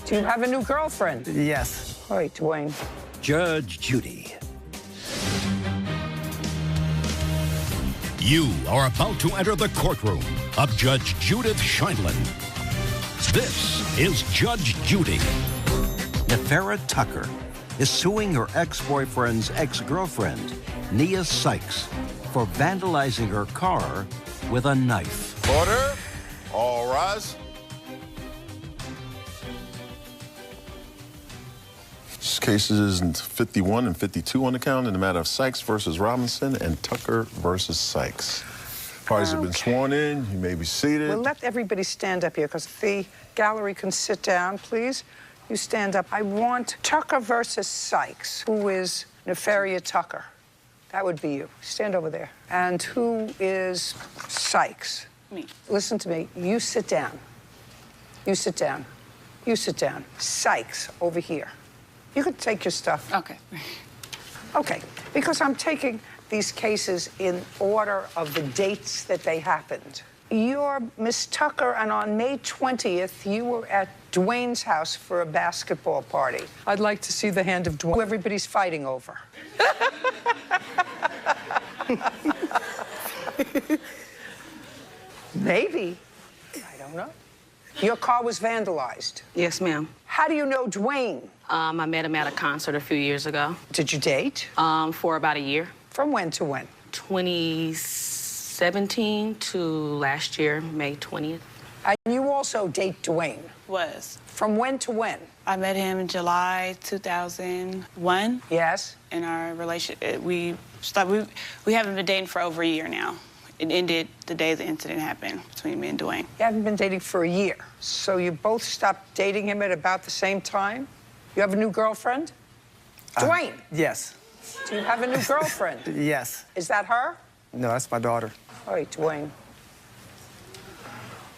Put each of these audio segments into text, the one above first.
Do you have a new girlfriend? Yes. All right, Dwayne. Judge Judy. You are about to enter the courtroom of Judge Judith Scheindlin. This is Judge Judy. Nefera Tucker is suing her ex-boyfriend's ex-girlfriend, Nia Sykes, for vandalizing her car with a knife. Order. All rise. This case is 51 and 52 on the count in the matter of Sykes versus Robinson and Tucker versus Sykes. Parties have been sworn in. You may be seated. Well, let everybody stand up here because the gallery can sit down, please. You stand up. I want Tucker versus Sykes. Who is Nefera Tucker? That would be you. Stand over there. And who is Sykes? Me. Listen to me. You sit down. You sit down. You sit down. Sykes, over here. You can take your stuff. Okay. Okay, because I'm taking these cases in order of the dates that they happened. You're Miss Tucker, and on May 20th, you were at Dwayne's house for a basketball party. I'd like to see the hand of Dwayne. Who everybody's fighting over. Maybe. I don't know. Your car was vandalized. Yes, ma'am. How do you know Dwayne? I met him at a concert a few years ago. Did you date? For about a year. From when to when? 2017 to last year, May 20th. And you also date Dwayne. Was. From when to when? I met him in July 2001. Yes. In our relationship, we haven't been dating for over a year now. It ended the day the incident happened between me and Dwayne. You haven't been dating for a year. So you both stopped dating him at about the same time? You have a new girlfriend? Dwayne. Yes. Do you have a new girlfriend? Yes. Is that her? No, that's my daughter. All right, Dwayne.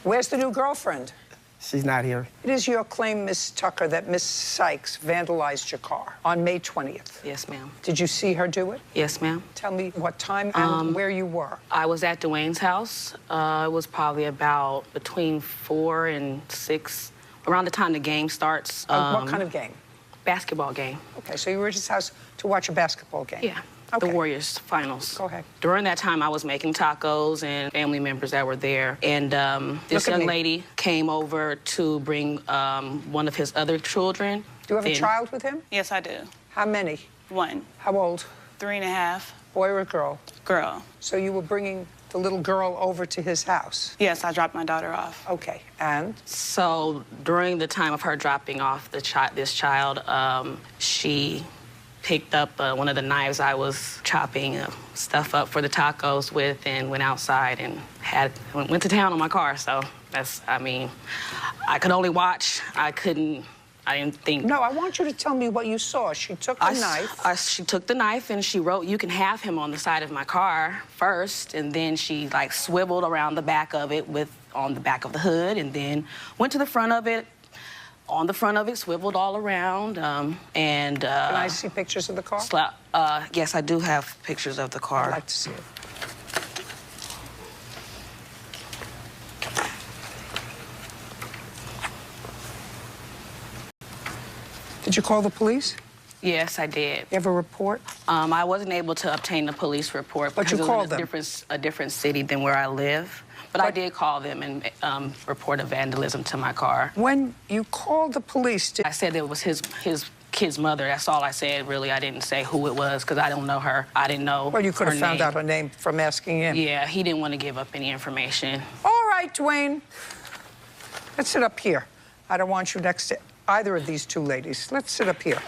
Where's the new girlfriend? She's not here. It is your claim, Miss Tucker, that Miss Sykes vandalized your car on May 20th. Yes, ma'am. Did you see her do it? Yes, ma'am. Tell me what time and where you were. I was at Dwayne's house. It was probably about between 4 and 6, around the time the game starts. What kind of game? Basketball game. Okay, so you were at his house to watch a basketball game? Yeah. Okay. The Warriors finals. Go ahead. During that time, I was making tacos and family members that were there. And this young lady came over to bring one of his other children. Do you have a child with him? Yes, I do. How many? One. How old? 3.5. Boy or girl? Girl. So you were bringing the little girl over to his house? Yes, I dropped my daughter off. Okay, and? So during the time of her dropping off this child, she picked up one of the knives I was chopping stuff up for the tacos with and went outside and went to town on my car. So that's, I mean, I could only watch. I didn't think. No, I want you to tell me what you saw. She took the knife. She took the knife and she wrote, "You can have him," on the side of my car first, and then she like swiveled around the back of it on the back of the hood, and then went to the front of it. On the front of it, swiveled all around, and... Can I see pictures of the car? Yes, I do have pictures of the car. I'd like to see it. Did you call the police? Yes, I did. You have a report? I wasn't able to obtain the police report But because you called them? it was a different city than where I live. But I did call them and report a vandalism to my car. When you called the police, I said it was his kid's mother. That's all I said, really. I didn't say who it was because I don't know her. I didn't know Well, you could have found out her name from asking him. Yeah, he didn't want to give up any information. All right, Dwayne. Let's sit up here. I don't want you next to either of these two ladies. Let's sit up here.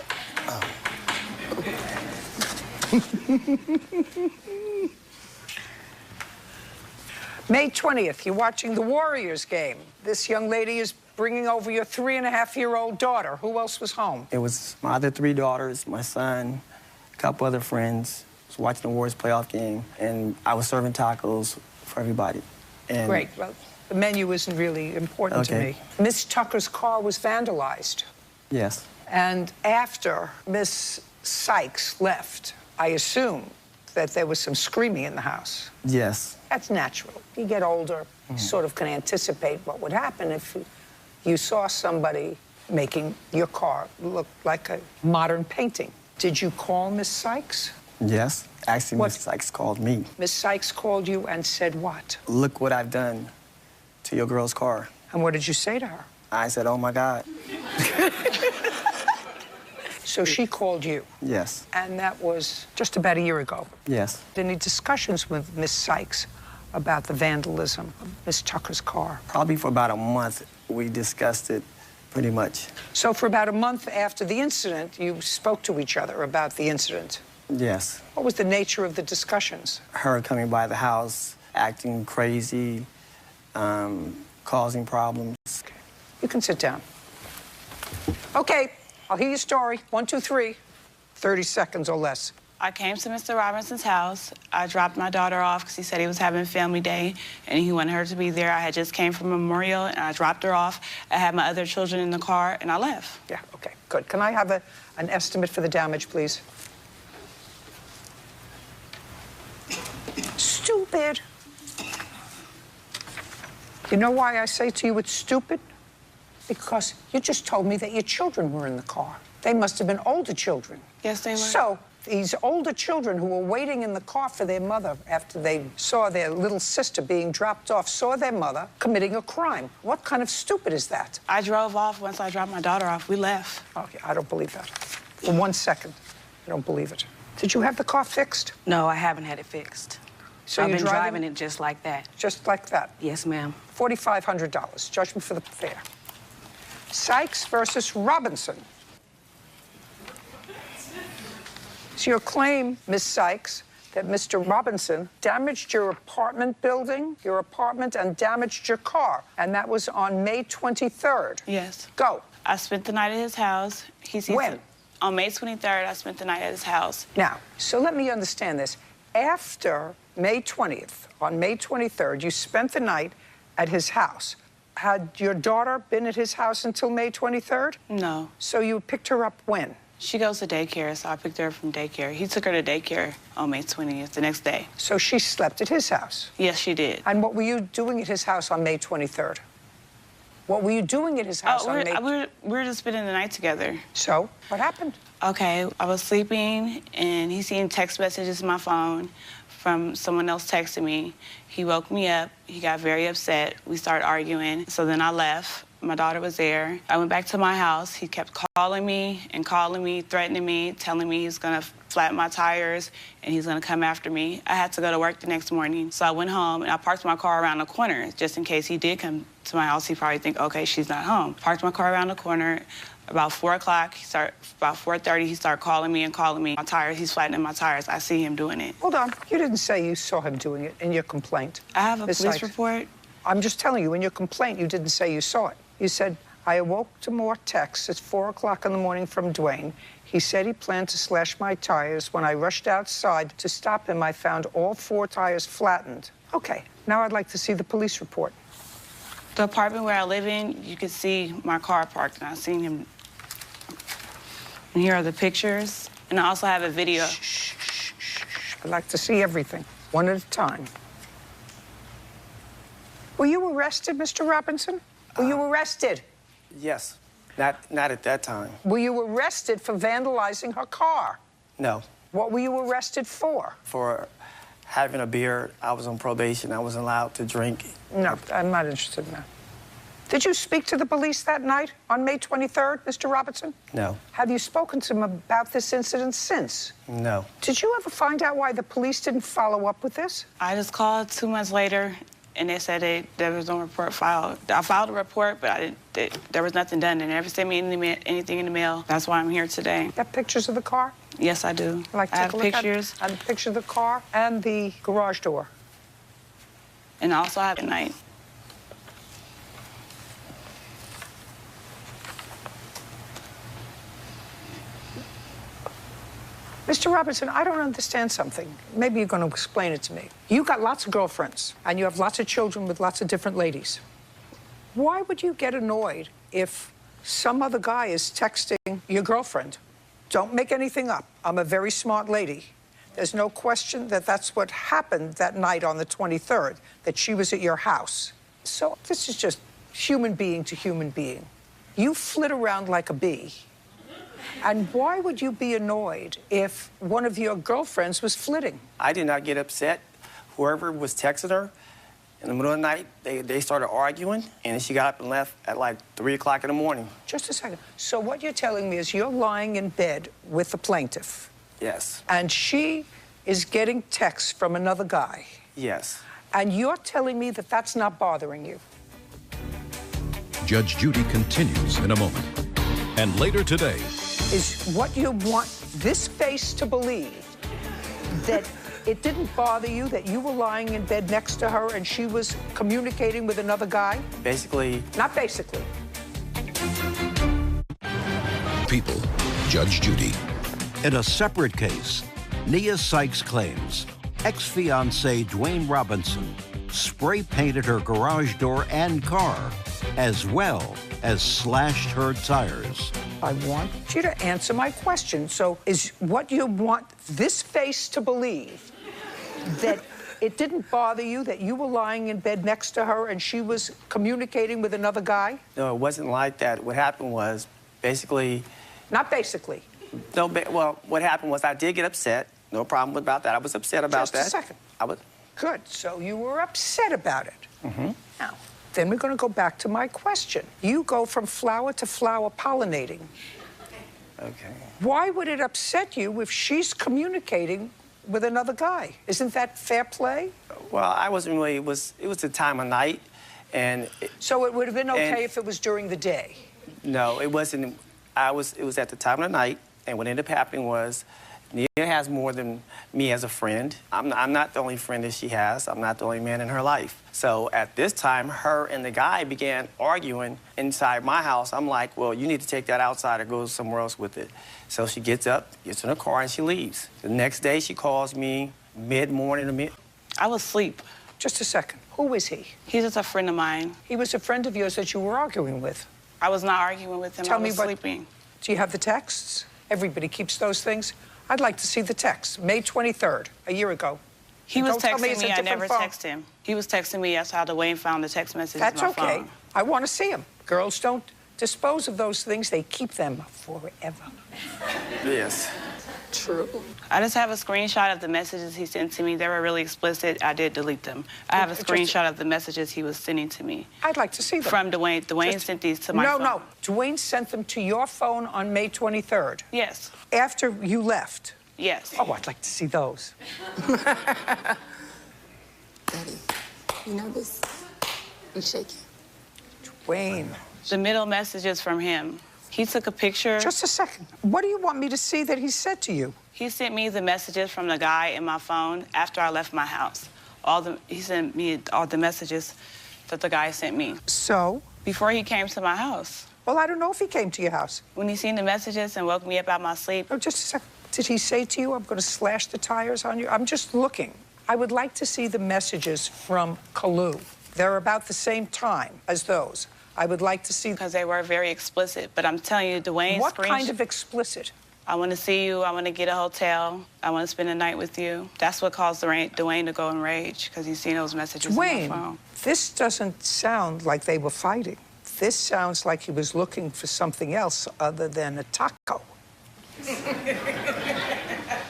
May 20th, you're watching the Warriors game. This young lady is bringing over your 3.5-year-old daughter. Who else was home? It was my other 3 daughters, my son, a couple other friends. I was watching the Warriors playoff game, and I was serving tacos for everybody. And Great. Well, the menu isn't really important to me. Miss Tucker's car was vandalized. Yes. And after Miss Sykes left, I assume that there was some screaming in the house. Yes. That's natural. You get older, you sort of can anticipate what would happen if you saw somebody making your car look like a modern painting. Did you call Miss Sykes? Yes. Actually, What? Miss Sykes called me. Miss Sykes called you and said what? Look what I've done to your girl's car. And what did you say to her? I said, oh my God. So she called you, Yes. and that was just about a year ago. Yes. Any discussions with Miss Sykes about the vandalism of Miss Tucker's car? Probably for about a month, we discussed it pretty much. So for about a month after the incident, you spoke to each other about the incident. Yes. What was the nature of the discussions? Her coming by the house, acting crazy, causing problems. You can sit down. Okay, I'll hear your story. 1, 2, 3. 30 seconds or less. I came to Mr. Robinson's house. I dropped my daughter off because he said he was having family day and he wanted her to be there. I had just came from Memorial and I dropped her off. I had my other children in the car and I left. Yeah, okay, good. Can I have an estimate for the damage, please? Stupid. You know why I say to you it's stupid? Because you just told me that your children were in the car. They must have been older children. Yes, they were. So these older children who were waiting in the car for their mother after they saw their little sister being dropped off, saw their mother committing a crime. What kind of stupid is that? I drove off once I dropped my daughter off. We left. Okay, I don't believe that. For 1 second, I don't believe it. Did you have the car fixed? No, I haven't had it fixed. So I've you're been driving it just like that. Just like that? Yes, ma'am. $4,500, judgment for the fair. Sykes versus Robinson. It's your claim, Miss Sykes, that Mr. Robinson damaged your apartment building, your apartment, and damaged your car. And that was on May 23rd. Yes. Go. I spent the night at his house. When? On May 23rd, I spent the night at his house. Now, so let me understand this. After May 20th, on May 23rd, you spent the night at his house. Had your daughter been at his house until May 23rd? No. So you picked her up when? She goes to daycare, so I picked her up from daycare. He took her to daycare on May 20th, the next day. So she slept at his house? Yes, she did. And what were you doing at his house on May 23rd? What were you doing at his house on May... we were just spending the night together. So, what happened? Okay, I was sleeping, and he seen text messages on my phone from someone else texting me. He woke me up. He got very upset. We started arguing. So then I left. My daughter was there. I went back to my house. He kept calling me, threatening me, telling me he's gonna flatten my tires and he's gonna come after me. I had to go to work the next morning. So I went home and I parked my car around the corner just in case he did come to my house. He'd probably think, okay, she's not home. Parked my car around the corner. About 4 o'clock, about 4:30, he started calling me. My tires, he's flattening my tires. I see him doing it. Hold on. You didn't say you saw him doing it in your complaint. I have a Ms. police Sykes. report. I'm just telling you, in your complaint, you didn't say you saw it. You said, I awoke to more texts at 4 o'clock in the morning from Dwayne. He said he planned to slash my tires. When I rushed outside to stop him, I found all 4 tires flattened. Okay, now I'd like to see the police report. The apartment where I live in, you can see my car parked, and I seen him. And here are the pictures, and I also have a video. Shh. I'd like to see everything, one at a time. Were you arrested, Mr. Robinson? Were you arrested? Yes. Not at that time. Were you arrested for vandalizing her car? No. What were you arrested for? For having a beer, I was on probation. I wasn't allowed to drink. No, I'm not interested in that. Did you speak to the police that night on May 23rd, Mr. Robinson? No. Have you spoken to them about this incident since? No. Did you ever find out why the police didn't follow up with this? I just called 2 months later, and they said there was no report filed. I filed a report, but there was nothing done. They never sent me anything in the mail. That's why I'm here today. You got pictures of the car? Yes, I do. I'd like to I take have a look pictures. at the picture of the car and the garage door. And I also have a night. Mr. Robinson, I don't understand something. Maybe you're going to explain it to me. You got lots of girlfriends, and you have lots of children with lots of different ladies. Why would you get annoyed if some other guy is texting your girlfriend? Don't make anything up. I'm a very smart lady. There's no question that that's what happened that night on the 23rd, that she was at your house. So this is just human being to human being. You flit around like a bee. And why would you be annoyed if one of your girlfriends was flitting? I did not get upset. Whoever was texting her in the middle of the night, they started arguing, and she got up and left at like 3 o'clock in the morning. Just a second. So what you're telling me is you're lying in bed with the plaintiff. Yes. And she is getting texts from another guy. Yes. And you're telling me that that's not bothering you. Judge Judy continues in a moment. And later today, Is what you want this face to believe, that it didn't bother you that you were lying in bed next to her and she was communicating with another guy? Basically, Not basically. people, Judge Judy. In a separate case, Nia Sykes claims ex-fiancé Dwayne Robinson spray-painted her garage door and car, as well as slashed her tires. I want you to answer my question. So is what you want this face to believe, that it didn't bother you that you were lying in bed next to her and she was communicating with another guy? no, it wasn't like that. What happened was, basically, Not basically. no, well, what happened was I did get upset. No problem about that. I was upset about that. Just a second. I was. Good. So you were upset about it. Mm-hmm. Now, then we're going to go back to my question. You go from flower to flower pollinating. Okay. Why would it upset you if she's communicating with another guy? Isn't that fair play? Well, I wasn't really, it was the time of night, and So it would have been okay And- if it was during the day. no, it wasn't. It was at the time of the night, and what ended up happening was, Nia has more than me as a friend. I'm not the only friend that she has. I'm not the only man in her life. So at this time, her and the guy began arguing inside my house. I'm like, well, you need to take that outside or go somewhere else with it. So she gets up, gets in her car, and she leaves. The next day, she calls me mid-morning. I was asleep. Just a second. Who is he? He's just a friend of mine. He was a friend of yours that you were arguing with. I was not arguing with him. Tell I me was what- sleeping. Do you have the texts? Everybody keeps those things. I'd like to see the texts. May 23rd, a year ago. He And was don't tell me texting it's a me. I different never phone. texted him. He was texting me. That's how Dwayne found the text messages That's in my okay. phone. I want to see them. Girls don't dispose of those things. They keep them forever. Yes. True. I just have a screenshot of the messages he sent to me. They were really explicit. I did delete them. I have a Just- screenshot of the messages he was sending to me. I'd like to see them. From Dwayne. Dwayne Just- sent these to my No, phone. no. Dwayne sent them to your phone on May 23rd, Yes. after you left. Yes. Oh, I'd like to see those. Daddy, you know this? You shaking? Dwayne. The middle messages from him. He took a picture. Just a second. What do you want me to see that he said to you? He sent me the messages from the guy in my phone after I left my house. He sent me all the messages that the guy sent me So? before he came to my house. Well, I don't know if he came to your house. When he seen the messages and woke me up out my sleep, Oh, just a second. Did he say to you, I'm going to slash the tires on you? I'm just looking. I would like to see the messages from Kalu. They're about the same time as those. I would like to see... because they were very explicit. But I'm telling you, Dwayne's What kind of explicit? I want to see you. I want to get a hotel. I want to spend a night with you. That's what caused Dwayne to go in rage, because he's seen those messages on my Dwayne, phone. this doesn't sound like they were fighting. This sounds like he was looking for something else other than a taco.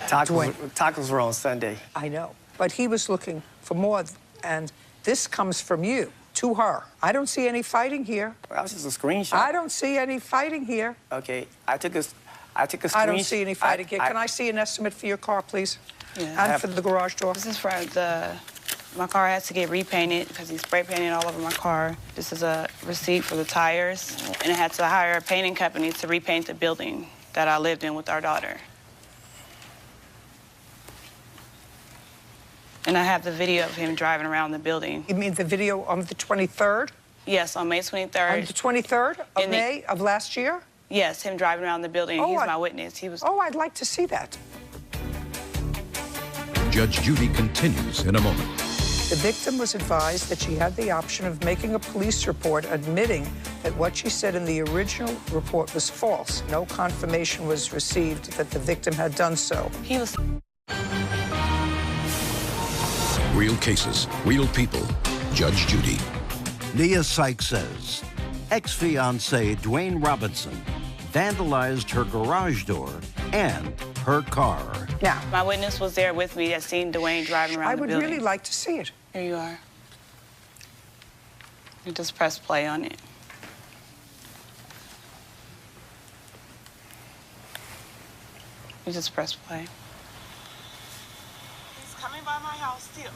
Tacos were on Sunday. I know. But he was looking for more, and this comes from you to her. I don't see any fighting here. That was just a screenshot. I don't see any fighting here. Okay, I took a screenshot. I don't see any fighting here. Can I see an estimate for your car, please? Yeah. And for the garage door? This is for my car has to get repainted because he spray painted all over my car. This is a receipt for the tires, and I had to hire a painting company to repaint the building that I lived in with our daughter. And I have the video of him driving around the building. You mean the video on the 23rd? Yes, on May 23rd. On the 23rd of In the- May of last year? Yes, him driving around the building. Oh, He's I- my witness. He was. Oh, I'd like to see that. Judge Judy continues in a moment. The victim was advised that she had the option of making a police report admitting that what she said in the original report was false. No confirmation was received that the victim had done so. He was. Real cases, real people. Judge Judy. Nia Sykes says ex-fiancé Dwayne Robinson vandalized her garage door and her car. Now, My witness was there with me that seen Dwayne driving around I the would building. really like to see it. Here you are. You just press play on it. You just press play. He's coming by my house still.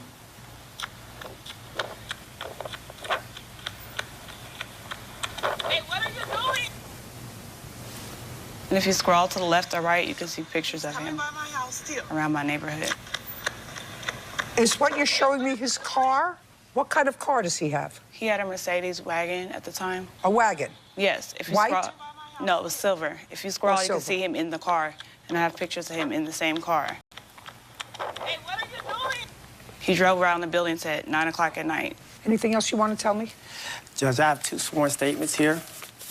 Hey, what are you doing? And if you scroll to the left or right, you can see pictures of him by my house still. around my neighborhood. Is what you're showing me his car? What kind of car does he have? He had a Mercedes wagon at the time. A wagon? Yes. If you White? scroll, no, it was silver. If you scroll, you silver. can see him in the car, and I have pictures of him in the same car. Hey, what are you doing? He drove around the building at 9 o'clock at night. Anything else you want to tell me? Judge, I have 2 sworn statements here.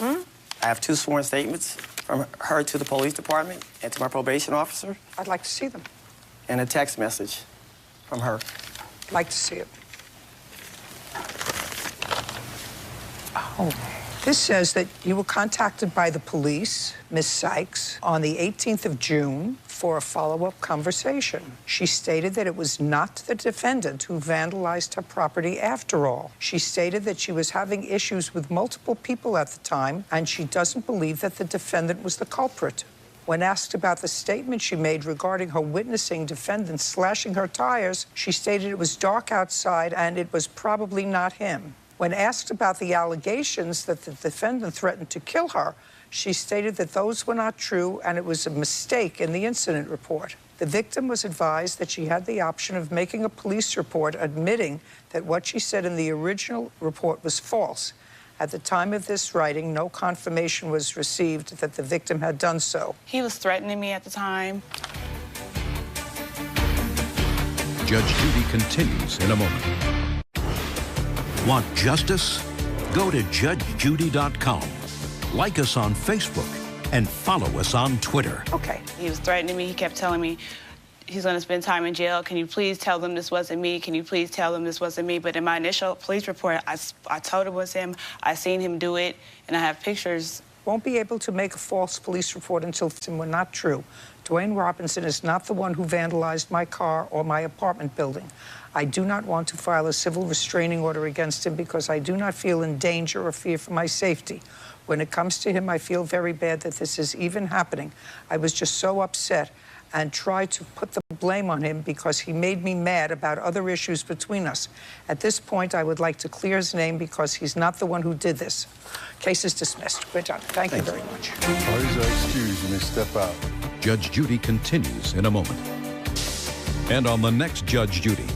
I have 2 sworn statements from her to the police department and to my probation officer, I'd like to see them. and a text message from her. I'd like to see it. Oh. This says that you were contacted by the police, Ms. Sykes, on the 18th of June for a follow-up conversation. She stated that it was not the defendant who vandalized her property after all. She stated that she was having issues with multiple people at the time, and she doesn't believe that the defendant was the culprit. When asked about the statement she made regarding her witnessing defendants slashing her tires, she stated it was dark outside and it was probably not him. When asked about the allegations that the defendant threatened to kill her, she stated that those were not true and it was a mistake in the incident report. The victim was advised that she had the option of making a police report admitting that what she said in the original report was false. At the time of this writing, no confirmation was received that the victim had done so. He was threatening me at the time. Judge Judy continues in a moment. Want justice? Go to judgejudy.com. Like us on Facebook and follow us on Twitter. Okay. He was threatening me. He kept telling me he's going to spend time in jail. Can you please tell them this wasn't me? Can you please tell them this wasn't me? But in my initial police report, I told it was him. I seen him do it, and I have pictures. Won't be able to make a false police report until it's not true. Dwayne Robinson is not the one who vandalized my car or my apartment building. I do not want to file a civil restraining order against him because I do not feel in danger or fear for my safety. When it comes to him, I feel very bad that this is even happening. I was just so upset and tried to put the blame on him because he made me mad about other issues between us. At this point, I would like to clear his name because he's not the one who did this. Case is dismissed. We're done. Thank you very much. Parties are excused. You may step out. Judge Judy continues in a moment. And on the next Judge Judy.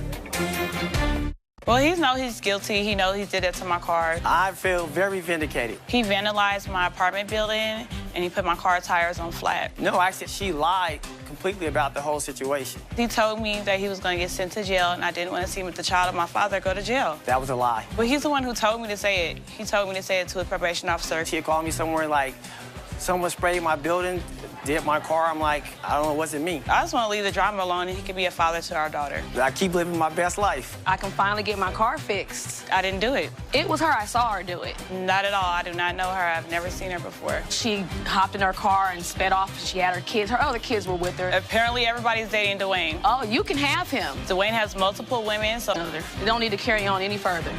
Well, he knows he's guilty. He knows he did it to my car. I feel very vindicated. He vandalized my apartment building, and he put my car tires on flat. No, actually, she lied completely about the whole situation. He told me that he was going to get sent to jail, and I didn't want to see the child of my father go to jail. That was a lie. But he's the one who told me to say it. He told me to say it to a probation officer. She had called me somewhere like, someone sprayed my building, did my car. I'm like, I don't know, was it me? I just want to leave the drama alone, and he can be a father to our daughter. I keep living my best life. I can finally get my car fixed. I didn't do it. It was her. I saw her do it. Not at all. I do not know her. I've never seen her before. She hopped in her car and sped off. She had her kids. Her other kids were with her. Apparently, everybody's dating Dwayne. Oh, you can have him. Dwayne has multiple women, so You don't need to carry on any further.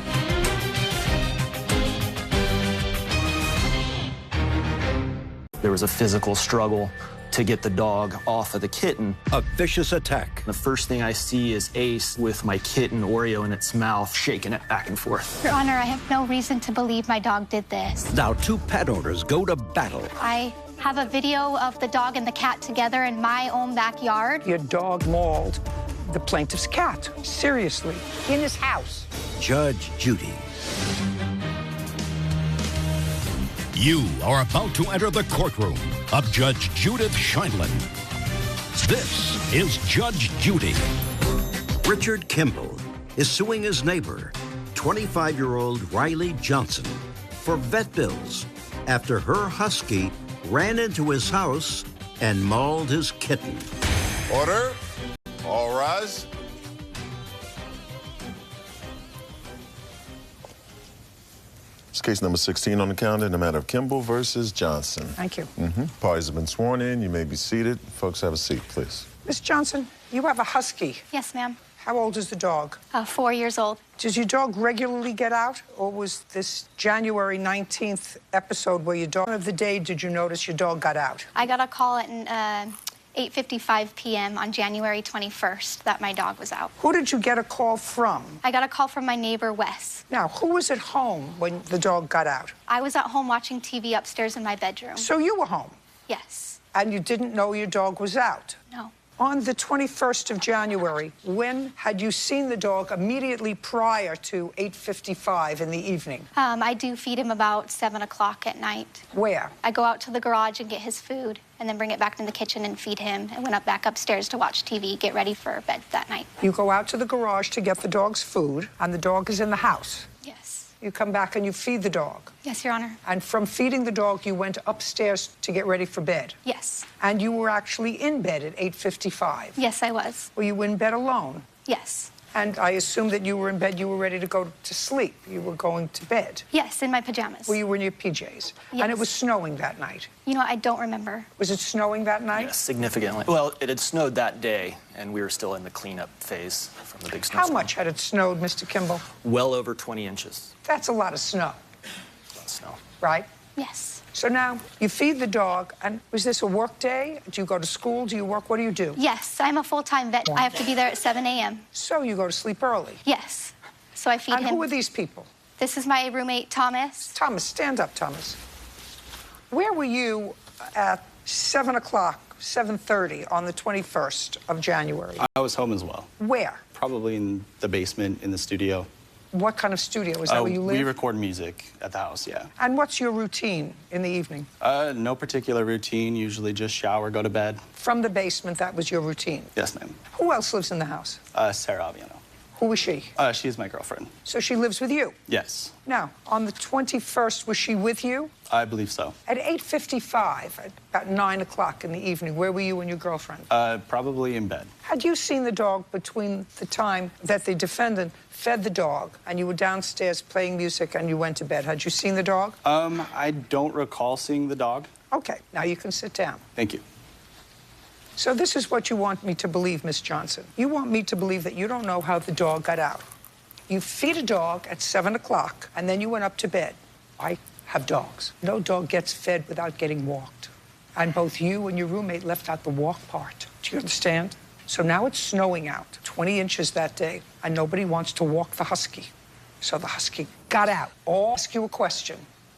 There was a physical struggle to get the dog off of the kitten. A vicious attack. The first thing I see is Ace with my kitten, Oreo, in its mouth, shaking it back and forth. Your Honor, I have no reason to believe my dog did this. Now 2 pet owners go to battle. I have a video of the dog and the cat together in my own backyard. Your dog mauled the plaintiff's cat. Seriously. In his house. Judge Judy. You are about to enter the courtroom of Judge Judith Scheindlin. This is Judge Judy. Richard Kimball is suing his neighbor, 25-year-old Riley Johnson, for vet bills after her husky ran into his house and mauled his kitten. Order. All rise. It's case number 16 on the calendar in the matter of Kimball versus Johnson. Thank you. Parties have been sworn in. You may be seated. Folks, have a seat, please. Miss Johnson, you have a husky. Yes, ma'am. How old is the dog? 4 years old. Does your dog regularly get out, or was this January 19th episode where your dog of the day did you notice your dog got out? I got a call at 8:55 p.m. on January 21st that my dog was out. Who did you get a call from? I got a call from my neighbor, Wes. Now, who was at home when the dog got out? I was at home watching TV upstairs in my bedroom. So you were home, Yes. and you didn't know your dog was out? No. On the 21st of January, when had you seen the dog immediately prior to 8:55 in the evening? I do feed him about 7 o'clock at night. Where? I go out to the garage and get his food and then bring it back in the kitchen and feed him. And went up back upstairs to watch TV, get ready for bed that night. You go out to the garage to get the dog's food, and the dog is in the house. Yes. You come back and you feed the dog. Yes, Your Honor. And from feeding the dog, you went upstairs to get ready for bed. Yes. And you were actually in bed at 8:55. Yes, I was. Were you in bed alone? Yes. And I assume that you were in bed, you were ready to go to sleep. You were going to bed. Yes, in my pajamas. Well, you were in your PJs. And it Yes. was snowing that night. You know, I don't remember. Was it snowing that night? Yes, significantly. Well, it had snowed that day, and we were still in the cleanup phase from the big snowstorm. How much had it snowed, Mr. Kimball? Well over 20 inches That's a lot of snow, of snow. right? Yes. So now you feed the dog, and was this a work day? Do you go to school? Do you work? What do you do? Yes, I'm a full-time vet. I have to be there at 7 a.m. So you go to sleep early. Yes. So I feed And him. who are these people? This is my roommate, Thomas. Thomas, stand up, Thomas. Where were you at 7 o'clock, 7:30 on the 21st of January? I was home as well. Where? Probably in the basement in the studio. What kind of studio? Is that where you live? We record music at the house, yeah. And what's your routine in the evening? No particular routine, usually just shower, go to bed. From the basement, that was your routine. Yes, ma'am. Who else lives in the house? Sarah Aviano. Who is she? She's my girlfriend. So she lives with you? Yes, Now, on the 21st, was she with you? I believe so. At 8:55, at about 9 o'clock in the evening, where were you and your girlfriend? Probably in bed. Had you seen the dog between the time that the defendant fed the dog and you were downstairs playing music and you went to bed? Had you seen the dog? I don't recall seeing the dog. Okay, now you can sit down. Thank you. So this is what you want me to believe, Miss Johnson. You want me to believe that you don't know how the dog got out. You feed a dog at 7 o'clock, and then you went up to bed. I have dogs. No dog gets fed without getting walked. And both you and your roommate left out the walk part. Do you understand? So now it's snowing out, 20 inches that day, and nobody wants to walk the husky. So the husky got out. I'll ask you a question.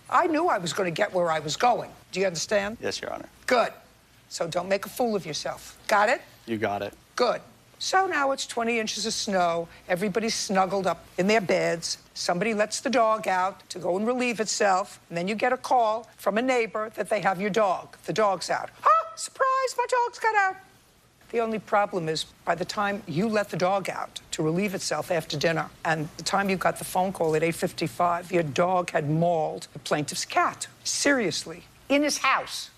I knew I was going to get where I was going. Do you understand? Yes, Your Honor. Good. So don't make a fool of yourself. Got it? You got it. Good. So now it's 20 inches of snow. Everybody's snuggled up in their beds. Somebody lets the dog out to go and relieve itself. And then you get a call from a neighbor that they have your dog. The dog's out. Ah, surprise, my dog's got out. The only problem is by the time you let the dog out to relieve itself after dinner, and the time you got the phone call at 8:55, your dog had mauled the plaintiff's cat. Seriously. In his house.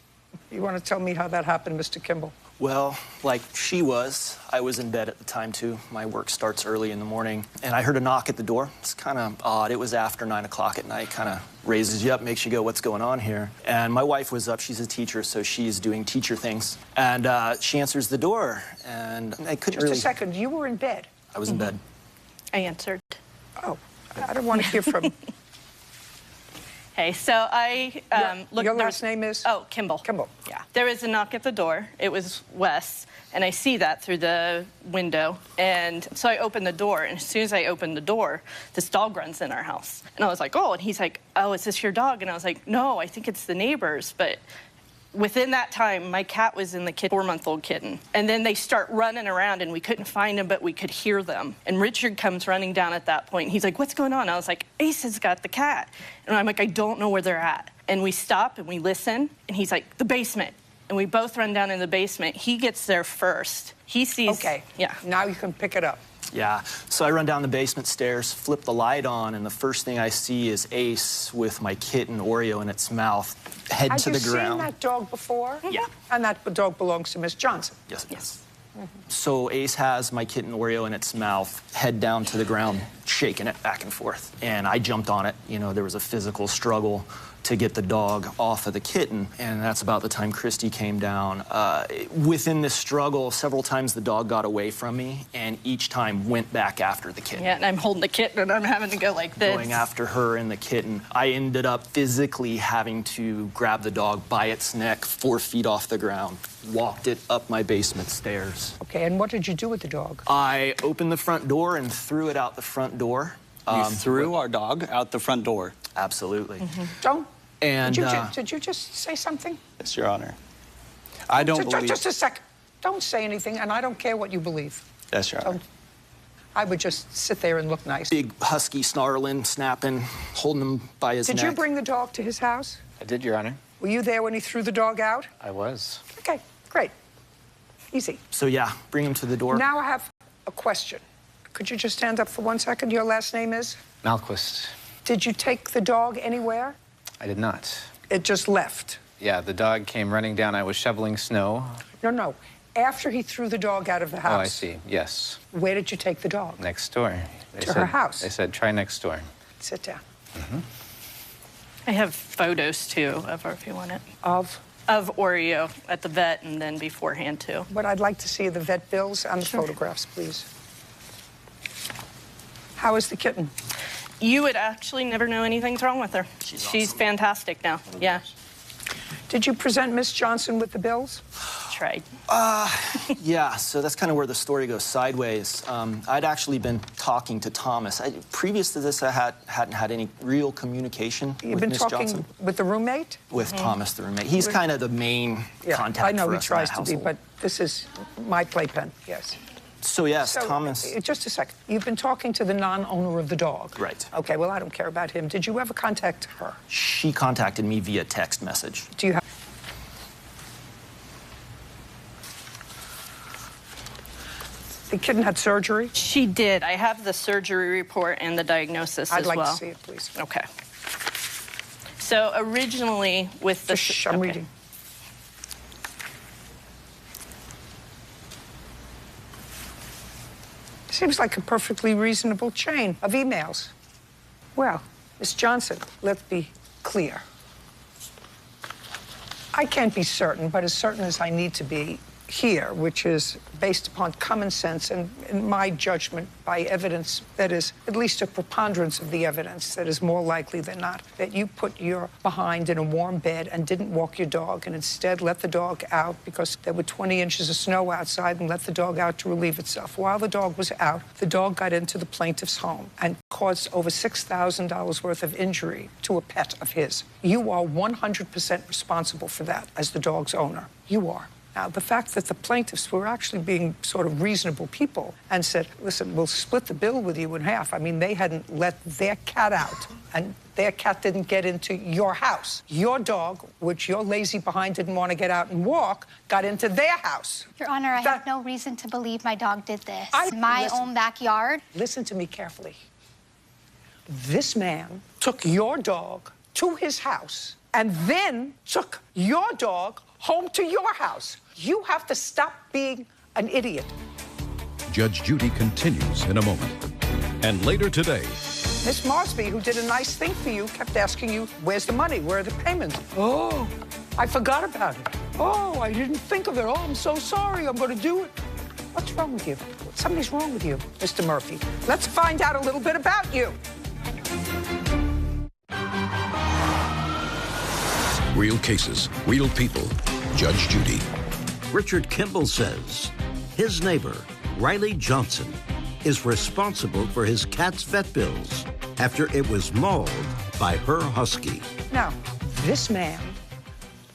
You want to tell me how that happened, Mr. Kimball? Well, like she was, I was in bed at the time, too. My work starts early in the morning, and I heard a knock at the door. It's kind of odd. It was after 9 o'clock at night, kind of raises you up, makes you go, what's going on here? And my wife was up. She's a teacher, so she's doing teacher things. And she answers the door, and I couldn't Just a second. You were in bed. I was in bed. I answered. Oh, I don't want to hear from... Hey, so I looked... Your last name is? Oh, Kimball. Kimball. Yeah. There was a knock at the door. It was Wes, and I see that through the window. And so I opened the door, and as soon as I opened the door, this dog runs in our house. And I was like, oh, and he's like, oh, is this your dog? And I was like, no, I think it's the neighbor's. But within that time, my cat was in the 4-month-old kitten. And then they start running around, and we couldn't find them, but we could hear them. And Richard comes running down at that point. He's like, what's going on? I was like, Ace has got the cat. And I'm like, I don't know where they're at. And we stop, and we listen, and he's like, the basement. And we both run down in the basement. He gets there first. He sees... Okay. Yeah. Now you can pick it up. Yeah, so I run down the basement stairs, flip the light on, and the first thing I see is Ace with my kitten Oreo in its mouth, head to the ground. Had you seen that dog before? Yeah. And that dog belongs to Miss Johnson? Yes. Yes. So Ace has my kitten Oreo in its mouth, head down to the ground, shaking it back and forth. And I jumped on it. You know, there was a physical struggle to get the dog off of the kitten, and that's about the time Christy came down. Within this struggle, several times the dog got away from me, and each time went back after the kitten. Yeah, and I'm holding the kitten, and I'm having to go like this. Going after her and the kitten. I ended up physically having to grab the dog by its neck, 4 feet off the ground, walked it up my basement stairs. Okay, and what did you do with the dog? I opened the front door and threw it out the front door. You threw our dog out the front door? Absolutely. Don't. And did you just say something? Yes, Your Honor. I don't believe... Just a sec. Don't say anything, and I don't care what you believe. Yes, Your Honor. I would just sit there and look nice. Big husky snarling, snapping, holding him by his neck. Did you bring the dog to his house? I did, Your Honor. Were you there when he threw the dog out? I was. Okay, great. Easy. So yeah, bring him to the door. Now I have a question. Could you just stand up for 1 second? Your last name is? Malquist. Did you take the dog anywhere? I did not. It just left? Yeah, the dog came running down. I was shoveling snow. No. After he threw the dog out of the house. Oh, I see. Yes. Where did you take the dog? Next door. To her house? They said, try next door. Sit down. I have photos, too, of her, if you want it. Of? Of Oreo at the vet and then beforehand, too. What I'd like to see are the vet bills and the photographs, please. How is the kitten? You would actually never know anything's wrong with her. She's awesome. Fantastic now. Yeah. Did you present Miss Johnson with the bills? Tried. Yeah, so that's kind of where the story goes sideways. I'd actually been talking to Thomas. Previous to this, I hadn't had any real communication with Miss Johnson. You've been talking with the roommate? With Thomas, the roommate. He's kind of the main contact I know for he us tries in that to be, household. but this is my playpen, yes. So yes, Thomas... Just a second. You've been talking to the non-owner of the dog. Right. Okay, well, I don't care about him. Did you ever contact her? She contacted me via text message. Do you have... The kitten had surgery? She did. I have the surgery report and the diagnosis as well. I'd like to see it, please. Okay. So originally with the... Shh, I'm reading. Seems like a perfectly reasonable chain of emails. Well, Miss Johnson, let's be clear. I can't be certain, but as certain as I need to be here, which is based upon common sense and, in my judgment, by evidence that is at least a preponderance of the evidence that is more likely than not, that you put your behind in a warm bed and didn't walk your dog and instead let the dog out because there were 20 inches of snow outside and let the dog out to relieve itself. While the dog was out, the dog got into the plaintiff's home and caused over $6,000 worth of injury to a pet of his. You are 100% responsible for that as the dog's owner. You are. Now, the fact that the plaintiffs were actually being sort of reasonable people and said, listen, we'll split the bill with you in half. I mean, they hadn't let their cat out, and their cat didn't get into your house. Your dog, which your lazy behind didn't want to get out and walk, got into their house. Your Honor, I have no reason to believe my dog did this. My own backyard. Listen to me carefully. This man took your dog to his house and then took your dog home to your house. You have to stop being an idiot. Judge Judy continues in a moment. And later today... Miss Mosby, who did a nice thing for you, kept asking you, where's the money? Where are the payments? Oh, I forgot about it. Oh, I didn't think of it. Oh, I'm so sorry. I'm going to do it. What's wrong with you? Something's wrong with you, Mr. Murphy. Let's find out a little bit about you. Real cases, real people. Judge Judy. Richard Kimball says his neighbor, Riley Johnson, is responsible for his cat's vet bills after it was mauled by her husky. Now, this man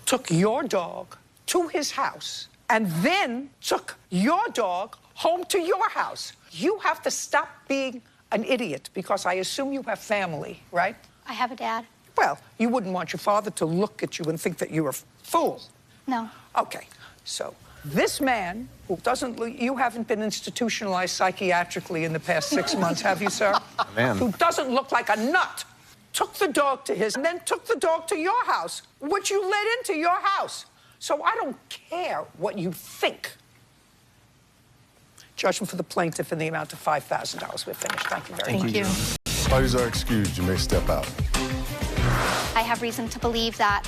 took your dog to his house and then took your dog home to your house. You have to stop being an idiot because I assume you have family, right? I have a dad. Well, you wouldn't want your father to look at you and think that you're a fool. No. Okay, so this man who doesn't, you haven't been institutionalized psychiatrically in the past 6 months, have you, sir? Ma'am. Who doesn't look like a nut, took the dog to his, and then took the dog to your house, which you let into your house. So I don't care what you think. Judgment for the plaintiff in the amount of $5,000. We're finished. Thank you very much. Thank you. Parties are excused. You may step out. I have reason to believe that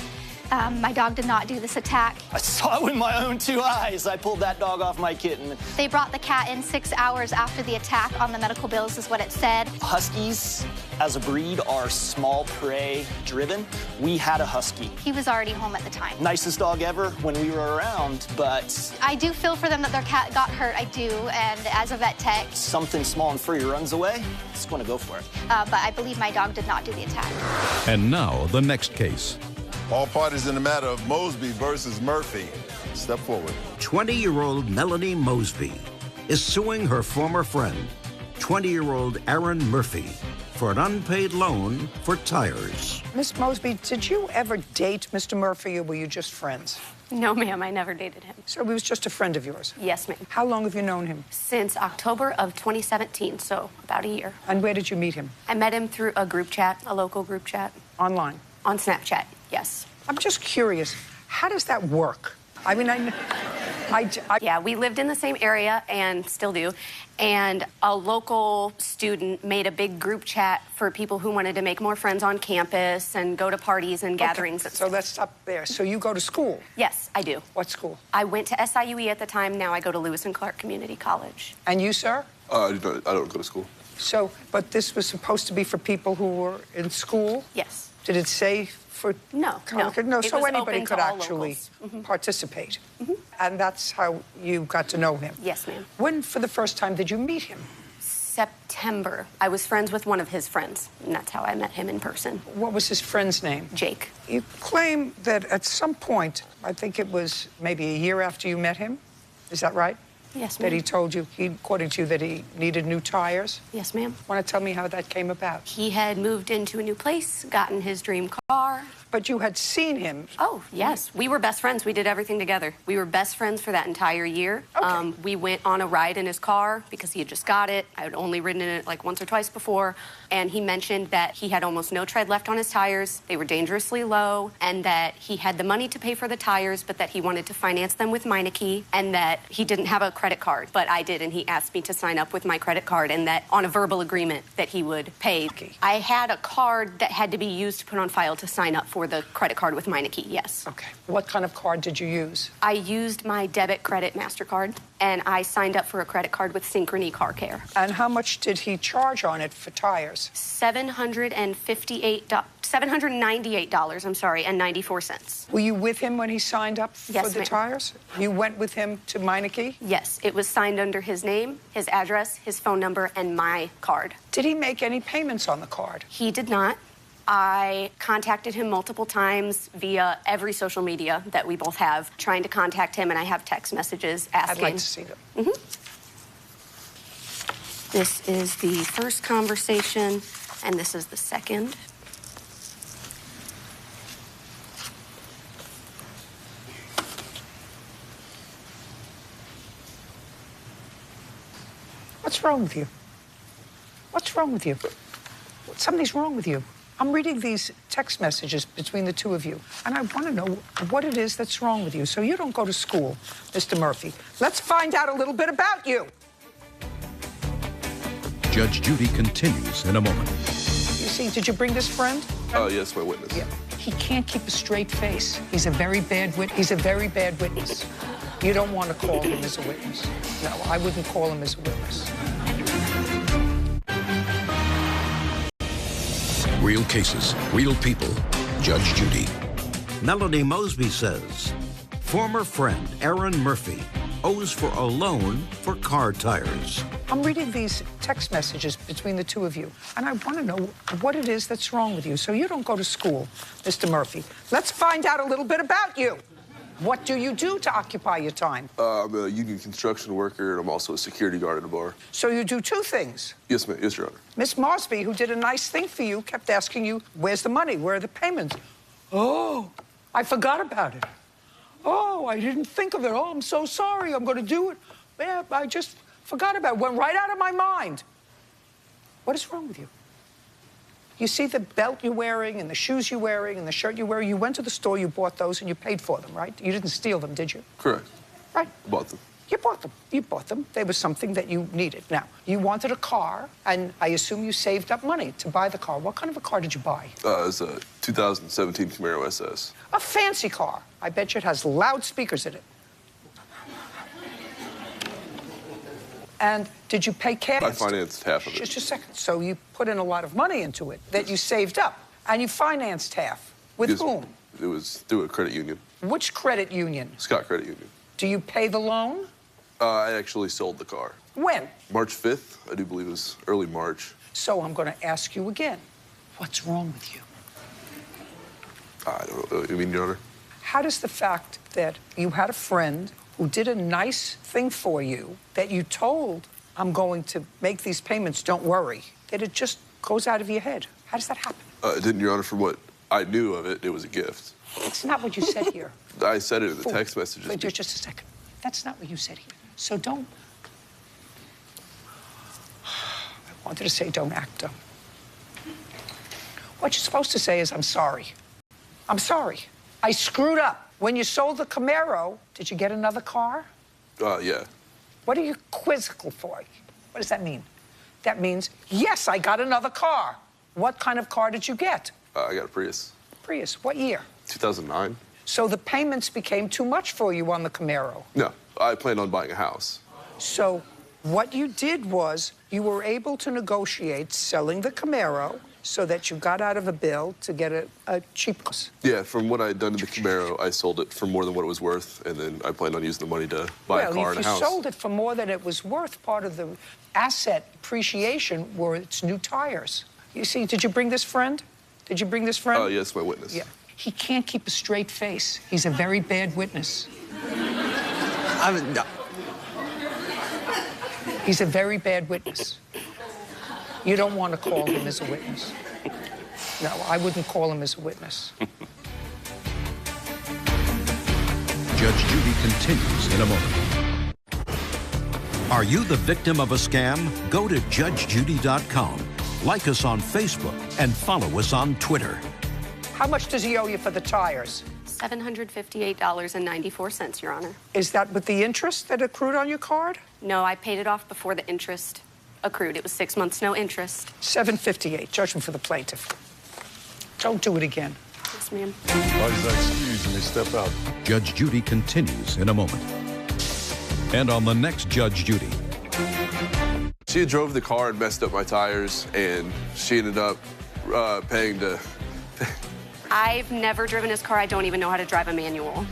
my dog did not do this attack. I saw it with my own 2 eyes. I pulled that dog off my kitten. They brought the cat in 6 hours after the attack on the medical bills, is what it said. Huskies, as a breed, are small prey driven. We had a husky. He was already home at the time. Nicest dog ever when we were around, but I do feel for them that their cat got hurt, I do, and as a vet tech. something small and free runs away, just want to go for it. But I believe my dog did not do the attack. And now, the next case. All parties in the matter of Mosby versus Murphy. Step forward. 20-year-old Melanie Mosby is suing her former friend, 20-year-old Aaron Murphy, for an unpaid loan for tires. Miss Mosby, did you ever date Mr. Murphy, or were you just friends? No, ma'am, I never dated him. So he was just a friend of yours? Yes, ma'am. How long have you known him? Since October of 2017, so about a year. And where did you meet him? I met him through a group chat, a local group chat. Online? On Snapchat, yes. I'm just curious, how does that work? I mean, Yeah, we lived in the same area and still do. And a local student made a big group chat for people who wanted to make more friends on campus and go to parties and gatherings. Okay, so let's stop there. So you go to school? Yes, I do. What school? I went to SIUE at the time. Now I go to Lewis and Clark Community College. And you, sir? I don't go to school. So, but this was supposed to be for people who were in school? Yes. Did it say for... No. No, It so was anybody open could to all actually locals. participate. And that's how you got to know him? Yes, ma'am. When, for the first time, did you meet him? September. I was friends with one of his friends, and that's how I met him in person. What was his friend's name? Jake. You claim that at some point, I think it was maybe a year after you met him, is that right? Yes, That ma'am. he told you, according to you, that he needed new tires? Yes, ma'am. Want to tell me how that came about? He had moved into a new place, gotten his dream car. But you had seen him? Oh, yes. We were best friends. We did everything together. We were best friends for that entire year. Okay. We went on a ride in his car because he had just got it. I had only ridden in it like once or twice before. And he mentioned that he had almost no tread left on his tires. They were dangerously low. And that he had the money to pay for the tires, but that he wanted to finance them with Meineke. And that he didn't have a credit card. But I did, and he asked me to sign up with my credit card. And that on a verbal agreement that he would pay. Okay. I had a card that had to be used to put on file to sign up for the credit card with Meineke, yes. Okay. What kind of card did you use? I used my debit credit MasterCard, and I signed up for a credit card with Synchrony Car Care. And how much did he charge on it for tires? $798, I'm sorry, and 94 cents. Were you with him when he signed up for Yes, the ma'am. tires? You went with him to Meineke? Yes, it was signed under his name, his address, his phone number, and my card. Did he make any payments on the card? He did not. I contacted him multiple times via every social media that we both have, trying to contact him, and I have text messages asking. I'd like to see them. This is the first conversation, and this is the second. What's wrong with you? What's wrong with you? Something's wrong with you. I'm reading these text messages between the two of you, and I want to know what it is that's wrong with you. So you don't go to school, Mr. Murphy. Let's find out a little bit about you. Judge Judy continues in a moment. You see, did you bring this friend? Yes, my witness. Yeah. He can't keep a straight face. He's a very bad He's a very bad witness. You don't want to call him as a witness. No, I wouldn't call him as a witness. Real cases, real people. Judge Judy. Melanie Mosby says former friend Aaron Murphy owes for a loan for car tires. I'm reading these text messages between the two of you, and I want to know what it is that's wrong with you. So you don't go to school, Mr. Murphy. Let's find out a little bit about you. What do you do to occupy your time? I'm a union construction worker, and I'm also a security guard at a bar. So you do two things. Yes, ma'am. Yes, Your Honor. Miss Mosby, who did a nice thing for you, kept asking you, where's the money? Where are the payments? Oh, I forgot about it. Oh, I didn't think of it. Oh, I'm so sorry. I'm going to do it. Yeah, I just forgot about it. Went right out of my mind. What is wrong with you? You see the belt you're wearing and the shoes you're wearing and the shirt you're wearing? You went to the store, you bought those, and you paid for them, right? You didn't steal them, did you? Correct. Right. Bought them. You bought them. You bought them. They were something that you needed. Now, you wanted a car, and I assume you saved up money to buy the car. What kind of a car did you buy? It was a 2017 Camaro SS. A fancy car. I bet you it has loudspeakers in it. And did you pay cash? I financed half of it. Just a second. So you put in a lot of money into it that you saved up, and you financed half. With Because whom? It was through a credit union. Which credit union? Scott Credit Union. Do you pay the loan? I actually sold the car. When? March 5th, I do believe it was early March. So I'm going to ask you again. What's wrong with you? I don't know. You mean, Your Honor? How does the fact that you had a friend who did a nice thing for you, that you told, I'm going to make these payments, don't worry, that it just goes out of your head? How does that happen? It didn't, Your Honor. From what I knew of it, it was a gift. That's not what you said here. I said it in the text messages. Wait, just a second. That's not what you said here. So don't... I wanted to say don't act dumb. What you're supposed to say is, I'm sorry. I'm sorry. I screwed up. When you sold the Camaro, did you get another car? Yeah. What are you quizzical for? What does that mean? That means, yes, I got another car. What kind of car did you get? I got a Prius. Prius. What year? 2009. So the payments became too much for you on the Camaro. No, I planned on buying a house. So what you did was you were able to negotiate selling the Camaro so that you got out of a bill to get a cheap car. Yeah, from what I had done to the Camaro, I sold it for more than what it was worth, and then I planned on using the money to buy a car and a house. Well, if you sold it for more than it was worth, part of the asset appreciation were its new tires. You see, did you bring this friend? Did you bring this friend? Oh, yes, my witness. Yeah. He can't keep a straight face. He's a very bad witness. He's a very bad witness. You don't want to call him as a witness. No, I wouldn't call him as a witness. Judge Judy continues in a moment. Are you the victim of a scam? Go to judgejudy.com, like us on Facebook, and follow us on Twitter. How much does he owe you for the tires? $758.94, Your Honor. Is that with the interest that accrued on your card? No, I paid it off before the interest accrued. It was 6 months, no interest. $758, judgment for the plaintiff. Don't do it again. Yes, ma'am. Parties are excused and they step out. Judge Judy continues in a moment. And on the next Judge Judy. She had drove the car and messed up my tires, and she ended up paying to... I've never driven his car. I don't even know how to drive a manual.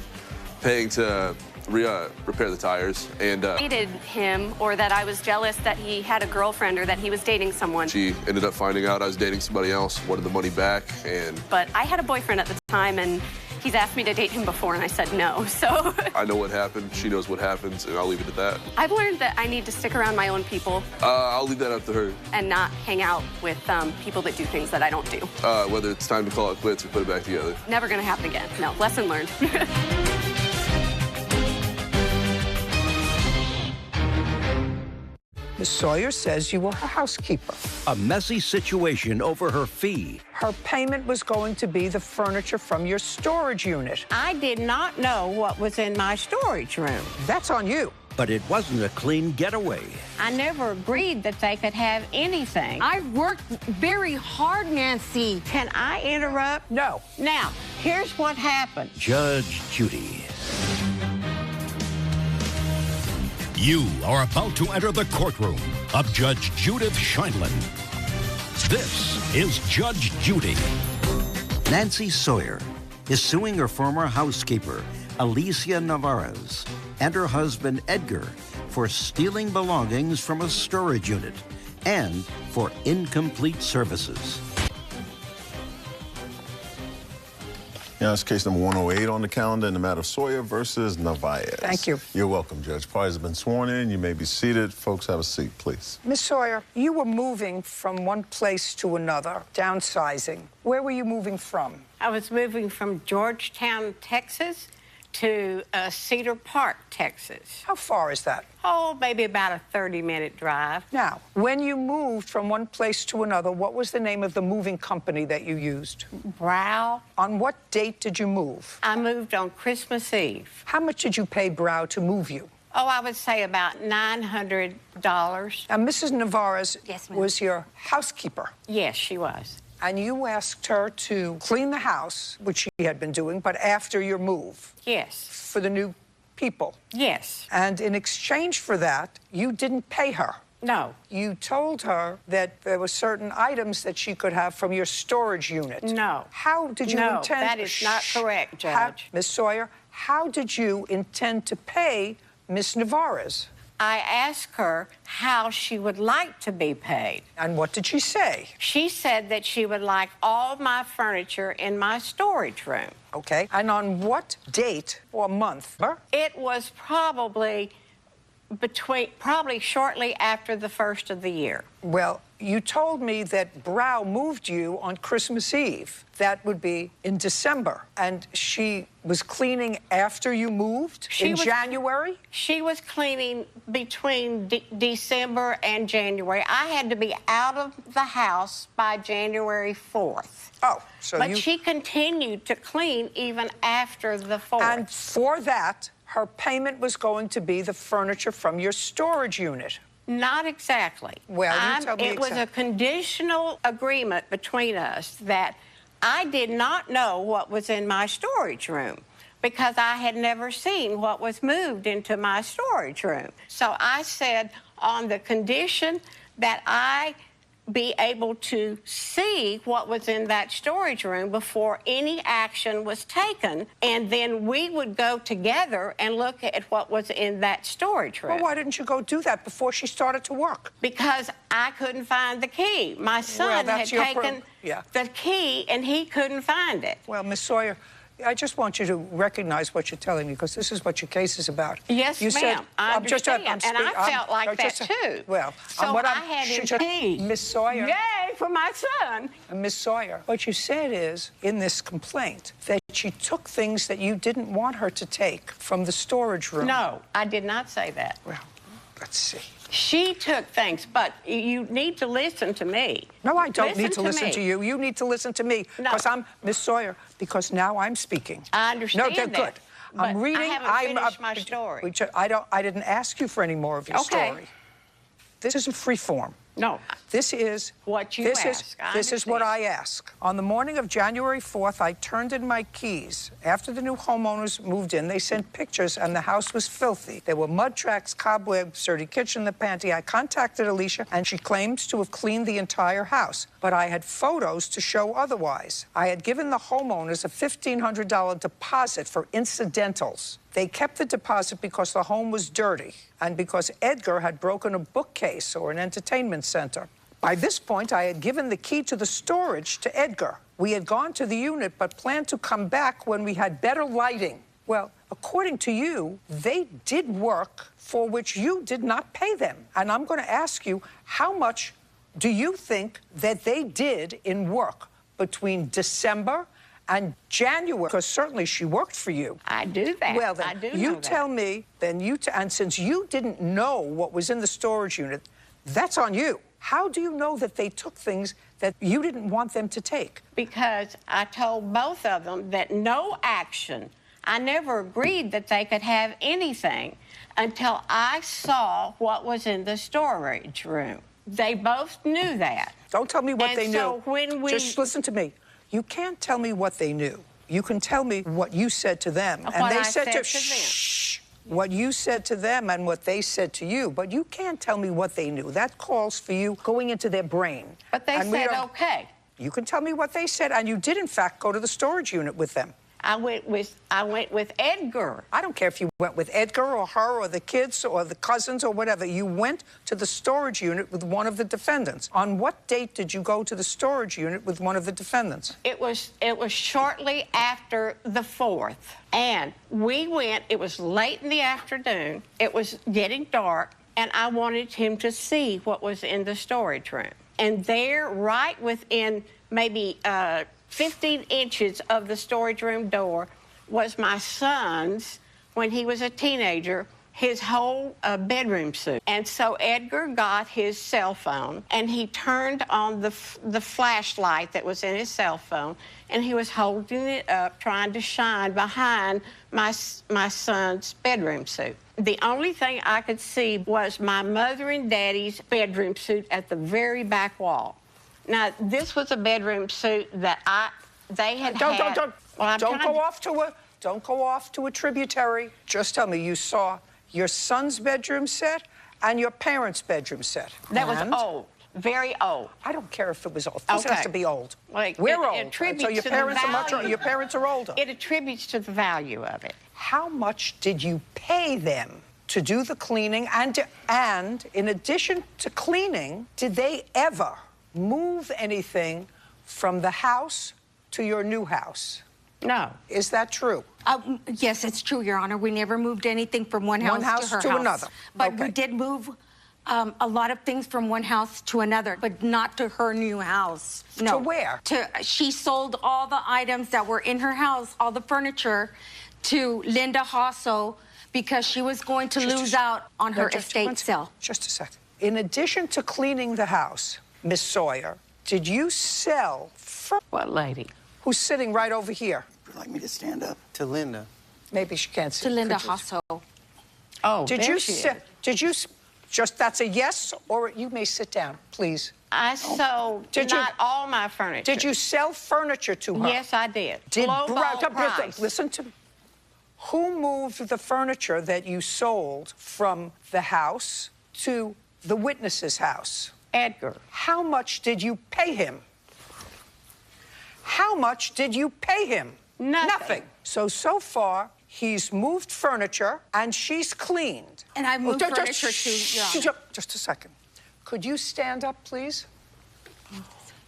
Paying to repair the tires, and... Hated him, or that I was jealous that he had a girlfriend or that he was dating someone. She ended up finding out I was dating somebody else, wanted the money back, and... But I had a boyfriend at the time, and he's asked me to date him before, and I said no, so... I know what happened, she knows what happens, and I'll leave it at that. I've learned that I need to stick around my own people. I'll leave that up to her. And not hang out with people that do things that I don't do. Whether it's time to call it quits or put it back together. Never gonna happen again. No, lesson learned. Ms. Sawyer says you were her housekeeper. A messy situation over her fee. Her payment was going to be the furniture from your storage unit. I did not know what was in my storage room. That's on you. But it wasn't a clean getaway. I never agreed that they could have anything. I worked very hard, Nancy. Can I interrupt? No. Now, here's what happened. Judge Judy. You are about to enter the courtroom of Judge Judith Scheindlin. This is Judge Judy. Nancy Sawyer is suing her former housekeeper, Alicia Navarez, and her husband, Edgar, for stealing belongings from a storage unit and for incomplete services. Yeah, it's case number 108 on the calendar in the matter of Sawyer versus Narvaez. Thank you. You're welcome, Judge. Parties have been sworn in. You may be seated. Folks, have a seat, please. Miss Sawyer, you were moving from one place to another, downsizing. Where were you moving from? I was moving from Georgetown, Texas, to Cedar Park, Texas. How far is that? Oh, maybe about a 30-minute drive. Now, when you moved from one place to another, what was the name of the moving company that you used? Brow. On what date did you move? I moved on Christmas Eve. How much did you pay Brow to move you? Oh, I would say about $900. Now, Mrs. Navarez Yes, ma'am. was your housekeeper. Yes, she was. And you asked her to clean the house, which she had been doing, but after your move. Yes. For the new people. Yes. And in exchange for that, you didn't pay her. No. You told her that there were certain items that she could have from your storage unit. No. How did you No, intend... that is not correct, Judge. Ms. Sawyer, how did you intend to pay Miss Navarez? I asked her how she would like to be paid. And what did she say? She said that she would like all my furniture in my storage room. Okay. And on what date or month? It was probably shortly after the first of the year. Well, you told me that Brow moved you on Christmas Eve. That would be in December. And she was cleaning after you moved in January? She was cleaning between December and January. I had to be out of the house by January 4th. Oh, so But she continued to clean even after the 4th. And for that, her payment was going to be the furniture from your storage unit. Not exactly. Well, you tell me it was a conditional agreement between us that I did not know what was in my storage room because I had never seen what was moved into my storage room. So I said on the condition that I be able to see what was in that storage room before any action was taken, and then we would go together and look at what was in that storage room. Well, why didn't you go do that before she started to work? Because I couldn't find the key. My son had taken the key, and he couldn't find it. Well, Miss Sawyer, I just want you to recognize what you're telling me, because this is what your case is about. Yes, ma'am. I understand, and I felt like that, too. Well, so I had him key. Miss Sawyer. Yay, for my son. Miss Sawyer, what you said is, in this complaint, that she took things that you didn't want her to take from the storage room. No, I did not say that. Well, let's see. She took things, but you need to listen to me. No, I don't need to listen to you. You need to listen to me, No. because I'm Miss Sawyer, because now I'm speaking. I understand No, they're good. but I'm reading. I haven't finished my story. I didn't ask you for any more of your story. This isn't free form. No. This is what you ask. This is what I ask. On the morning of January 4th, I turned in my keys. After the new homeowners moved in, they sent pictures, and the house was filthy. There were mud tracks, cobwebs, dirty kitchen, the pantry. I contacted Alicia, and she claims to have cleaned the entire house. But I had photos to show otherwise. I had given the homeowners a $1,500 deposit for incidentals. They kept the deposit because the home was dirty and because Edgar had broken a bookcase or an entertainment center. By this point, I had given the key to the storage to Edgar. We had gone to the unit but planned to come back when we had better lighting. Well, according to you, they did work for which you did not pay them. And I'm going to ask you, how much do you think that they did in work between December and January? Because certainly she worked for you. I do that. Well, then, I do you know tell that. me, then and since you didn't know what was in the storage unit, that's on you. How do you know that they took things that you didn't want them to take? Because I told both of them that no action, I never agreed that they could have anything until I saw what was in the storage room. They both knew that. Don't tell me what they knew. So when we... Just listen to me. You can't tell me what they knew. You can tell me what you said to them. What and they I said said to them. shh. What you said to them and what they said to you. But you can't tell me what they knew. That calls for you going into their brain. But they said okay. You can tell me what they said, and you did, in fact, go to the storage unit with them. I went with Edgar. I don't care if you went with Edgar or her or the kids or the cousins or whatever. You went to the storage unit with one of the defendants. On what date did you go to the storage unit with one of the defendants? It was shortly after the 4th. And we went, it was late in the afternoon, it was getting dark, and I wanted him to see what was in the storage room. And there, right within maybe 15 inches of the storage room door, was my son's, when he was a teenager, his whole bedroom suite. And so Edgar got his cell phone, and he turned on the flashlight that was in his cell phone, and he was holding it up, trying to shine behind my son's bedroom suit. The only thing I could see was my mother and daddy's bedroom suit at the very back wall. Now, this was a bedroom suit that they had had. Don't go off to a tributary. Just tell me, you saw your son's bedroom set and your parents' bedroom set. That was old, very old. I don't care if it was old. This has to be old. Like, We're it old. attributes So your to parents the are value. your parents are older. It attributes to the value of it. How much did you pay them to do the cleaning? And in addition to cleaning, did they ever move anything from the house to your new house? No. Is that true? Yes, it's true, Your Honor. We never moved anything from one house to her house. Another. But Okay. we did move a lot of things from one house to another, but not to her new house. No. To where? She sold all the items that were in her house, all the furniture, to Linda Hosso because she was going to lose out on her estate sale. Just a second. In addition to cleaning the house, Miss Sawyer, did you sell What lady? Who's sitting right over here? Would you like me to stand up? To Linda. Maybe she can't sit. To Linda Could you- Hosso. Oh, Did there you she se- is. Did you just that's a yes, or you may sit down, please. I sold not all my furniture. Did you sell furniture to her? Yes, I did. Did Lowball price. Listen to me. Who moved the furniture that you sold from the house to the witness's house? Edgar. How much did you pay him? How much did you pay him? Nothing. So far, he's moved furniture and she's cleaned. And I moved furniture to Your Honor. Just a second. Could you stand up, please?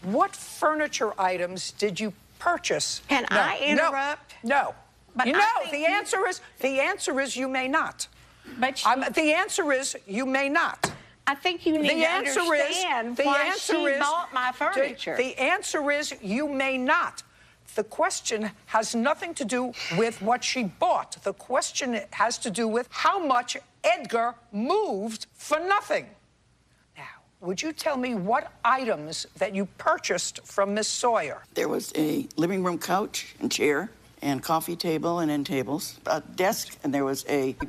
What furniture items did you purchase? Can I interrupt? No. But You I know, think the answer is you may not. But the answer is you may not. I think you need to understand why she bought my furniture. The answer is you may not. The question has nothing to do with what she bought. The question has to do with how much Edgar moved for nothing. Now, would you tell me what items that you purchased from Miss Sawyer? There was a living room couch and chair and coffee table and end tables, a desk, and there was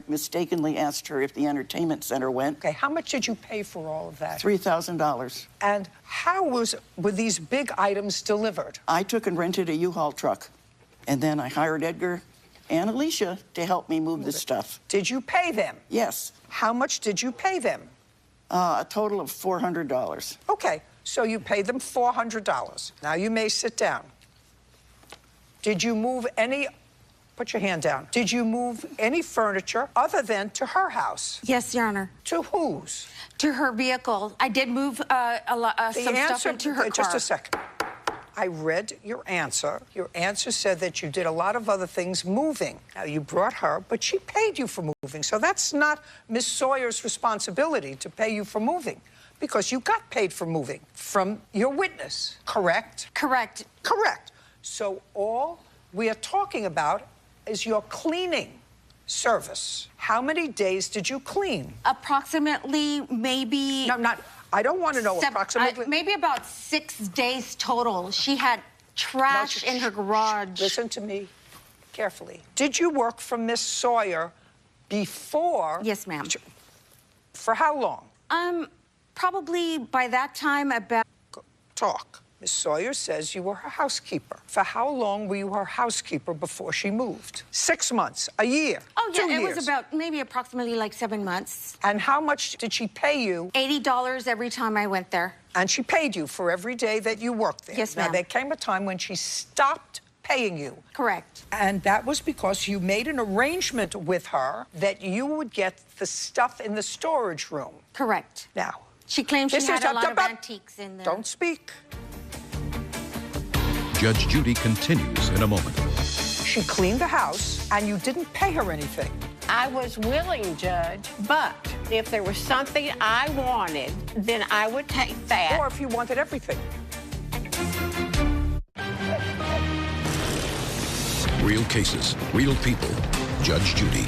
mistakenly asked her if the entertainment center went. Okay, how much did you pay for all of that? $3,000. And how were these big items delivered? I took and rented a U-Haul truck, and then I hired Edgar and Alicia to help me move this stuff. Did you pay them? Yes. How much did you pay them? A total of $400. Okay, so you paid them $400. Now you may sit down. Did you move put your hand down. Did you move any furniture other than to her house? Yes, Your Honor. To whose? To her vehicle. I did move some stuff into her car. Just a second. I read your answer. Your answer said that you did a lot of other things moving. Now, you brought her, but she paid you for moving. So that's not Miss Sawyer's responsibility to pay you for moving, because you got paid for moving from your witness, correct? Correct. Correct. So all we are talking about is your cleaning service. How many days did you clean? Approximately, maybe... No, I don't want to know approximately. Maybe about 6 days total. She had trash in her garage. Listen to me carefully. Did you work for Miss Sawyer before? Yes, ma'am. For how long? Probably by that time about... Talk. Miss Sawyer says you were her housekeeper. For how long were you her housekeeper before she moved? 6 months, a year, Oh, yeah, 2 it years. was about maybe approximately like 7 months. And how much did she pay you? $80 every time I went there. And she paid you for every day that you worked there. Yes, Now, ma'am. there came a time when she stopped paying you. Correct. And that was because you made an arrangement with her that you would get the stuff in the storage room. Correct. Now, She claimed she had a lot of antiques in there. Don't speak. Judge Judy continues in a moment. She cleaned the house, and you didn't pay her anything. I was willing, Judge, but if there was something I wanted, then I would take that. Or if you wanted everything. Real cases, real people. Judge Judy.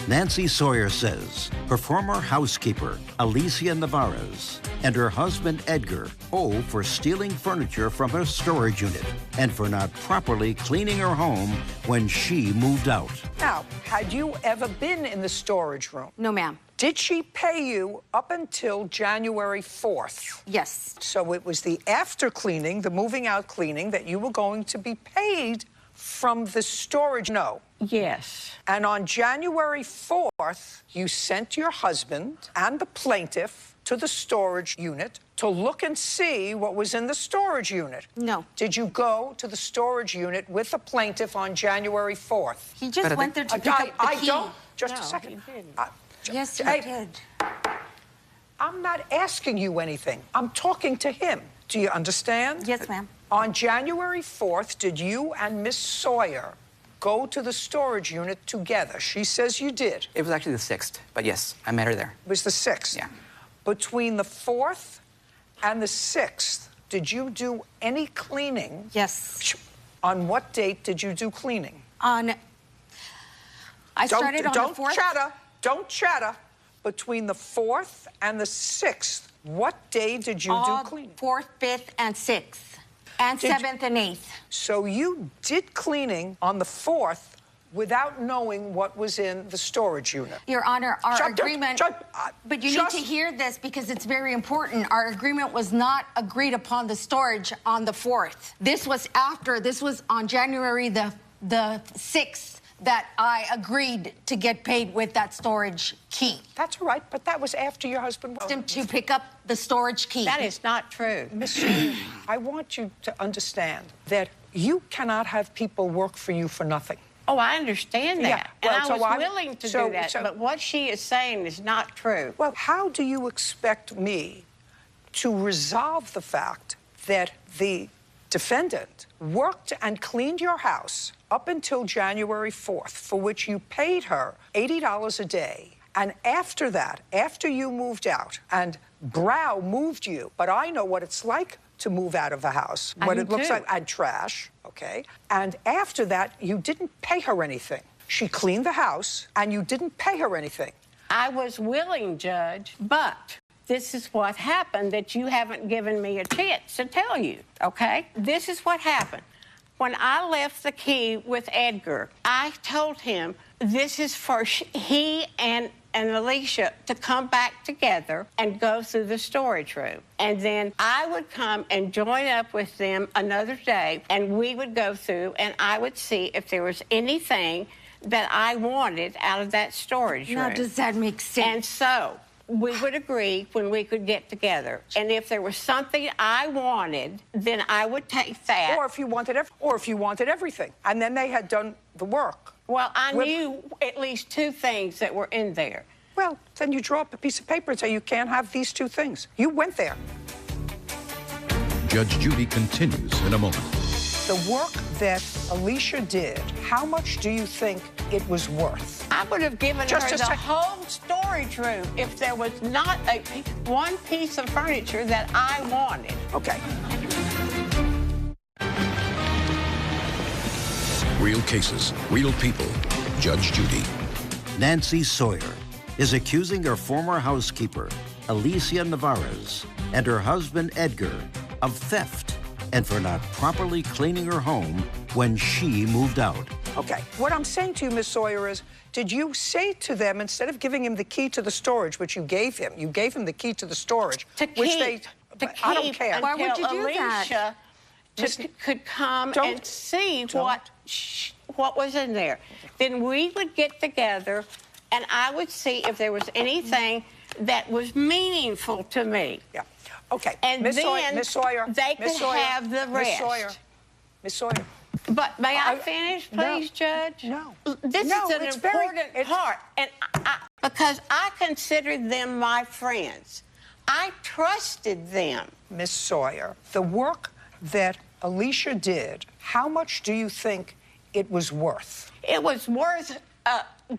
Nancy Sawyer says her former housekeeper, Alicia Navarez, and her husband, Edgar, owe for stealing furniture from her storage unit and for not properly cleaning her home when she moved out. Now, had you ever been in the storage room? No, ma'am. Did she pay you up until January 4th? Yes. So it was the after cleaning, the moving out cleaning, that you were going to be paid from the storage? No. Yes. And on January 4th, you sent your husband and the plaintiff to the storage unit to look and see what was in the storage unit. No. Did you go to the storage unit with the plaintiff on January 4th? He just went there to pick up the key. I don't. Just No, a second. he didn't. Yes, he Hey, did. I'm not asking you anything. I'm talking to him. Do you understand? Yes, ma'am. On January 4th, did you and Miss Sawyer go to the storage unit together? She says you did. It was actually the 6th, but yes, I met her there. It was the 6th? Yeah. Between the 4th and the 6th, did you do any cleaning? Yes. On what date did you do cleaning? I started on the 4th. Don't chatter. Don't chatter. Between the 4th and the 6th, what day did you do cleaning? 4th, 5th, and 6th. And 7th and 8th. So you did cleaning on the 4th without knowing what was in the storage unit. Your Honor, our agreement... but you need to hear this because it's very important. Our agreement was not agreed upon the storage on the 4th. This was on January the 6th that I agreed to get paid with that storage key. That's right, but that was after your husband... Him to pick up the storage key. That is not true. Miss, I want you to understand that you cannot have people work for you for nothing. Oh, I understand that. Yeah, And well, I so was willing to do that, but what she is saying is not true. Well, how do you expect me to resolve the fact that the defendant worked and cleaned your house up until January 4th, for which you paid her $80 a day, and after that, after you moved out, and Brow moved you, but I know what it's like to move out of a house, what it looks like, and trash, okay? And after that, you didn't pay her anything. She cleaned the house, and you didn't pay her anything. I was willing, Judge, but this is what happened that you haven't given me a chance to tell you, okay? This is what happened. When I left the key with Edgar, I told him this is for he and Alicia to come back together and go through the storage room. And then I would come and join up with them another day, and we would go through, and I would see if there was anything that I wanted out of that storage room. Now, does that make sense? And so we would agree when we could get together. And if there was something I wanted, then I would take that. Or if you wanted everything. And then they had done the work. Well, I knew at least 2 things that were in there. Well, then you draw up a piece of paper and say you can't have these 2 things. You went there. Judge Judy continues in a moment. The work that Alicia did, how much do you think it was worth? I would have given her the whole storage room if there was not one piece of furniture that I wanted. Okay. Real cases, real people. Judge Judy. Nancy Sawyer is accusing her former housekeeper, Alicia Navarez, and her husband, Edgar, of theft and for not properly cleaning her home when she moved out. Okay. What I'm saying to you, Miss Sawyer, is did you say to them, instead of giving him the key to the storage, which you gave him the key to the storage, I don't care. Why would you do that? Alicia could come and see what was in there. Then we would get together, and I would see if there was anything that was meaningful to me. Yeah. Okay. And Miss then Sawyer, they could have the rest. Miss Sawyer. But may I finish, please, Judge? No. This is an important part, and because I considered them my friends. I trusted them. Miss Sawyer, the work that Alicia did, how much do you think it was worth? It was worth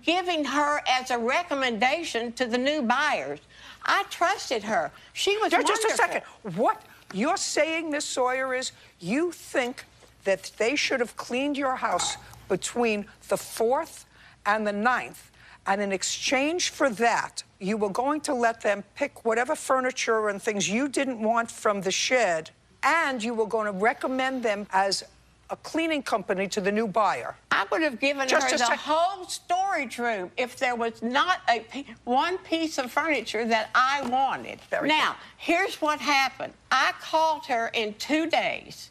giving her as a recommendation to the new buyers. I trusted her. She was wonderful. Just a second. What you're saying, Miss Sawyer, is you think that they should have cleaned your house between the 4th and the 9th, And in exchange for that, you were going to let them pick whatever furniture and things you didn't want from the shed, and you were going to recommend them as a cleaning company to the new buyer. I would have given her the whole storage room if there was not one piece of furniture that I wanted. Now, here's what happened. I called her in 2 days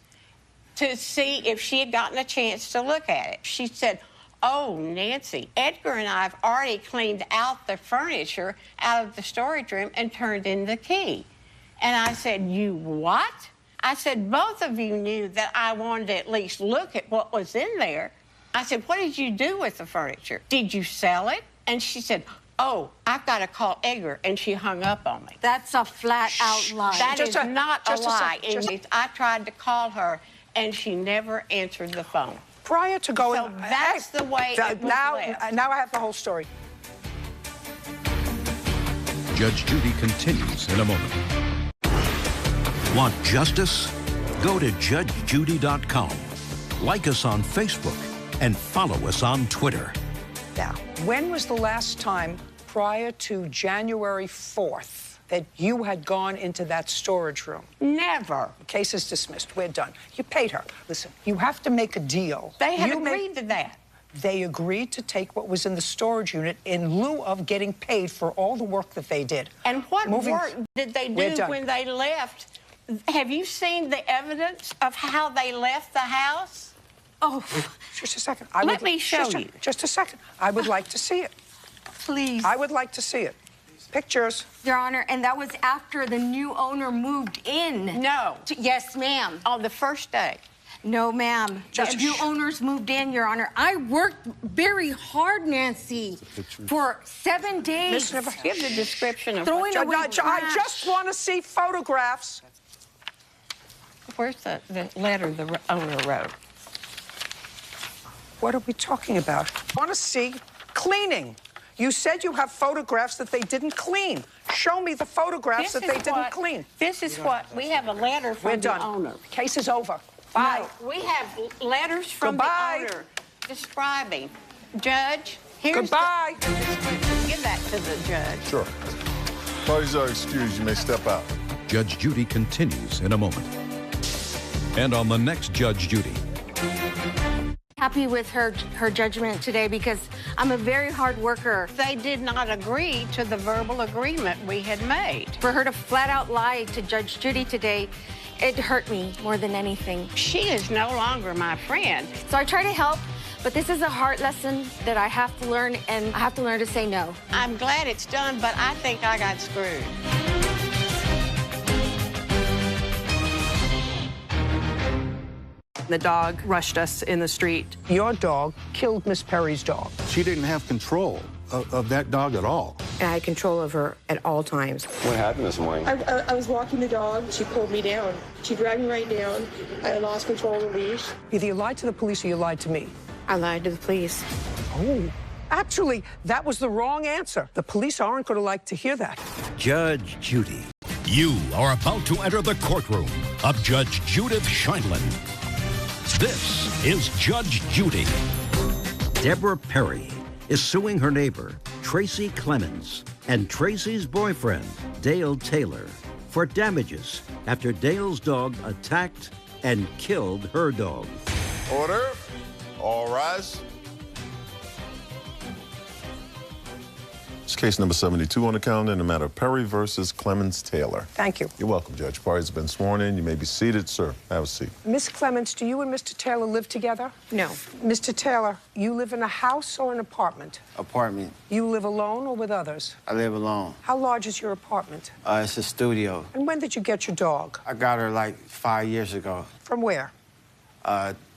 to see if she had gotten a chance to look at it. She said, "Oh, Nancy, Edgar and I have already cleaned out the furniture out of the storage room and turned in the key." And I said, "You what?" I said, "Both of you knew that I wanted to at least look at what was in there." I said, "What did you do with the furniture? Did you sell it?" And she said, "Oh, I've got to call Edgar," and she hung up on me. That's a flat-out lie. That is not a lie. I tried to call her, and she never answered the phone. Prior to going... So that's the way it was left. Now I have the whole story. Judge Judy continues in a moment. Want justice? Go to judgejudy.com. Like us on Facebook and follow us on Twitter. Now, when was the last time prior to January 4th that you had gone into that storage room? Never. Case is dismissed. We're done. You paid her. Listen, you have to make a deal. They had agreed to that. They agreed to take what was in the storage unit in lieu of getting paid for all the work that they did. And what work did they do when they left? Have you seen the evidence of how they left the house? Oh, just a second. Let me show you. Just a second. I would like to see it. Please. I would like to see it. Pictures. Your Honor, and that was after the new owner moved in. No. Yes, ma'am. On the first day. No, ma'am. The new owners moved in, Your Honor. I worked very hard, Nancy, for 7 days. Give the description of throwing away I just want to see photographs. Where's the letter the owner wrote? What are we talking about? I want to see cleaning. You said you have photographs that they didn't clean. Show me the photographs that they didn't clean. This is what we have a letter from the owner. Case is over. Bye. No, we have letters from the owner describing. Judge, here's Goodbye. Give that to the judge. Sure. Parties are excused. You may step out. Judge Judy continues in a moment. And on the next Judge Judy. Happy with her judgment today because I'm a very hard worker. They did not agree to the verbal agreement we had made. For her to flat out lie to Judge Judy today, it hurt me more than anything. She is no longer my friend. So I try to help, but this is a hard lesson that I have to learn, and I have to learn to say no. I'm glad it's done, but I think I got screwed. The dog rushed us in the street. Your dog killed Miss Perry's dog. She didn't have control of that dog at all. And I had control of her at all times. What happened this morning? I was walking the dog. She pulled me down. She dragged me right down. I lost control of the leash. Either you lied to the police or you lied to me. I lied to the police. Oh. Actually, that was the wrong answer. The police aren't going to like to hear that. Judge Judy. You are about to enter the courtroom of Judge Judith Scheindlin. This is Judge Judy. Deborah Perry is suing her neighbor, Tracy Clemens, and Tracy's boyfriend, Dale Taylor, for damages after Dale's dog attacked and killed her dog. Order. All rise. It's case number 72 on the calendar in the matter of Perry versus Clemens Taylor. Thank you. You're welcome, Judge. Parties have been sworn in. You may be seated, sir. Have a seat. Miss Clemens, do you and Mr. Taylor live together? No. Mr. Taylor, you live in a house or an apartment? Apartment. You live alone or with others? I live alone. How large is your apartment? It's a studio. And when did you get your dog? I got her like 5 years ago. From where?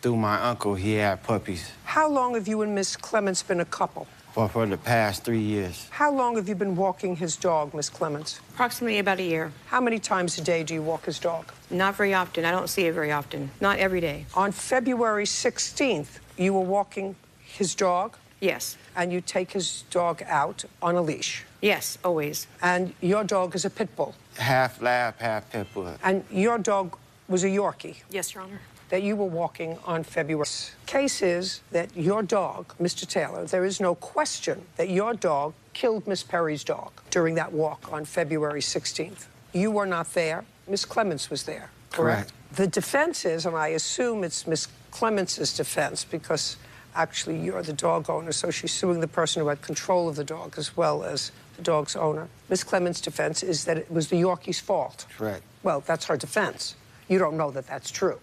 Through my uncle. He had puppies. How long have you and Miss Clemens been a couple? Well, for the past 3 years. How long have you been walking his dog, Miss Clemens? Approximately about a year. How many times a day do you walk his dog? Not very often. I don't see it very often. Not every day. On February 16th, you were walking his dog? Yes. And you take his dog out on a leash? Yes, always. And your dog is a pit bull? Half lab, half pit bull. And your dog was a Yorkie? Yes, Your Honor. that you were walking on February. Case is that your dog, Mr. Taylor, there is no question that your dog killed Miss Perry's dog during that walk on February 16th. You were not there. Miss Clements was there, correct? The defense is, and I assume it's Miss Clements' defense, because actually you're the dog owner, so she's suing the person who had control of the dog as well as the dog's owner. Miss Clements' defense is that it was the Yorkie's fault. Correct. Well, that's her defense. You don't know that that's true.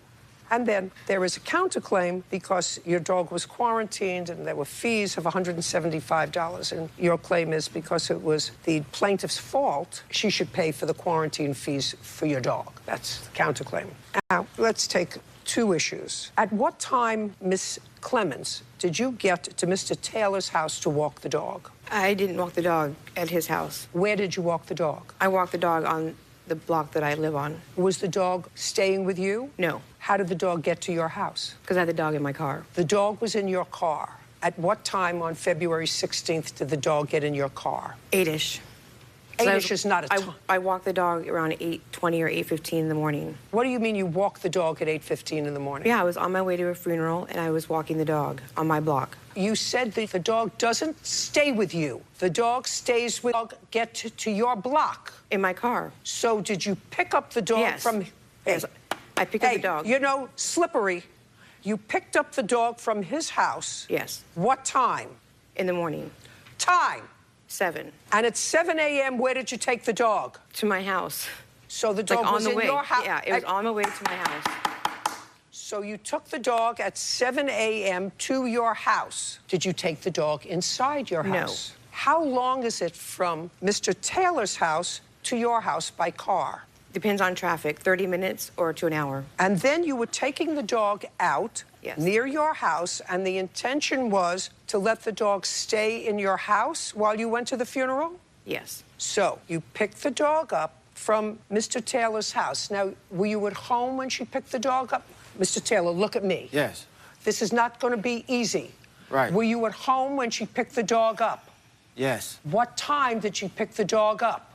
And then there is a counterclaim because your dog was quarantined and there were fees of $175. And your claim is because it was the plaintiff's fault, she should pay for the quarantine fees for your dog. That's the counterclaim. Now, let's take two issues. At what time, Miss Clements, did you get to Mr. Taylor's house to walk the dog? I didn't walk the dog at his house. Where did you walk the dog? I walked the dog on the block that I live on. Was the dog staying with you? No. How did the dog get to your house? Because I had the dog in my car. The dog was in your car. At what time on February 16th did the dog get in your car? 8-ish. 8-ish is not a time. I walked the dog around 8:20 or 8:15 in the morning. What do you mean you walked the dog at 8:15 in the morning? Yeah, I was on my way to a funeral, and I was walking the dog on my block. You said that the dog doesn't stay with you. The dog stays with you. Get to your block. In my car. So did you pick up the dog from... Yes, I picked up the dog. You know, slippery. You picked up the dog from his house. Yes. What time? In the morning. Time? 7. And at 7 a.m., where did you take the dog? To my house. So the dog was in your house? Yeah, it was on the way to my house. So you took the dog at 7 a.m. to your house. Did you take the dog inside your house? No. How long is it from Mr. Taylor's house to your house by car? Depends on traffic, 30 minutes or to an hour. And then you were taking the dog out near your house, and the intention was to let the dog stay in your house while you went to the funeral? Yes. So you picked the dog up from Mr. Taylor's house. Now, were you at home when she picked the dog up? Mr. Taylor, look at me. Yes. This is not going to be easy. Right. Were you at home when she picked the dog up? Yes. What time did she pick the dog up?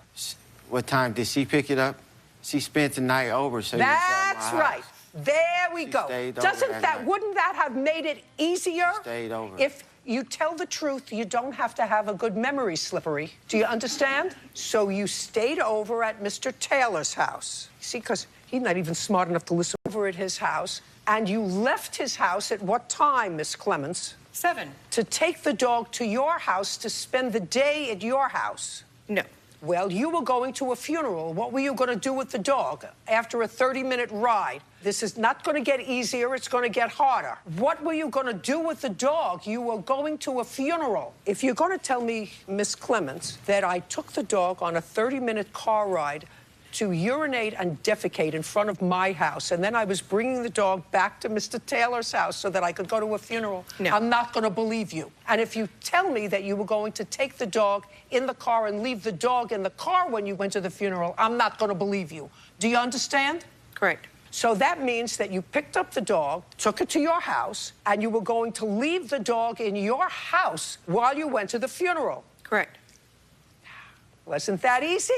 What time did she pick it up? She spent the night over, so that's right. There we go. Wouldn't that have made it easier? She stayed over. If you tell the truth, you don't have to have a good memory, Slippery. Do you understand? So you stayed over at Mr. Taylor's house. See, because he's not even smart enough to listen over at his house. And you left his house at what time, Miss Clements? 7. To take the dog to your house to spend the day at your house? No. Well, you were going to a funeral. What were you going to do with the dog after a 30-minute ride? This is not going to get easier. It's going to get harder. What were you going to do with the dog? You were going to a funeral. If you're going to tell me, Miss Clements, that I took the dog on a 30-minute car ride to urinate and defecate in front of my house, and then I was bringing the dog back to Mr. Taylor's house so that I could go to a funeral, I'm not going to believe you. And if you tell me that you were going to take the dog in the car and leave the dog in the car when you went to the funeral, I'm not going to believe you. Do you understand? Correct. So that means that you picked up the dog, took it to your house, and you were going to leave the dog in your house while you went to the funeral. Correct. Wasn't that easy?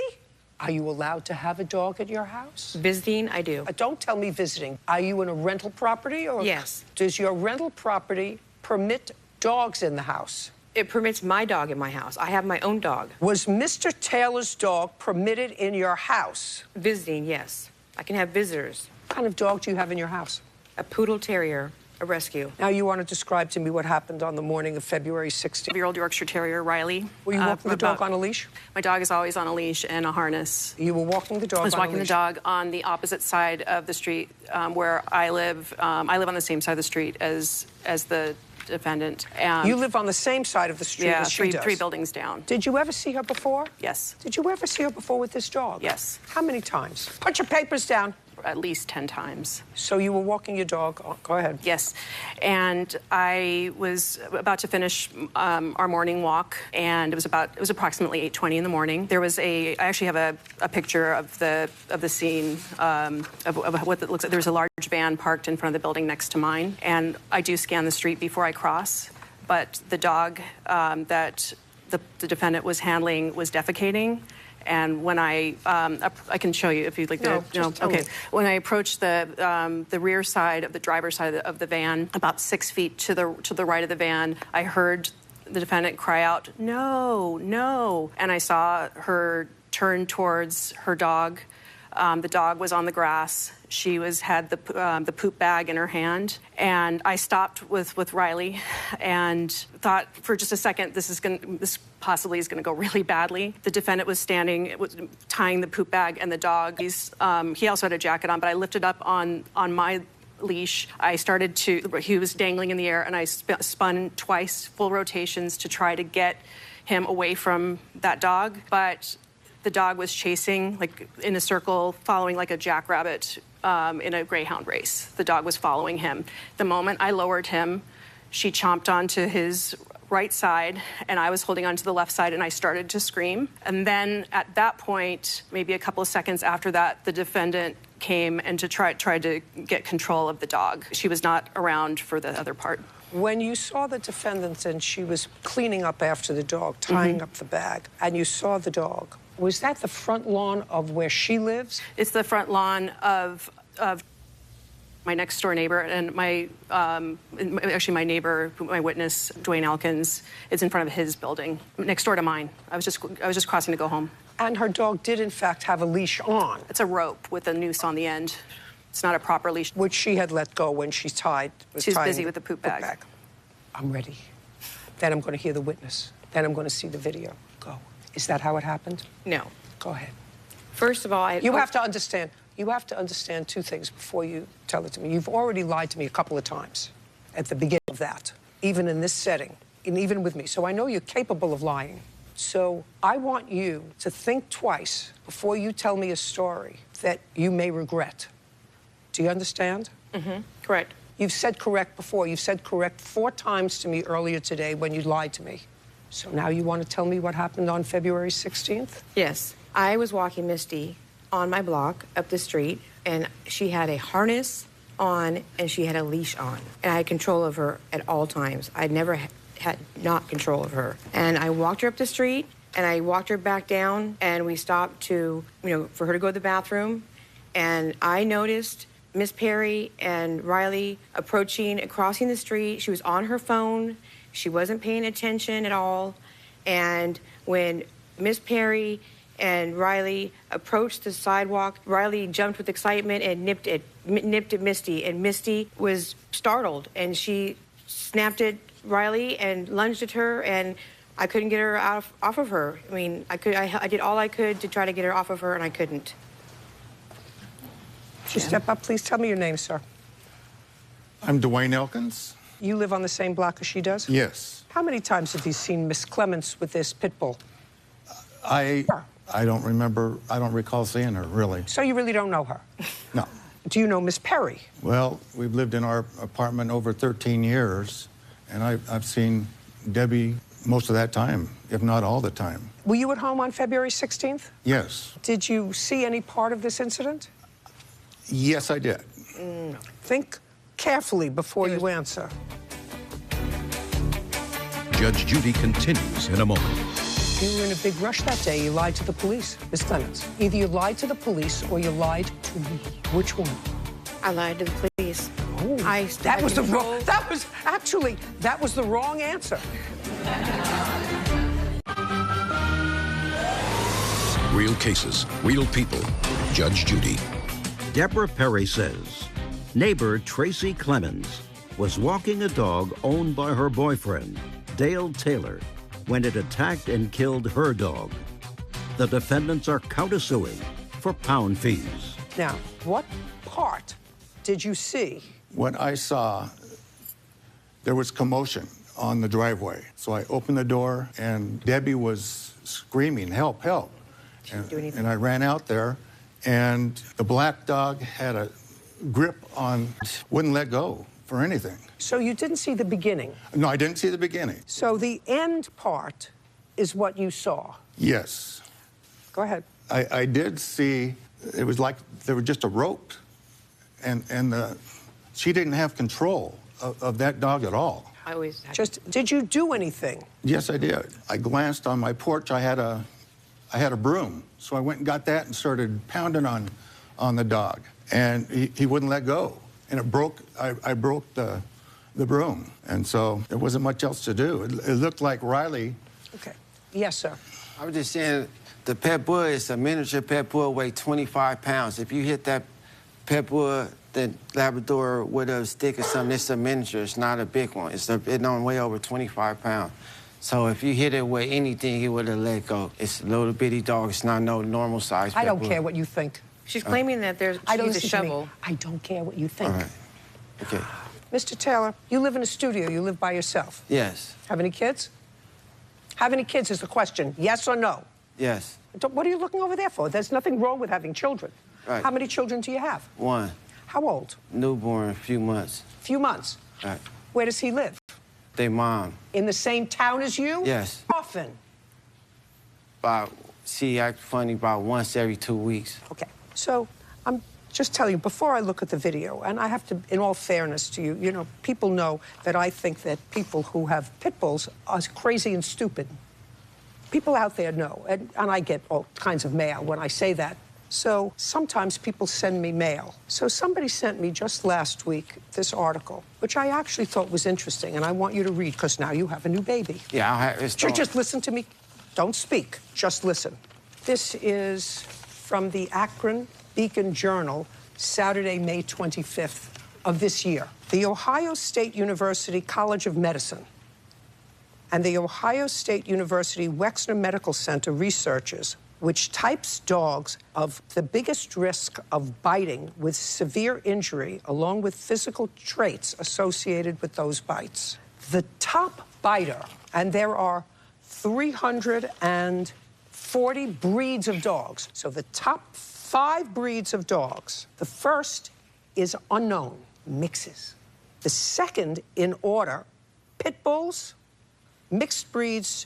Are you allowed to have a dog at your house? Visiting, I do. Don't tell me visiting. Are you in a rental property? Or yes. Does your rental property permit dogs in the house? It permits my dog in my house. I have my own dog. Was Mr. Taylor's dog permitted in your house? Visiting, yes. I can have visitors. What kind of dog do you have in your house? A poodle terrier. A rescue. Now you want to describe to me what happened on the morning of February 16th. 5-year-old Yorkshire Terrier, Riley. Were you walking the dog on a leash? My dog is always on a leash and a harness. You were walking the dog on a leash? I was walking the dog on the opposite side of the street where I live. I live on the same side of the street as the defendant. And you live on the same side of the street as she does? Three buildings down. Did you ever see her before? Yes. Did you ever see her before with this dog? Yes. How many times? Put your papers down. At least 10 times. So you were walking your dog. Oh, go ahead. Yes. And I was about to finish our morning walk, and it was approximately 8:20 in the morning. I actually have a picture of the scene of what it looks like. There's a large van parked in front of the building next to mine, and I do scan the street before I cross, but the dog that the defendant was handling was defecating, And when I can show you if you'd like to. No, tell okay. me. When I approached the rear side of the driver's side of the van, about 6 feet to the right of the van, I heard the defendant cry out, "No, no!" And I saw her turn towards her dog. The dog was on the grass. She had the poop bag in her hand, and I stopped with Riley, and thought for just a second, this possibly is going to go really badly. The defendant was standing, tying the poop bag and the dog. He also had a jacket on, but I lifted up on my leash. He was dangling in the air, and I spun twice, full rotations, to try to get him away from that dog, but the dog was chasing, like in a circle, following like a jackrabbit in a greyhound race. The dog was following him. The moment I lowered him, she chomped onto his right side, and I was holding onto the left side, and I started to scream. And then at that point, maybe a couple of seconds after that, the defendant came and tried to get control of the dog. She was not around for the other part. When you saw the defendant and she was cleaning up after the dog, tying up the bag, and you saw the dog, was that the front lawn of where she lives? It's the front lawn of my next door neighbor, and actually my neighbor, my witness, Dwayne Elkins, is in front of his building, next door to mine. I was just crossing to go home. And her dog did in fact have a leash on. It's a rope with a noose on the end. It's not a proper leash. Which she had let go when she She was busy with the poop bag. I'm ready. Then I'm going to hear the witness. Then I'm going to see the video. Go. Is that how it happened? No. Go ahead. First of all, You have to understand. You have to understand two things before you tell it to me. You've already lied to me a couple of times at the beginning of that, even in this setting, and even with me. So I know you're capable of lying. So I want you to think twice before you tell me a story that you may regret. Do you understand? Mm-hmm. Correct. You've said correct before. You've said correct 4 times to me earlier today when you lied to me. So now you want to tell me what happened on February 16th? Yes. I was walking Misty on my block up the street, and she had a harness on and she had a leash on. And I had control of her at all times. I never had not control of her. And I walked her up the street, and I walked her back down, and we stopped for her to go to the bathroom. And I noticed Miss Perry and Riley crossing the street. She was on her phone. She wasn't paying attention at all. And when Miss Perry and Riley approached the sidewalk, Riley jumped with excitement and nipped at Misty. And Misty was startled, and she snapped at Riley and lunged at her, and I couldn't get her off of her. I mean, I did all I could to try to get her off of her, and I couldn't. Would you step up, please? Tell me your name, sir. I'm Dwayne Elkins. You live on the same block as she does? Yes. How many times have you seen Miss Clements with this pit bull? I don't remember. I don't recall seeing her, really. So you really don't know her? No. Do you know Miss Perry? Well, we've lived in our apartment over 13 years, and I've seen Debbie most of that time, if not all the time. Were you at home on February 16th? Yes. Did you see any part of this incident? Yes, I did. Think carefully before you answer. Judge Judy continues in a moment. You were in a big rush that day. You lied to the police, Miss Clements. Either you lied to the police or you lied to me. Which one? I lied to the police. Oh, that was the wrong answer. Real cases, real people. Judge Judy. Deborah Perry says neighbor Tracy Clemens was walking a dog owned by her boyfriend, Dale Taylor, when it attacked and killed her dog. The defendants are countersuing for pound fees. Now, what part did you see? What I saw, there was commotion on the driveway. So I opened the door, and Debbie was screaming, "Help, help." And I ran out there, and the black dog had a grip on, wouldn't let go for anything. So you didn't see the beginning? No, I didn't see the beginning. So the end part is what you saw? Yes. Go ahead. I did see, it was like there was just a rope, and she didn't have control of that dog at all. I always did you do anything? Yes, I did. I glanced on my porch. I had a I had a broom, so I went and got that and started pounding on the dog, and he wouldn't let go, and it broke. I broke the broom, and so there wasn't much else to do. It looked like Riley. Okay. Yes, sir. I was just saying, the pet bull is a miniature pet bull, weigh 25 pounds. If you hit that pet bull, the Labrador with a stick or something, it's a miniature. It's not a big one. It don't weigh over 25 pounds. So if you hit it with anything, it would have let go. It's a little bitty dog. It's not no normal size pet I don't bull. care what you think. She's claiming that she used a shovel. I don't care what you think. All right. Okay. Mr. Taylor, you live in a studio. You live by yourself. Yes. Have any kids? Have any kids is the question. Yes or no? Yes. What are you looking over there for? There's nothing wrong with having children. Right. How many children do you have? One. How old? Newborn, a few months. Few months. Right. Where does he live? They mom. In the same town as you? Yes. Often? She acts funny about once every 2 weeks. Okay. So I'm just telling you, before I look at the video, and I have to, in all fairness to you, you know, people know that I think that people who have pit bulls are crazy and stupid. People out there know, and I get all kinds of mail when I say that. So sometimes people send me mail. So somebody sent me just last week this article, which I actually thought was interesting, and I want you to read, because now you have a new baby. Yeah, Just listen to me. Don't speak. Just listen. This is from the Akron Beacon Journal, Saturday, May 25th of this year. The Ohio State University College of Medicine and the Ohio State University Wexner Medical Center researchers which types dogs of the biggest risk of biting with severe injury, along with physical traits associated with those bites. The top biter, and there are 340 breeds of dogs, so the top 5 breeds of dogs. The first is unknown, mixes. The second in order, pit bulls, mixed breeds,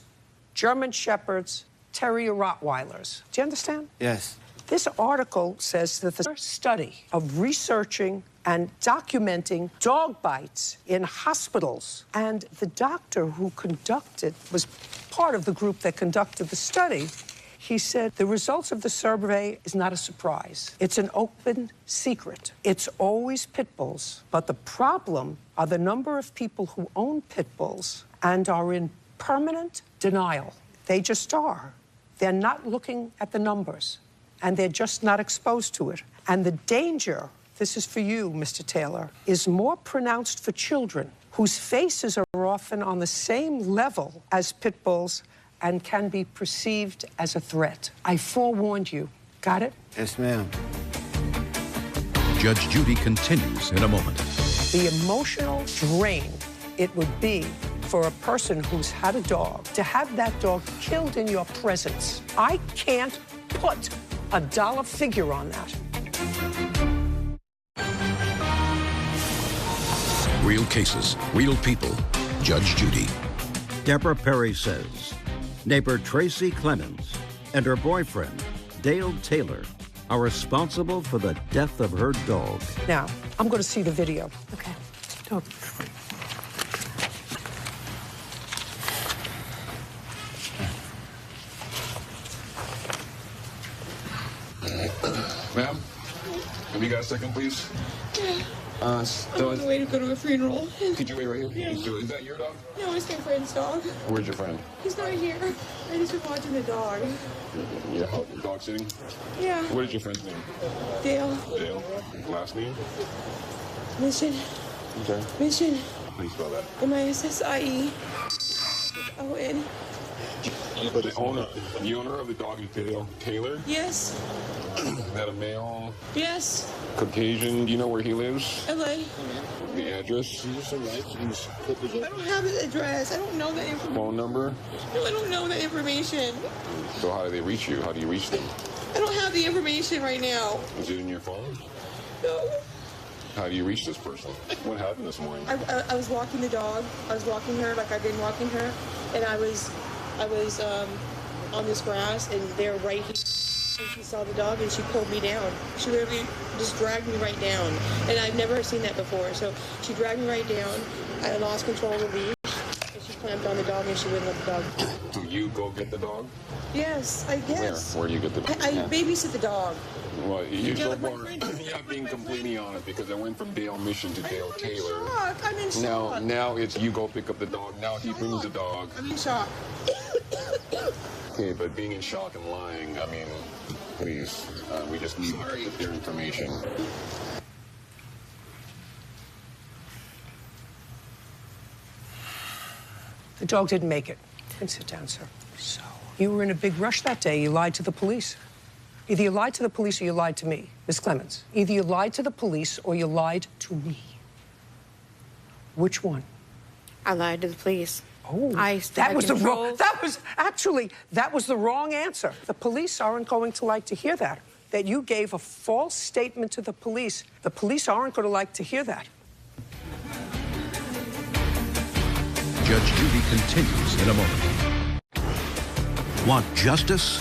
German shepherds, Terrier Rottweilers. Do you understand? Yes. This article says that the study of researching and documenting dog bites in hospitals, and the doctor who conducted, was part of the group that conducted the study, he said the results of the survey is not a surprise. It's an open secret. It's always pit bulls. But the problem are the number of people who own pit bulls and are in permanent denial. They just are. They're not looking at the numbers, and they're just not exposed to it. And the danger, this is for you, Mr. Taylor, is more pronounced for children whose faces are often on the same level as pit bulls and can be perceived as a threat. I forewarned you. Got it? Yes, ma'am. Judge Judy continues in a moment. The emotional drain it would be for a person who's had a dog to have that dog killed in your presence. I can't put a dollar figure on that. Real cases, real people. Judge Judy. Deborah Perry says neighbor Tracy Clemens and her boyfriend, Dale Taylor, are responsible for the death of her dog. Now, I'm going to see the video. Okay. Oh. Ma'am, have you got a second, please? Yeah. I'm on the way to go to a funeral. Could you wait right here? Yeah. Is that your dog? No, it's my friend's dog. Where's your friend? He's not here. I just been watching the dog. Your dog sitting? Yeah. What is your friend's name? Dale. Dale. Last name? Mission. Okay. Mission. How do you spell that? MISSIE-ON. But the owner of the dog is Dale Taylor? Yes. Is that a male? Yes. Caucasian? Do you know where he lives? LA. The address? I don't have his address. I don't know that information. Phone number? No, I don't know that information. So how do they reach you? How do you reach them? I don't have the information right now. Is it in your phone? No. How do you reach this person? What happened this morning? I was walking the dog. I was walking her like I've been walking her, and I was on this grass, and they're right here. And she saw the dog, and she pulled me down. She literally just dragged me right down, and I've never seen that before. So she dragged me right down. I lost control of the leash, and she clamped on the dog and she wouldn't let the dog. Do you go get the dog? Yes, I guess. Where do you get the dog? I babysit the dog. Well, you so far, yeah, being completely honest, because I went from Dale Mission to Dale Taylor. I'm in shock. Now it's you go pick up the dog. Now he brings the dog. I'm in shock. Okay, but being in shock and lying, I mean, please, we just need their information. The dog didn't make it. And sit down, sir. So, you were in a big rush that day. You lied to the police. Either you lied to the police or you lied to me, Miss Clemens. Either you lied to the police or you lied to me. Which one? I lied to the police. Oh, that was the wrong answer. The police aren't going to like to hear that. That you gave a false statement to the police. The police aren't going to like to hear that. Judge Judy continues in a moment. Want justice?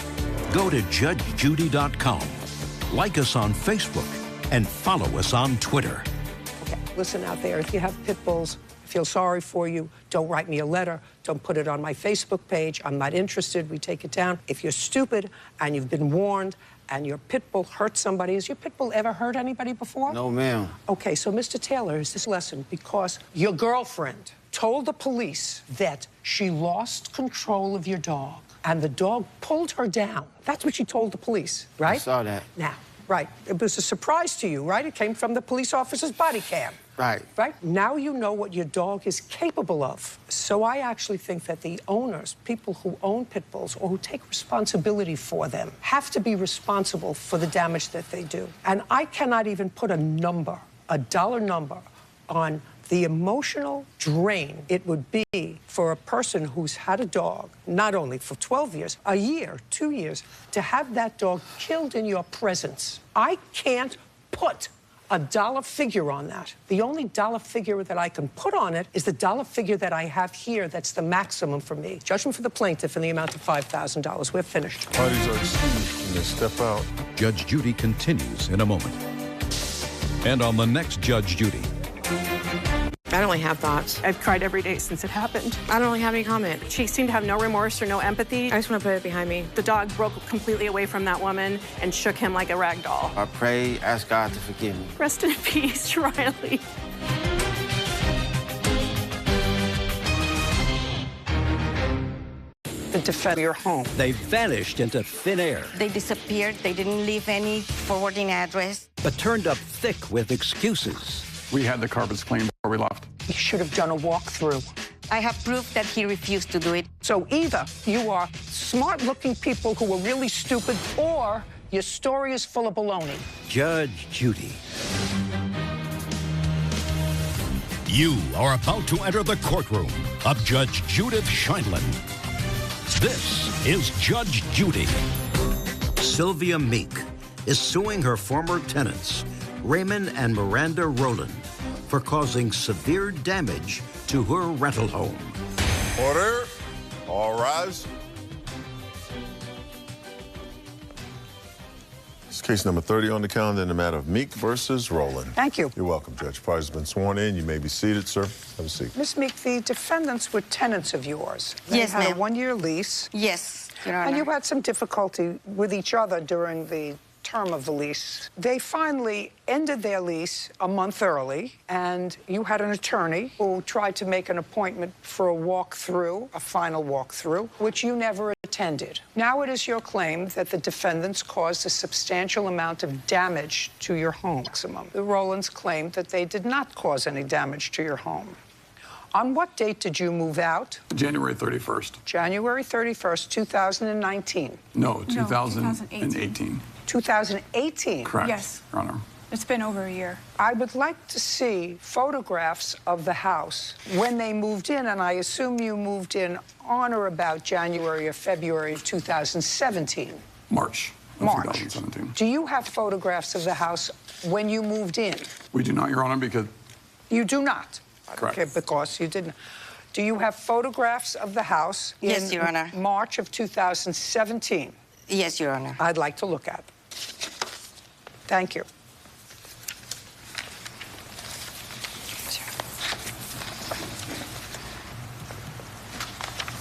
Go to judgejudy.com. Like us on Facebook and follow us on Twitter. Okay, listen out there. If you have pit bulls, I feel sorry for you. Don't write me a letter. Don't put it on my Facebook page. I'm not interested. We take it down. If you're stupid and you've been warned and your pit bull hurt somebody, has your pit bull ever hurt anybody before? No, ma'am. Okay, so Mr. Taylor, is this lesson because your girlfriend told the police that she lost control of your dog and the dog pulled her down. That's what she told the police, right? I saw that. Now, right. It was a surprise to you, right? It came from the police officer's body cam. Right. Right? Now you know what your dog is capable of. So I actually think that the owners, people who own pit bulls or who take responsibility for them, have to be responsible for the damage that they do. And I cannot even put a number, a dollar number, on the emotional drain it would be for a person who's had a dog, not only for 12 years, a year, 2 years, to have that dog killed in your presence. I can't put a dollar figure on that. The only dollar figure that I can put on it is the dollar figure that I have here. That's the maximum for me. Judgment for the plaintiff in the amount of $5,000. We're finished. Parties are excused and they step out. Judge Judy continues in a moment. And on the next Judge Judy. I don't really have thoughts. I've cried every day since it happened. I don't really have any comment. She seemed to have no remorse or no empathy. I just want to put it behind me. The dog broke completely away from that woman and shook him like a rag doll. I pray, ask God to forgive me. Rest in peace, Riley. To defend your home. They vanished into thin air, They disappeared. They didn't leave any forwarding address. but turned up thick with excuses. We had the carpets cleaned before we left. You should have done a walkthrough. I have proof that he refused to do it. So either you are smart-looking people who are really stupid, or your story is full of baloney. Judge Judy. You are about to enter the courtroom of Judge Judith Scheindlin. This is Judge Judy. Sylvia Meek is suing her former tenants, Raymond and Miranda Rowland, for causing severe damage to her rental home. Order. All rise. It's case number 30 on the calendar in the matter of Meek versus Rowland. Thank you. You're welcome, Judge. Parties have been sworn in. You may be seated, sir. Have a seat. Miss Meek, the defendants were tenants of yours. Yes, They had a ma'am. one-year lease. Yes, Your Honor. And you had some difficulty with each other during the term of the lease. They finally ended their lease a month early, and you had an attorney who tried to make an appointment for a walkthrough, a final walkthrough, which you never attended. Now it is your claim that the defendants caused a substantial amount of damage to your home. The Rowlands claimed that they did not cause any damage to your home. On what date did you move out? January 31st. January 31st, 2019. No, 2018. 2018? Correct. Yes. Your Honor. It's been over a year. I would like to see photographs of the house when they moved in, and I assume you moved in on or about January or February of 2017. March of 2017. Do you have photographs of the house when you moved in? We do not, Your Honor, because... You do not? Correct. Okay, because you didn't. Do you have photographs of the house in Yes, Your Honor. March of 2017? Yes, Your Honor. I'd like to look at them. Thank you.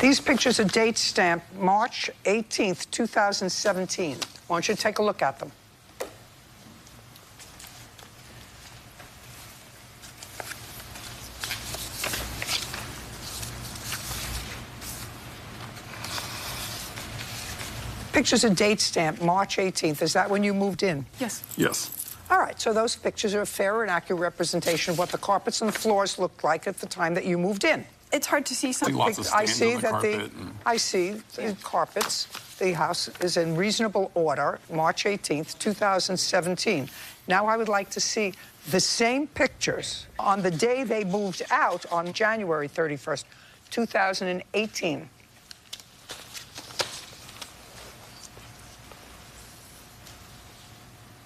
These pictures are date stamped March 18th, 2017. I want you to take a look at them. Pictures are date stamped March 18th. Is that when you moved in? Yes. Yes. All right, so those pictures are a fair and accurate representation of what the carpets and the floors looked like at the time that you moved in. It's hard to see something. Lots of stains on the carpet. I see the carpets. The house is in reasonable order, March 18th, 2017. Now I would like to see the same pictures on the day they moved out on January 31st, 2018.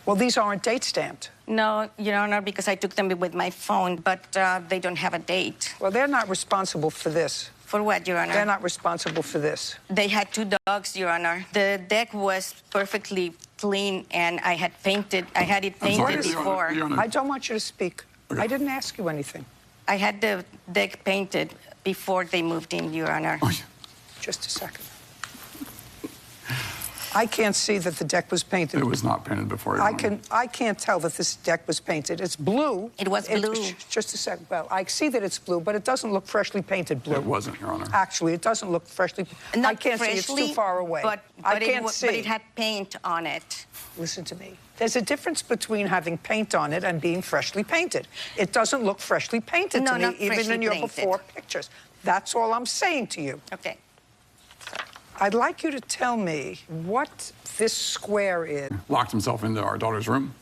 Well, these aren't date stamped. No, Your Honor, because I took them with my phone, but they don't have a date. Well, they're not responsible for this. For what, Your Honor? They're not responsible for this. They had 2 dogs, Your Honor. The deck was perfectly clean, and I had it painted before. I don't want you to speak. Okay. I didn't ask you anything. I had the deck painted before they moved in, Your Honor. Oh, yeah. Just a second. I can't see that the deck was painted. It was not painted before. I can't tell that this deck was painted. It's blue. It was blue. Just a second. Well, I see that it's blue, but it doesn't look freshly painted blue. It wasn't, Your Honor. Actually, it doesn't look freshly. Not I can't freshly, see. It's too far away. But I can't see. But it had paint on it. Listen to me. There's a difference between having paint on it and being freshly painted. It doesn't look freshly painted to me, even in your before pictures. That's all I'm saying to you. Okay. I'd like you to tell me what this square is. Locked himself into our daughter's room,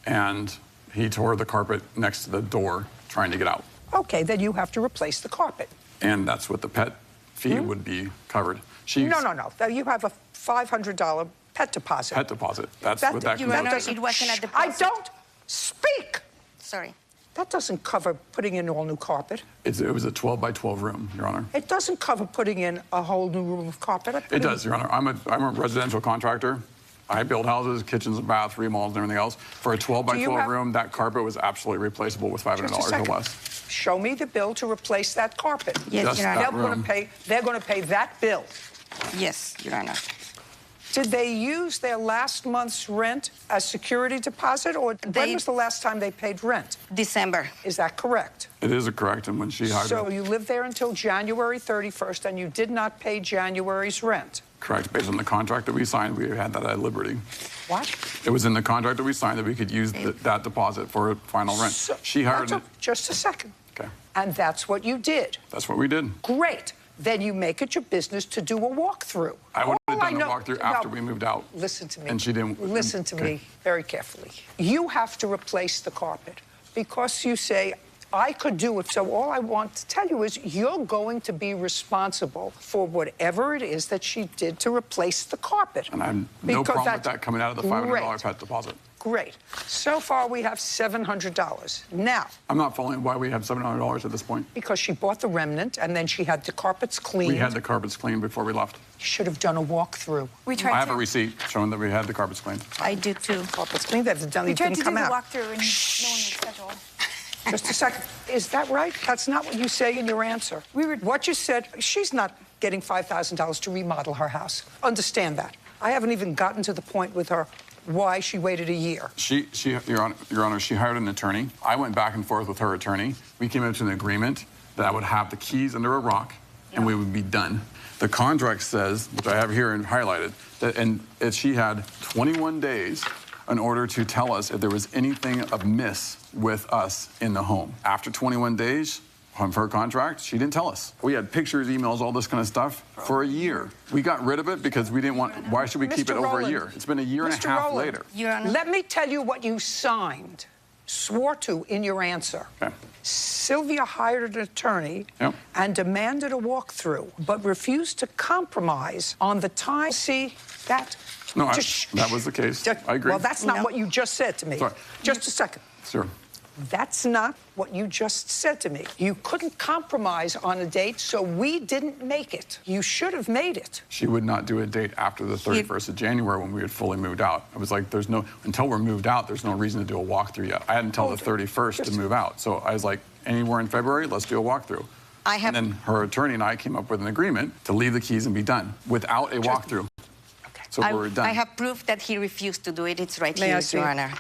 and he tore the carpet next to the door trying to get out. Okay, then you have to replace the carpet. And that's what the pet fee would be covered. No. You have a $500 pet deposit. Pet deposit. That's what that Your Honor, it wasn't a deposit. I don't speak. Sorry. That doesn't cover putting in all new carpet. It was a 12 by 12 room, Your Honor. It doesn't cover putting in a whole new room of carpet. It does, Your Honor. I'm a residential contractor. I build houses, kitchens and baths, remodels, and everything else. For a 12 by 12 room, that carpet was absolutely replaceable with $500 or less. Show me the bill to replace that carpet. Yes, Your Honor. They're going to pay that bill. Yes, Your Honor. Did they use their last month's rent as security deposit, or when was the last time they paid rent? December. Is that correct? It is correct, and when she hired So you lived there until January 31st, and you did not pay January's rent? Correct. Based on the contract that we signed, we had that at liberty. What? It was in the contract that we signed that we could use that deposit for final rent. So, she hired it. Just a second. Okay. And that's what you did? That's what we did. Great. Then you make it your business to do a walkthrough. I would have done a walkthrough after we moved out. Listen to me. And she didn't. Listen to me very carefully. You have to replace the carpet because you say, I could do it. So all I want to tell you is you're going to be responsible for whatever it is that she did to replace the carpet. And I have no problem with that coming out of the $500 pet deposit. Great. So far, we have $700. Now... I'm not following why we have $700 at this point. Because she bought the remnant, and then she had the carpets cleaned. We had the carpets cleaned before we left. You should have done a walkthrough. I have a receipt showing that we had the carpets cleaned. I do, too. Carpets cleaned, that didn't come out. We tried to do the walkthrough, and no one would schedule. Just a second. Is that right? That's not what you say in your answer. What you said, she's not getting $5,000 to remodel her house. Understand that. I haven't even gotten to the point with her why she waited a year. Your Honor, she hired an attorney. I went back and forth with her attorney. We came into an agreement that I would have the keys under a rock and we would be done. The contract says, which I have here and highlighted, that she had 21 days in order to tell us if there was anything amiss with us in the home. After 21 days of her contract, she didn't tell us. We had pictures, emails, all this kind of stuff for a year. We got rid of it because we didn't want, why should we keep it over a year? It's been a year and a half later. Let me tell you what you signed, swore to in your answer. Okay. Sylvia hired an attorney and demanded a walkthrough, but refused to compromise on the time. See, that... No, that was the case. I agree. Well, that's not what you just said to me. Sorry. Just a second. Sure. That's not what you just said to me. You couldn't compromise on a date, so we didn't make it. You should have made it. She would not do a date after the 31st of January when we had fully moved out. I was like, until we're moved out, there's no reason to do a walkthrough yet. I had until the 31st to move out. So I was like, anywhere in February, let's do a walkthrough. And then her attorney and I came up with an agreement to leave the keys and be done without a walkthrough. So we're done. I have proof that he refused to do it. It's right May I here, see? Your Honor.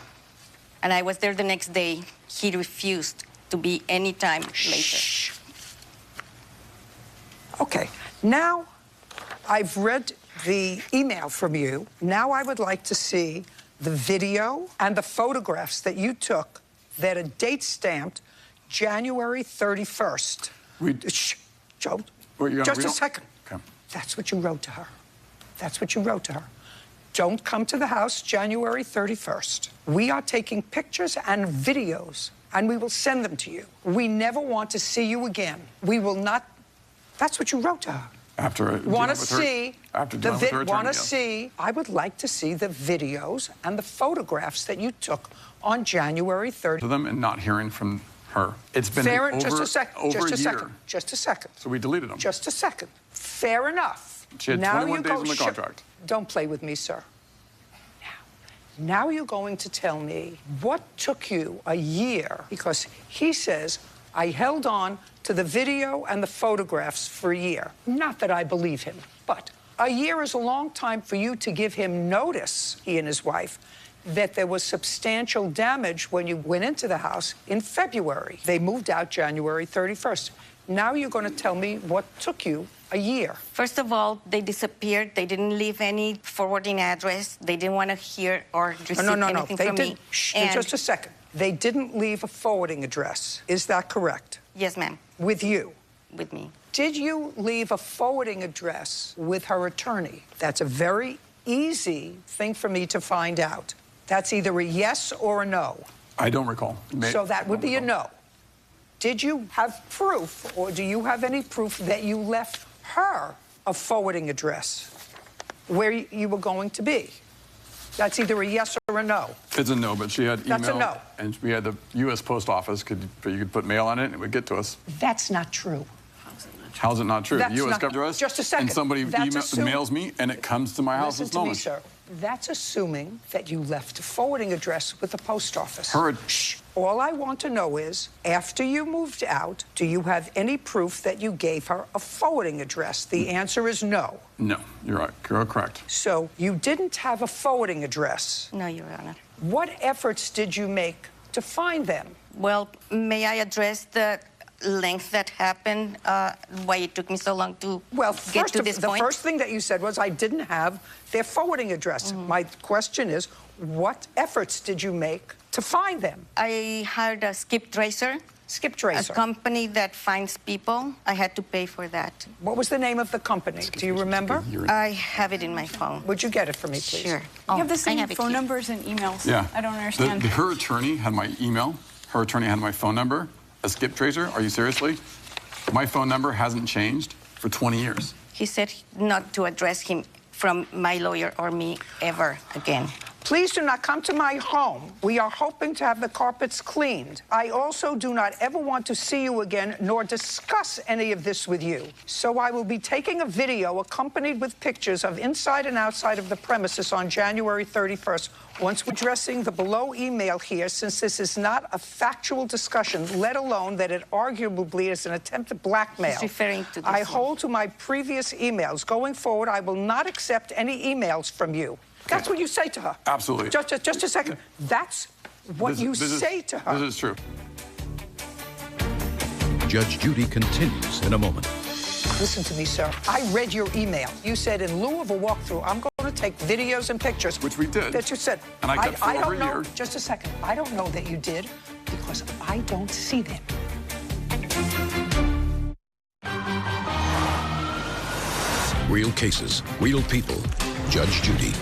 And I was there the next day. He refused to be any time later. Okay, now I've read the email from you. Now I would like to see the video and the photographs that you took that are date stamped January 31st. Shh, Joe, just a second. Okay. That's what you wrote to her. That's what you wrote to her. Don't come to the house January 31st. We are taking pictures and videos, and we will send them to you. We never want to see you again. We will not. That's what you wrote to her. After Want to see after the with her attorney, want to yes. see? I would like to see the videos and the photographs that you took on January 30th. To them and not hearing from her. It's been Fair, over, just a second. over Just a a year. second. Just a second. So we deleted them. Just a second. Fair enough. She had Now 21 you days go on the contract. Don't play with me, sir. Now you're going to tell me what took you a year, because he says, I held on to the video and the photographs for a year. Not that I believe him, but a year is a long time for you to give him notice, he and his wife, that there was substantial damage when you went into the house in February. They moved out January 31st. Now you're going to tell me what took you a year. First of all, they disappeared. They didn't leave any forwarding address. They didn't want to hear or receive anything They from didn't. me. Shh, And just a second. They didn't leave a forwarding address. Is that correct? yes, ma'am, With you? with me. Did you leave a forwarding address with her attorney? That's a very easy thing for me to find out. That's either a yes or a no. I don't recall. So that would be a no. Did you have proof, or do you have any proof that you left her a forwarding address where you were going to be? That's either a yes or a no. It's a no, but she had email. That's a no. And we had the U.S. Post Office. You could put mail on it, and it would get to us. That's not true. How's it not true? That's The U.S. not- government address, just a second. and somebody That's mails me, and it comes to my house Listen this to me, moment. sir. That's assuming that you left a forwarding address with the post office. Shh. All I want to know is, after you moved out, do you have any proof that you gave her a forwarding address? The answer is no. No, you're right. You're correct. So you didn't have a forwarding address. No, Your Honor. What efforts did you make to find them? Well, may I address the length that happened, why it took me so long to get to this point? The first thing that you said was, I didn't have their forwarding address. My question is, what efforts did you make to find them? I hired a skip tracer. Skip tracer. A company that finds people. I had to pay for that. What was the name of the company? Do you remember? I have it in my phone. Would you get it for me, please? Sure. You have the I same have it phone here. numbers and emails. Yeah. I don't understand. Her attorney had my email. Her attorney had my phone number. A skip tracer? Are you seriously? My phone number hasn't changed for 20 years. He said not to address him from my lawyer or me ever again. Please do not come to my home. We are hoping to have the carpets cleaned. I also do not ever want to see you again nor discuss any of this with you. So I will be taking a video accompanied with pictures of inside and outside of the premises on January 31st. Once we're addressing the below email here, since this is not a factual discussion, let alone that it arguably is an attempt to blackmail. He's referring to this I one. hold to my previous emails. Going forward, I will not accept any emails from you. That's what you say to her. Absolutely. Just a second. That's what you say to her. This is true. Judge Judy continues in a moment. Listen to me, sir. I read your email. You said in lieu of a walkthrough, I'm going to take videos and pictures. Which we did. That you said. And I kept for over don't a know. year. Just a second. I don't know that you did because I don't see them. Real cases, real people. Judge Judy.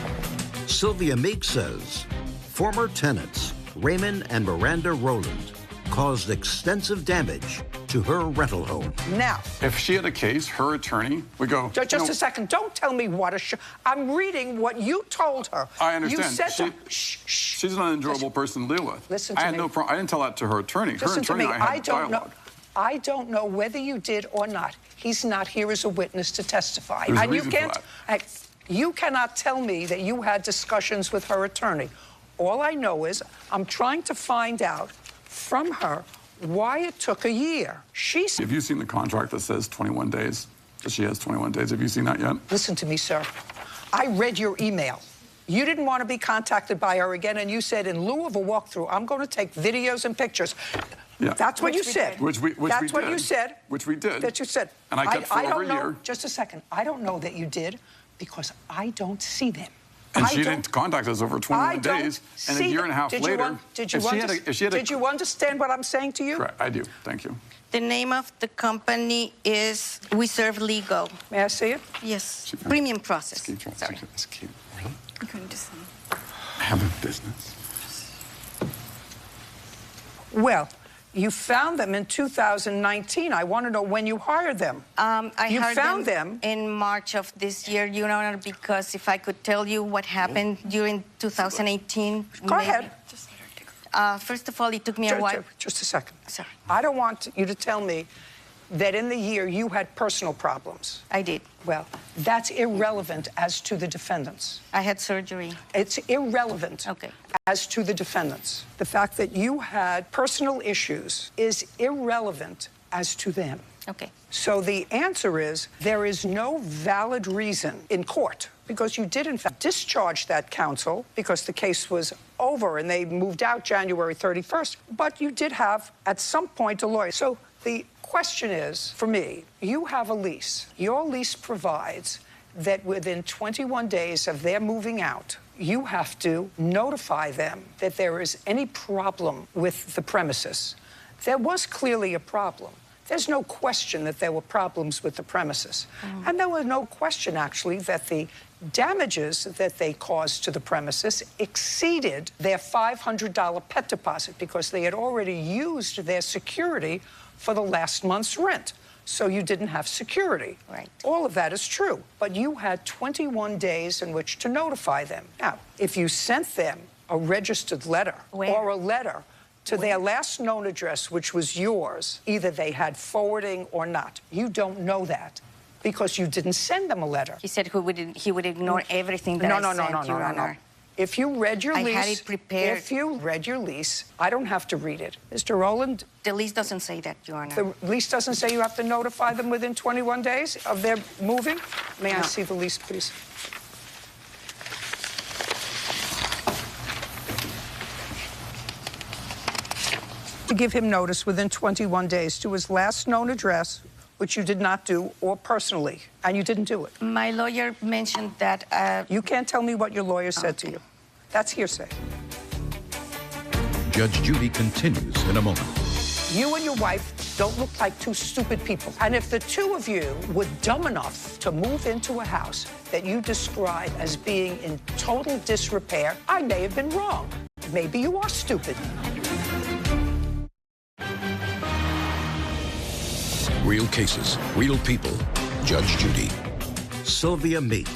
Sylvia Meek says former tenants Raymond and Miranda Rowland caused extensive damage to her rental home. Now, If she had a case, her attorney would go. just a second. Don't tell me what I'm reading what you told her. I understand. You said She's an unenjoyable person to deal with. Listen to I had me. no problem. I didn't tell that to her attorney. Her Listen to attorney me. and I had I don't know. dialogue. I don't know whether you did or not. He's not here as a witness to testify. There's a and you reason for can't. You cannot tell me that you had discussions with her attorney. All I know is I'm trying to find out from her why it took a year. She said... Have you seen the contract that says 21 days? That she has 21 days. Have you seen that yet? Listen to me, sir. I read your email. You didn't want to be contacted by her again, and you said, in lieu of a walkthrough, I'm going to take videos and pictures. Yeah. That's what you said. Which we did. That's what you said. Which we did. That you said. And I kept for over a year. Just a second. I don't know that you did because I don't see them. And she didn't contact us over 21 days. And a year and a half later, did you understand what I'm saying to you? Correct. I do. Thank you. The name of the company is We Serve Legal. May I see it? Yes. Premium Process. Sorry. It's cute. You couldn't just say. I have a business. Well, you found them in 2019. I want to know when you hired them. I hired found them in March of this year, Your Honor, because if I could tell you what happened during 2018. Go ahead. First of all, it took me a while. Just a second. Sorry. I don't want you to tell me that in the year you had personal problems. I did. Well, that's irrelevant as to the defendants. I had surgery. It's irrelevant as to the defendants. The fact that you had personal issues is irrelevant as to them. Okay. So the answer is there is no valid reason in court, because you did, in fact, discharge that counsel because the case was over and they moved out January 31st. But you did have, at some point, a lawyer. So the question is, for me, you have a lease. Your lease provides that within 21 days of their moving out, you have to notify them that there is any problem with the premises. There was clearly a problem. There's no question that there were problems with the premises. And there was no question, actually, that the damages that they caused to the premises exceeded their $500 pet deposit because they had already used their security for the last month's rent. So you didn't have security. Right. All of that is true. But you had 21 days in which to notify them. Now, if you sent them a registered letter or a letter to their last known address, which was yours, either they had forwarding or not. You don't know that because you didn't send them a letter. He said he would ignore everything that I sent, Your Honor. If you read your lease... I had it prepared. If you read your lease, I don't have to read it. Mr. Rowland... The lease doesn't say that, Your Honor. The lease doesn't say you have to notify them within 21 days of their moving? May I see the lease, please? To give him notice within 21 days to his last known address, which you did not do, or personally, and you didn't do it. My lawyer mentioned that... You can't tell me what your lawyer said to you. That's hearsay. Judge Judy continues in a moment. You and your wife don't look like two stupid people. And if the two of you were dumb enough to move into a house that you describe as being in total disrepair, I may have been wrong. Maybe you are stupid. Real cases, real people. Judge Judy. Sylvia Meek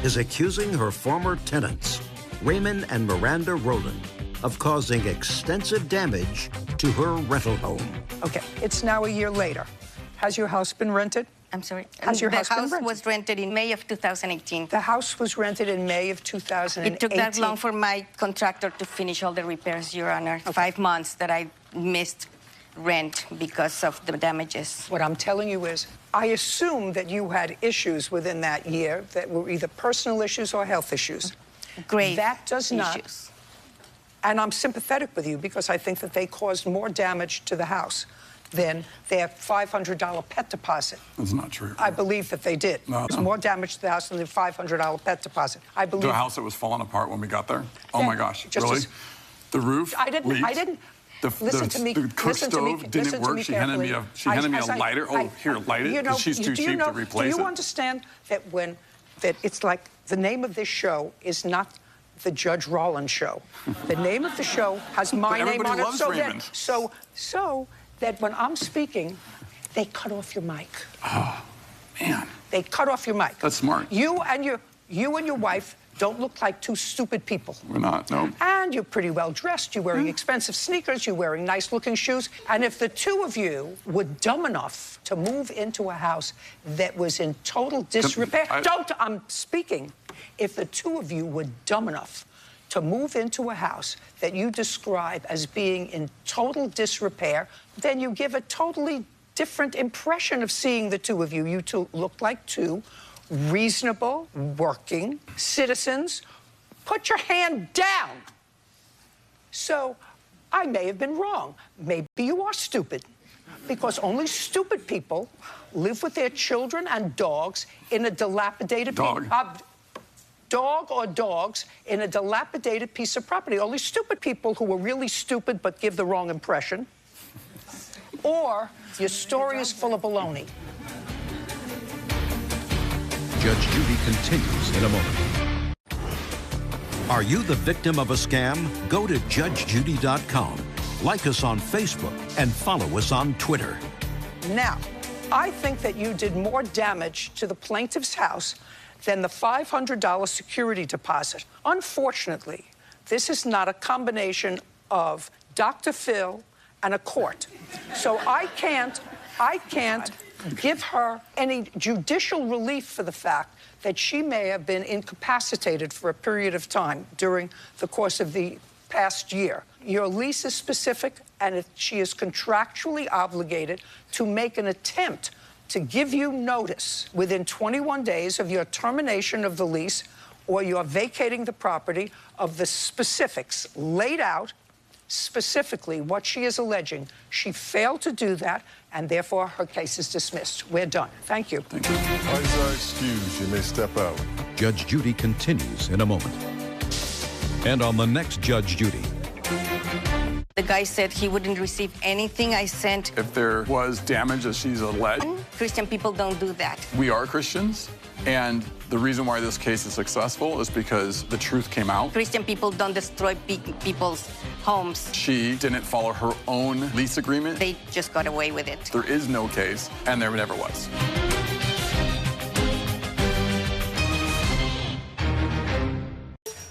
is accusing her former tenants, Raymond and Miranda Rowland, of causing extensive damage to her rental home. Okay, it's now a year later. Has your house been rented? I'm sorry? Has your house been rented? The house was rented in May of 2018. The house was rented in May of 2018? It took that long for my contractor to finish all the repairs, Your Honor. 5 months that I missed rent because of the damages. What I'm telling you is, I assume that you had issues within that year that were either personal issues or health issues. Grave that does not, issues. And I'm sympathetic with you because I think that they caused more damage to the house than their $500 pet deposit. That's not true. I believe that they did. No, There's more damage to the house than the $500 pet deposit. I believe. The house that was falling apart when we got there? Oh my gosh, really? The roof leaked. I didn't. Listen to me. The cook stove didn't work. She handed me a lighter. Here, light it, because she's too cheap to replace it. Do you understand that that it's like the name of this show is not the Judge Rollins show? The name of the show has my name on it. So that when I'm speaking, they cut off your mic. Oh, man. They cut off your mic. That's smart. You and your wife don't look like two stupid people. We're not, no. And you're pretty well dressed. You're wearing expensive sneakers. You're wearing nice-looking shoes. And if the two of you were dumb enough to move into a house that was in total disrepair... I'm speaking. If the two of you were dumb enough to move into a house that you describe as being in total disrepair, then you give a totally different impression of seeing the two of you. You two look like two reasonable, working citizens. Put your hand down. So I may have been wrong. Maybe you are stupid, because only stupid people live with their children and dogs in a dilapidated dog or dogs in a dilapidated piece of property. Only stupid people who are really stupid but give the wrong impression. Or your story is full of baloney. Judge Judy continues in a moment. Are you the victim of a scam? Go to judgejudy.com. Like us on Facebook and follow us on Twitter. Now, I think that you did more damage to the plaintiff's house than the $500 security deposit. Unfortunately, this is not a combination of Dr. Phil and a court. So I can't give her any judicial relief for the fact that she may have been incapacitated for a period of time during the course of the past year. Your lease is specific, and she is contractually obligated to make an attempt to give you notice within 21 days of your termination of the lease or your vacating the property of the specifics laid out, specifically what she is alleging. She failed to do that, and therefore her case is dismissed. We're done. Thank you. Thank you. Parties are excused. You may step out. Judge Judy continues in a moment. And on the next Judge Judy. The guy said he wouldn't receive anything I sent. If there was damage as she's alleged. Christian people don't do that. We are Christians, and the reason why this case is successful is because the truth came out. Christian people don't destroy people's homes. She didn't follow her own lease agreement. They just got away with it. There is no case, and there never was.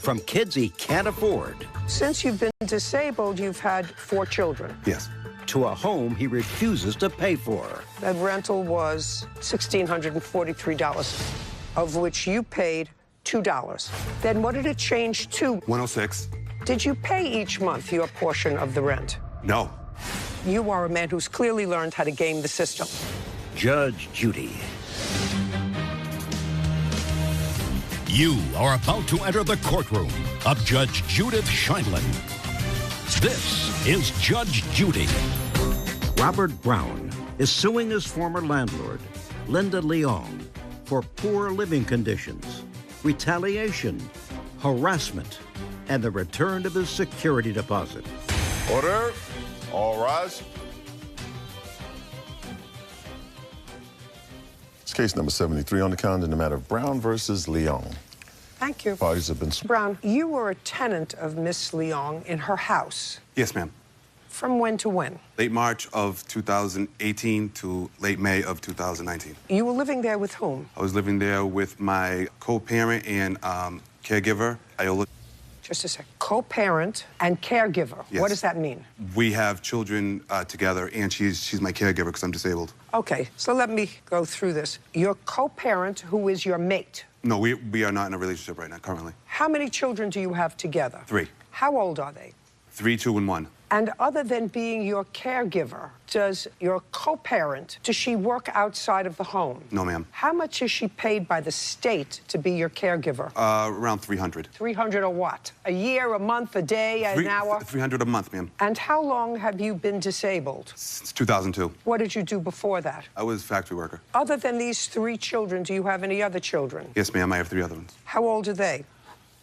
From kids he can't afford. Since you've been disabled, you've had 4 children. Yes. To a home he refuses to pay for. That rental was $1,643, of which you paid $2. Then what did it change to? $106. Did you pay each month your portion of the rent? No. You are a man who's clearly learned how to game the system. Judge Judy. You are about to enter the courtroom of Judge Judith Scheindlin. This is Judge Judy. Robert Brown is suing his former landlord, Linda Leong, for poor living conditions, retaliation, harassment, and the return of his security deposit. Order. All rise. It's case number 73 on the calendar in the matter of Brown versus Leong. Thank you. Parties have been... Brown, you were a tenant of Miss Leong in her house. Yes, ma'am. From when to when? Late March of 2018 to late May of 2019. You were living there with whom? I was living there with my co-parent and caregiver, Iola. Just a sec. Co-parent and caregiver. Yes. What does that mean? We have children together, and she's my caregiver because I'm disabled. Okay, so let me go through this. Your co-parent, who is your mate. No, we are not in a relationship right now, currently. How many children do you have together? 3. How old are they? 3, 2, and 1. And other than being your caregiver, does your co-parent, does she work outside of the home? No, ma'am. How much is she paid by the state to be your caregiver? Around $300. $300 a what? A year, a month, a day, an hour? $300 a month, ma'am. And how long have you been disabled? Since 2002. What did you do before that? I was a factory worker. Other than these 3 children, do you have any other children? Yes, ma'am, I have 3 other ones. How old are they?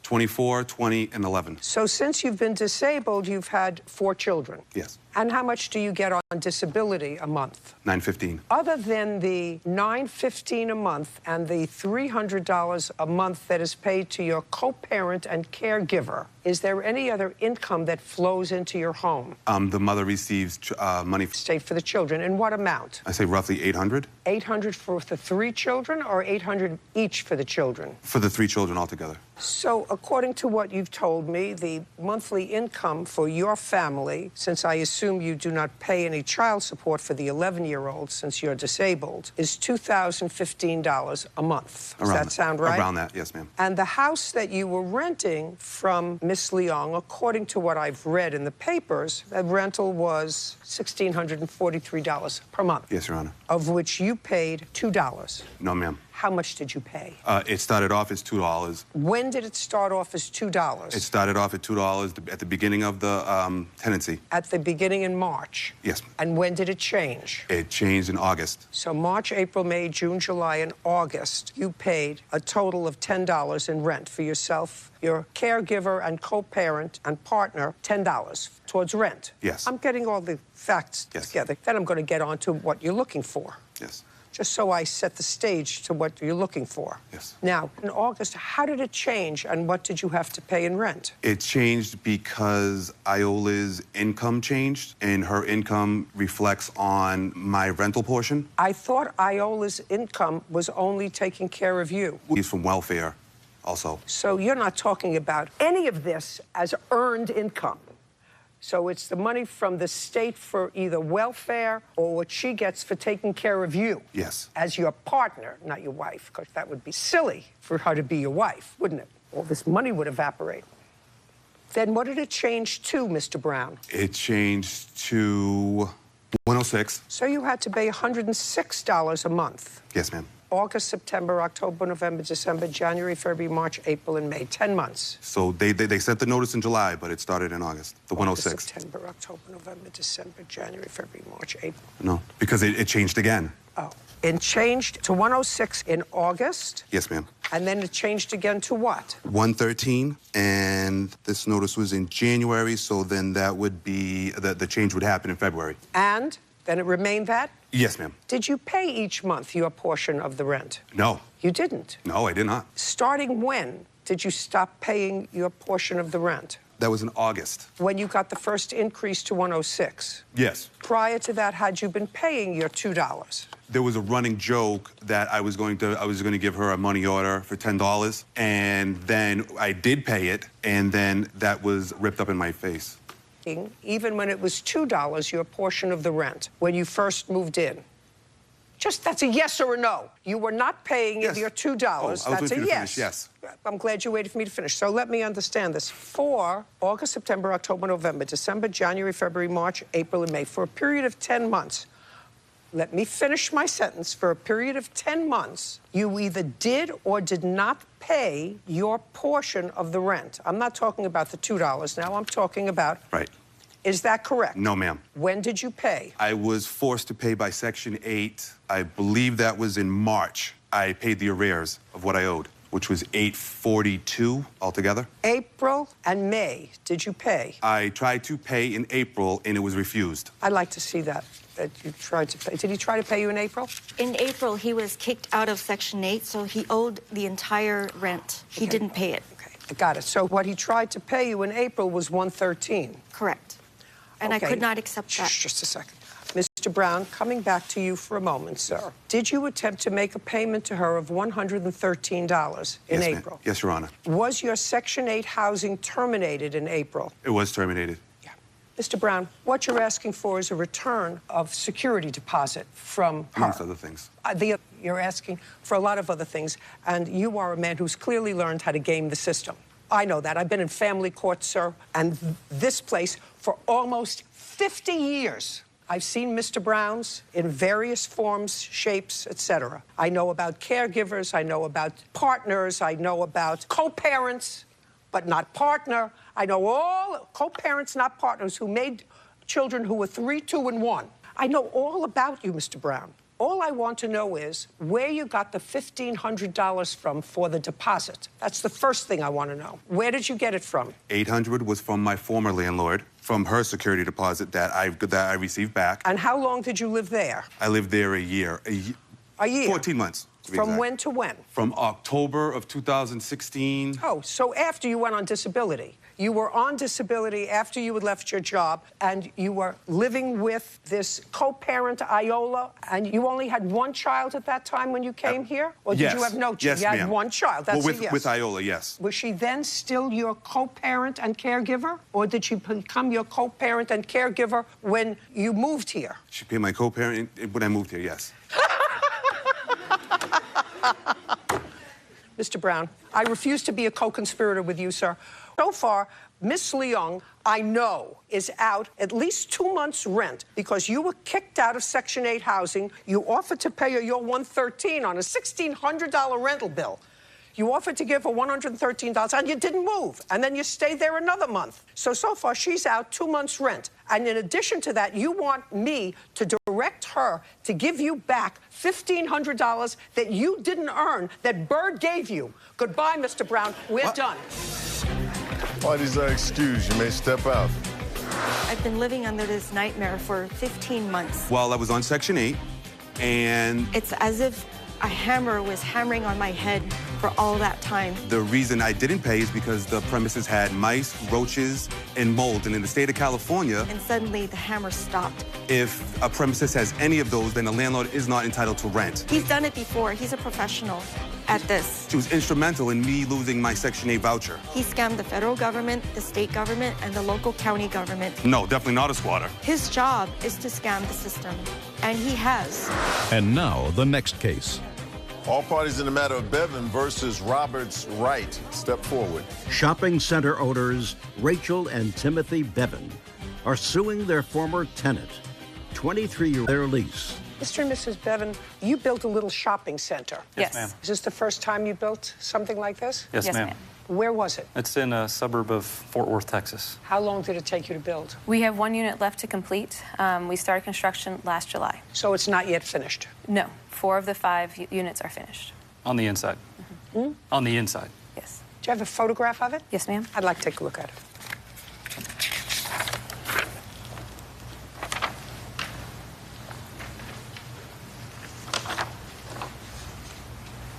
24, 20, and 11. So since you've been disabled, you've had 4 children? Yes. And how much do you get on disability a month? $9.15. Other than the $9.15 a month and the $300 a month that is paid to your co-parent and caregiver, is there any other income that flows into your home? The mother receives money. State for the children. In what amount? I say roughly $800. $800 for the 3 children or $800 each for the children? For the 3 children altogether. So according to what you've told me, the monthly income for your family, since I assume assume you do not pay any child support for the 11-year-old since you're disabled, is $2,015 a month. Does that sound right? Around that, yes, ma'am. And the house that you were renting from Miss Leong, according to what I've read in the papers, the rental was $1,643 per month. Yes, Your Honor. Of which you paid $2. No, ma'am. How much did you pay? It started off as $2. When did it start off as $2? It started off at $2 at the beginning of the tenancy. At the beginning in March? Yes. And when did it change? It changed in August. So March, April, May, June, July, and August, you paid a total of $10 in rent for yourself, your caregiver and co-parent and partner, $10 towards rent. Yes. I'm getting all the facts together. Then I'm going to get on to what you're looking for. Yes. Just so I set the stage to what you're looking for. Yes. Now, in August, how did it change, and what did you have to pay in rent? It changed because Iola's income changed, and her income reflects on my rental portion. I thought Iola's income was only taking care of you. He's from welfare also. So you're not talking about any of this as earned income. So it's the money from the state for either welfare or what she gets for taking care of you. Yes. As your partner, not your wife, because that would be silly for her to be your wife, wouldn't it? All this money would evaporate. Then what did it change to, Mr. Brown? It changed to $106. So you had to pay $106 a month. Yes, ma'am. August, September, October, November, December, January, February, March, April, and May. 10 months. So they sent the notice in July, but it started in August, the August, 106. September, October, November, December, January, February, March, April. No, because it changed again. Oh. It changed to 106 in August, Yes, ma'am. and then it changed again to what? 113, and this notice was in January, so then that would be, the change would happen in February. And then it remained that? Yes, ma'am. Did you pay each month your portion of the rent? No. You didn't? No, I did not. Starting when did you stop paying your portion of the rent? That was in August. When you got the first increase to 106. Yes. Prior to that, had you been paying your $2? There was a running joke that I was going to give her a money order for $10, and then I did pay it, and then that was ripped up in my face. Even when it was $2, your portion of the rent, when you first moved in. Just, that's a yes or a no. You were not paying your $2. I was That's waiting a for you to yes. finish, yes. I'm glad you waited for me to finish. So let me understand this. For August, September, October, November, December, January, February, March, April, and May, for a period of 10 months, let me finish my sentence. For a period of 10 months, you either did or did not pay your portion of the rent. I'm not talking about the $2 now. I'm talking about... Right. Is that correct? No, ma'am. When did you pay? I was forced to pay by Section 8. I believe that was in March. I paid the arrears of what I owed, which was $842 altogether. April and May, did you pay? I tried to pay in April, and it was refused. I'd like to see that you tried to pay. Did he try to pay you in April? In April, he was kicked out of Section 8, so he owed the entire rent. He didn't pay it. Okay, I got it. So what he tried to pay you in April was $113. Correct. And I could not accept that. Just a second. Mr. Brown, coming back to you for a moment, sir. Did you attempt to make a payment to her of $113 in April? Yes, Your Honor. Was your Section 8 housing terminated in April? It was terminated. Mr. Brown, what you're asking for is a return of security deposit from her. Amongst other things. You're asking for a lot of other things, and you are a man who's clearly learned how to game the system. I know that. I've been in family court, sir, and this place for almost 50 years. I've seen Mr. Browns in various forms, shapes, etc. I know about caregivers, I know about partners, I know about co-parents, but not partner. I know all co-parents, not partners, who made children who were 3, 2, and 1. I know all about you, Mr. Brown. All I want to know is where you got the $1,500 from for the deposit. That's the first thing I want to know. Where did you get it from? $800 was from my former landlord, from her security deposit that I received back. And how long did you live there? I lived there a year. A year? 14 months. to be From exact. when to when? From October of 2016. Oh, so after you went on disability. You were on disability after you had left your job, and you were living with this co-parent, Iola, and you only had one child at that time when you came here? Or did Yes. you have no child? Yes, You had ma'am. one child. That's Well, a yes. with Iola, yes. Was she then still your co-parent and caregiver? Or did she become your co-parent and caregiver when you moved here? She became my co-parent when I moved here, yes. Mr. Brown, I refuse to be a co-conspirator with you, sir. So far, Miss Leung, I know, is out at least 2 months' rent because you were kicked out of Section 8 housing. You offered to pay her your $113 on a $1,600 rental bill. You offered to give her $113, and you didn't move. And then you stayed there another month. So far, she's out 2 months' rent. And in addition to that, you want me to direct her to give you back $1,500 that you didn't earn, that Bird gave you. Goodbye, Mr. Brown. We're done. Parties are excused. You may step out. I've been living under this nightmare for 15 months. While I was on Section 8, and It's as if a hammer was hammering on my head for all that time. the reason I didn't pay is because the premises had mice, roaches, and mold. And in the state of California, And suddenly the hammer stopped. if a premises has any of those, then the landlord is not entitled to rent. He's done it before. He's a professional at this. She was instrumental in me losing my Section 8 voucher. He scammed the federal government, the state government, and the local county government. No, definitely not a squatter. His job is to scam the system, and he has. And now, the next case. All parties in the matter of Bevan versus Roberts Wright. Step forward. Shopping center owners Rachel and Timothy Bevan are suing their former tenant, 23-year-old their lease. Mr. and Mrs. Bevan, you built a little shopping center. Yes, ma'am. Is this the first time you built something like this? Yes, ma'am. Where was it? It's in a suburb of Fort Worth, Texas. How long did it take you to build? We have 1 unit left to complete. We started construction last July. So it's not yet finished? No, 4 of the 5 units are finished. On the inside. Hmm? On the inside. Yes. Do you have a photograph of it? Yes, ma'am. I'd like to take a look at it.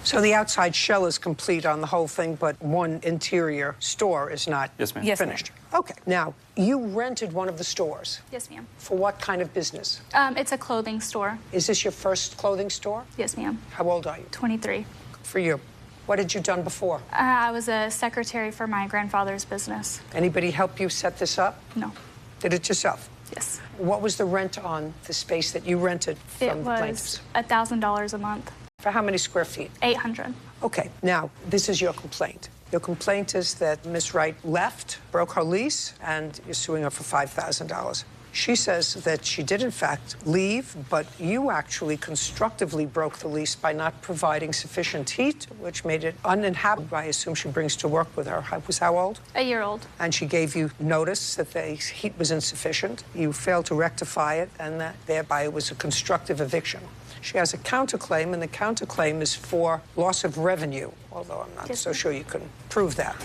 So the outside shell is complete on the whole thing, but one interior store is not Yes, ma'am. Yes, ma'am. finished. Okay. Now, you rented one of the stores. Yes, ma'am. For what kind of business? It's a clothing store. Is this your first clothing store? Yes, ma'am. How old are you? 23. Good for you. What had you done before? I was a secretary for my grandfather's business. Anybody help you set this up? No. Did it yourself? Yes. What was the rent on the space that you rented It from the was plaintiffs? $1,000 a month. For how many square feet? 800. Okay, now, this is your complaint. Your complaint is that Ms. Wright left, broke her lease, and you're suing her for $5,000. She says that she did, in fact, leave, but you actually constructively broke the lease by not providing sufficient heat, which made it uninhabitable. I assume she brings to work with her. Was how old? A year old. And she gave you notice that the heat was insufficient. You failed to rectify it, and that thereby it was a constructive eviction. She has a counterclaim, and the counterclaim is for loss of revenue, although I'm not so sure you can prove that.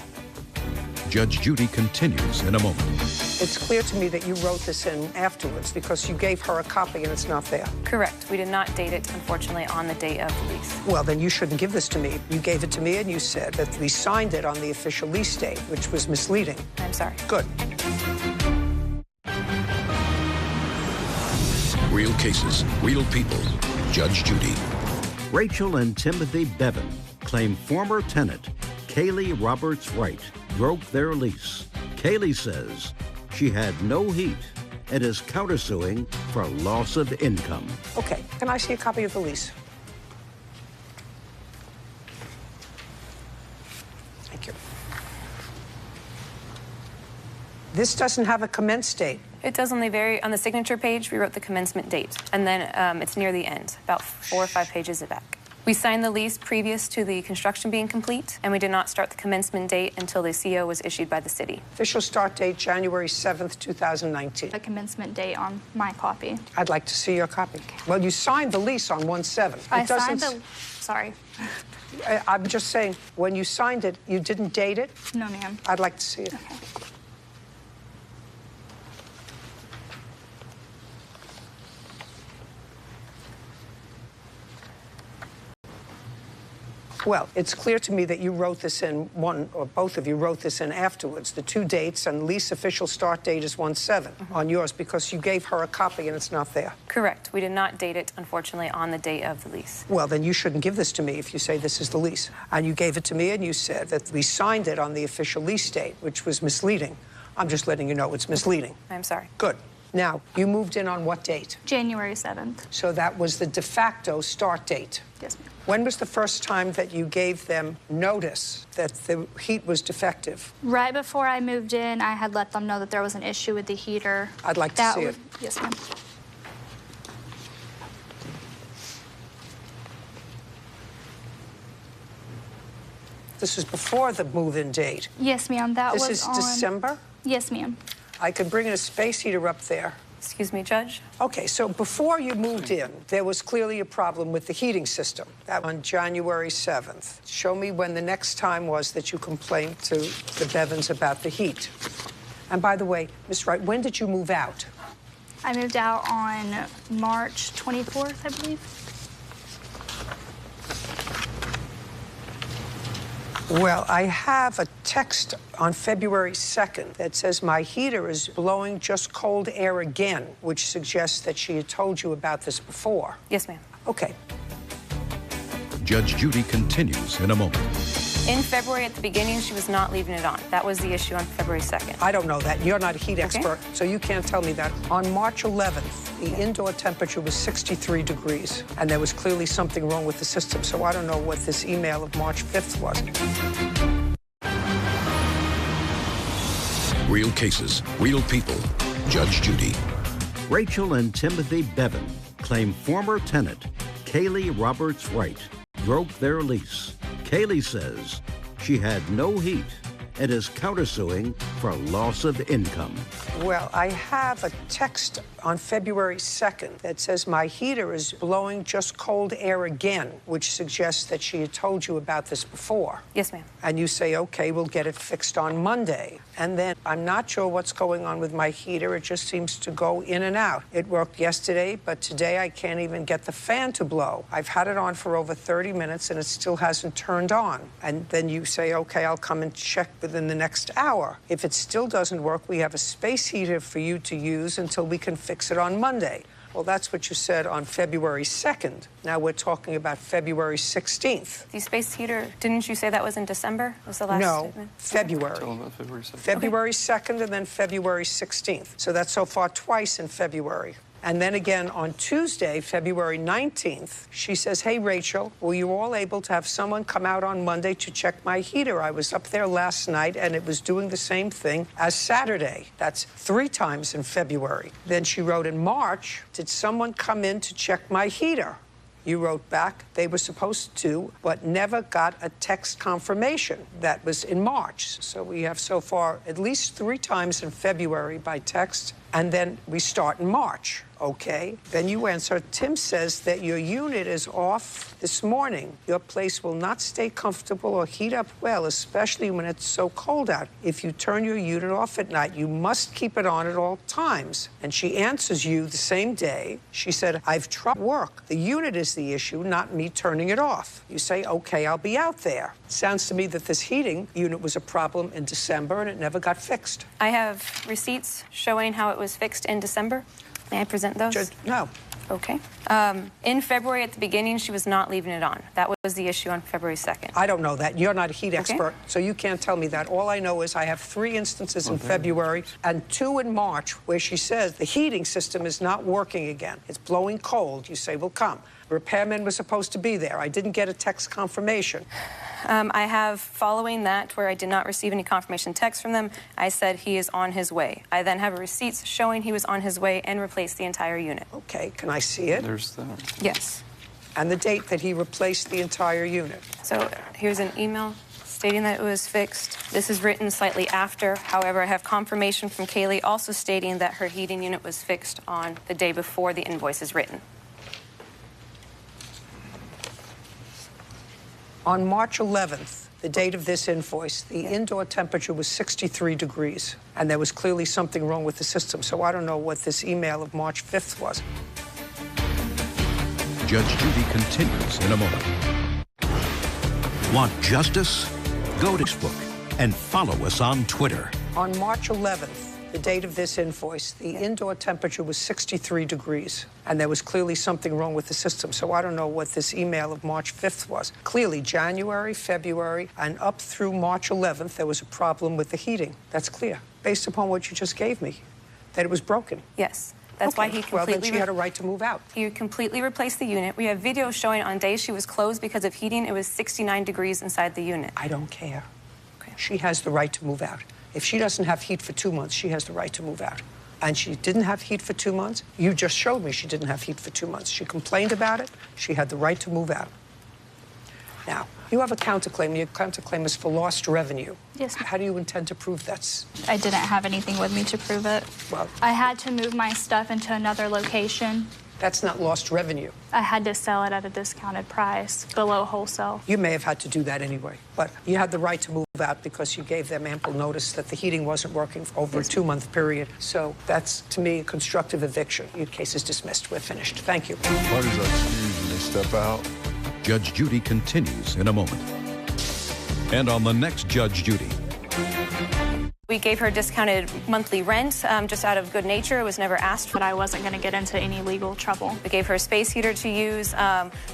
Judge Judy continues in a moment. It's clear to me that you wrote this in afterwards because you gave her a copy and it's not there. Correct. We did not date it, unfortunately, on the date of the lease. Well, then you shouldn't give this to me. You gave it to me and you said that we signed it on the official lease date, which was misleading. I'm sorry. Good. Real cases, real people. Judge Judy. Rachel and Timothy Bevan claim former tenant Kaylee Roberts Wright broke their lease. Kaylee says she had no heat and is countersuing for loss of income. Okay, can I see a copy of the lease? Thank you. This doesn't have a commence date. It does on the signature page, we wrote the commencement date, and then it's near the end, about 4 or 5 pages back. We signed the lease previous to the construction being complete, and we did not start the commencement date until the CO was issued by the city. Official start date, January 7th, 2019. The commencement date on my copy. I'd like to see your copy. Well, you signed the lease on 1/7. I signed the... Sorry. I'm just saying, when you signed it, you didn't date it? No, ma'am. I'd like to see it. Okay. Well, it's clear to me that you wrote this in, one or both of you wrote this in afterwards, the two dates, and lease official start date is 1/7 on yours because you gave her a copy and it's not there. Correct. We did not date it, unfortunately, on the date of the lease. Well, then you shouldn't give this to me if you say this is the lease. And you gave it to me and you said that we signed it on the official lease date, which was misleading. I'm just letting you know it's misleading. I'm sorry. Good. Now, you moved in on what date? January 7th. So that was the de facto start date. Yes, ma'am. When was the first time that you gave them notice that the heat was defective? Right before I moved in, I had let them know that there was an issue with the heater. I'd like to see it. Yes, ma'am. This is before the move-in date. Yes, ma'am. That was This on... is December? Yes, ma'am. I could bring in a space heater up there. Excuse me, Judge? Okay, so before you moved in, there was clearly a problem with the heating system. That on January 7th. Show me when the next time was that you complained to the Bevins about the heat. And by the way, Ms. Wright, when did you move out? I moved out on March 24th, I believe. Well, I have a text on February 2nd that says my heater is blowing just cold air again, which suggests that she had told you about this before. Yes, ma'am. Okay. Judge Judy continues in a moment. In February, at the beginning, she was not leaving it on. That was the issue on February 2nd. I don't know that. You're not a heat expert, so you can't tell me that. On March 11th, the indoor temperature was 63 degrees, and there was clearly something wrong with the system, so I don't know what this email of March 5th was. Real cases, real people. Judge Judy. Rachel and Timothy Bevin claim former tenant Kaylee Roberts Wright broke their lease. Kaylee says she had no heat and is countersuing for loss of income. Well, I have a text on February 2nd that says my heater is blowing just cold air again, which suggests that she had told you about this before. Yes, ma'am. And you say, okay, we'll get it fixed on Monday. And then I'm not sure what's going on with my heater. It just seems to go in and out. It worked yesterday, but today I can't even get the fan to blow. I've had it on for over 30 minutes and it still hasn't turned on. And then you say, okay, I'll come and check within the next hour. If it still doesn't work, we have a space heater for you to use until we can fix it on Monday. Well, that's what you said on February 2nd. Now we're talking about February 16th. The space heater, didn't you say that was in December? Was the last statement? February. February 2nd. February 2nd and then February 16th. So that's so far twice in February. And then again on Tuesday, February 19th, she says, hey, Rachel, were you all able to have someone come out on Monday to check my heater? I was up there last night and it was doing the same thing as Saturday. That's 3 times in February. Then she wrote in March, did someone come in to check my heater? You wrote back, they were supposed to, but never got a text confirmation. That was in March. So we have so far at least 3 times in February by text, and then we start in March. Okay. Then you answer, Tim says that your unit is off this morning. Your place will not stay comfortable or heat up well, especially when it's so cold out. If you turn your unit off at night, you must keep it on at all times. And she answers you the same day. She said, I've tried work. The unit is the issue, not me turning it off. You say, okay, I'll be out there. Sounds to me that this heating unit was a problem in December and it never got fixed. I have receipts showing how it was fixed in December. May I present those? No. Okay. In February, at the beginning, she was not leaving it on. That was the issue on February 2nd. I don't know that. You're not a heat expert, so you can't tell me that. All I know is I have 3 instances in February and 2 in March where she says the heating system is not working again. It's blowing cold. You say, well, come. The repairman was supposed to be there. I didn't get a text confirmation. I have, following that, where I did not receive any confirmation text from them, I said he is on his way. I then have receipts showing he was on his way and replaced the entire unit. Okay, can I see it? There's the... Yes. And the date that he replaced the entire unit. So here's an email stating that it was fixed. This is written slightly after. However, I have confirmation from Kaylee also stating that her heating unit was fixed on the day before the invoice is written. On March 11th, the date of this invoice, the indoor temperature was 63 degrees, and there was clearly something wrong with the system. So I don't know what this email of March 5th was. Judge Judy continues in a moment. Want justice? Go to Facebook and follow us on Twitter. On March 11th, the date of this invoice, the indoor temperature was 63 degrees, and there was clearly something wrong with the system. So I don't know what this email of March 5th was. Clearly, January, February, and up through March 11th, there was a problem with the heating. That's clear, based upon what you just gave me, that it was broken. Yes. That's why he completely... Well, then she had a right to move out. He completely replaced the unit. We have video showing on days she was closed because of heating. It was 69 degrees inside the unit. I don't care. Okay. She has the right to move out. If she doesn't have heat for 2 months, she has the right to move out. And she didn't have heat for 2 months. You just showed me she didn't have heat for 2 months. She complained about it. She had the right to move out. Now, you have a counterclaim. Your counterclaim is for lost revenue. Yes. How do you intend to prove that? I didn't have anything with me to prove it. Well, I had to move my stuff into another location. That's not lost revenue. I had to sell it at a discounted price, below wholesale. You may have had to do that anyway, but you had the right to move out because you gave them ample notice that the heating wasn't working for over a 2-month period. So that's, to me, a constructive eviction. Your case is dismissed. We're finished. Thank you. Parties are excused and they step out. Judge Judy continues in a moment. And on the next Judge Judy. We gave her discounted monthly rent just out of good nature. It was never asked. But I wasn't going to get into any legal trouble. We gave her a space heater to use.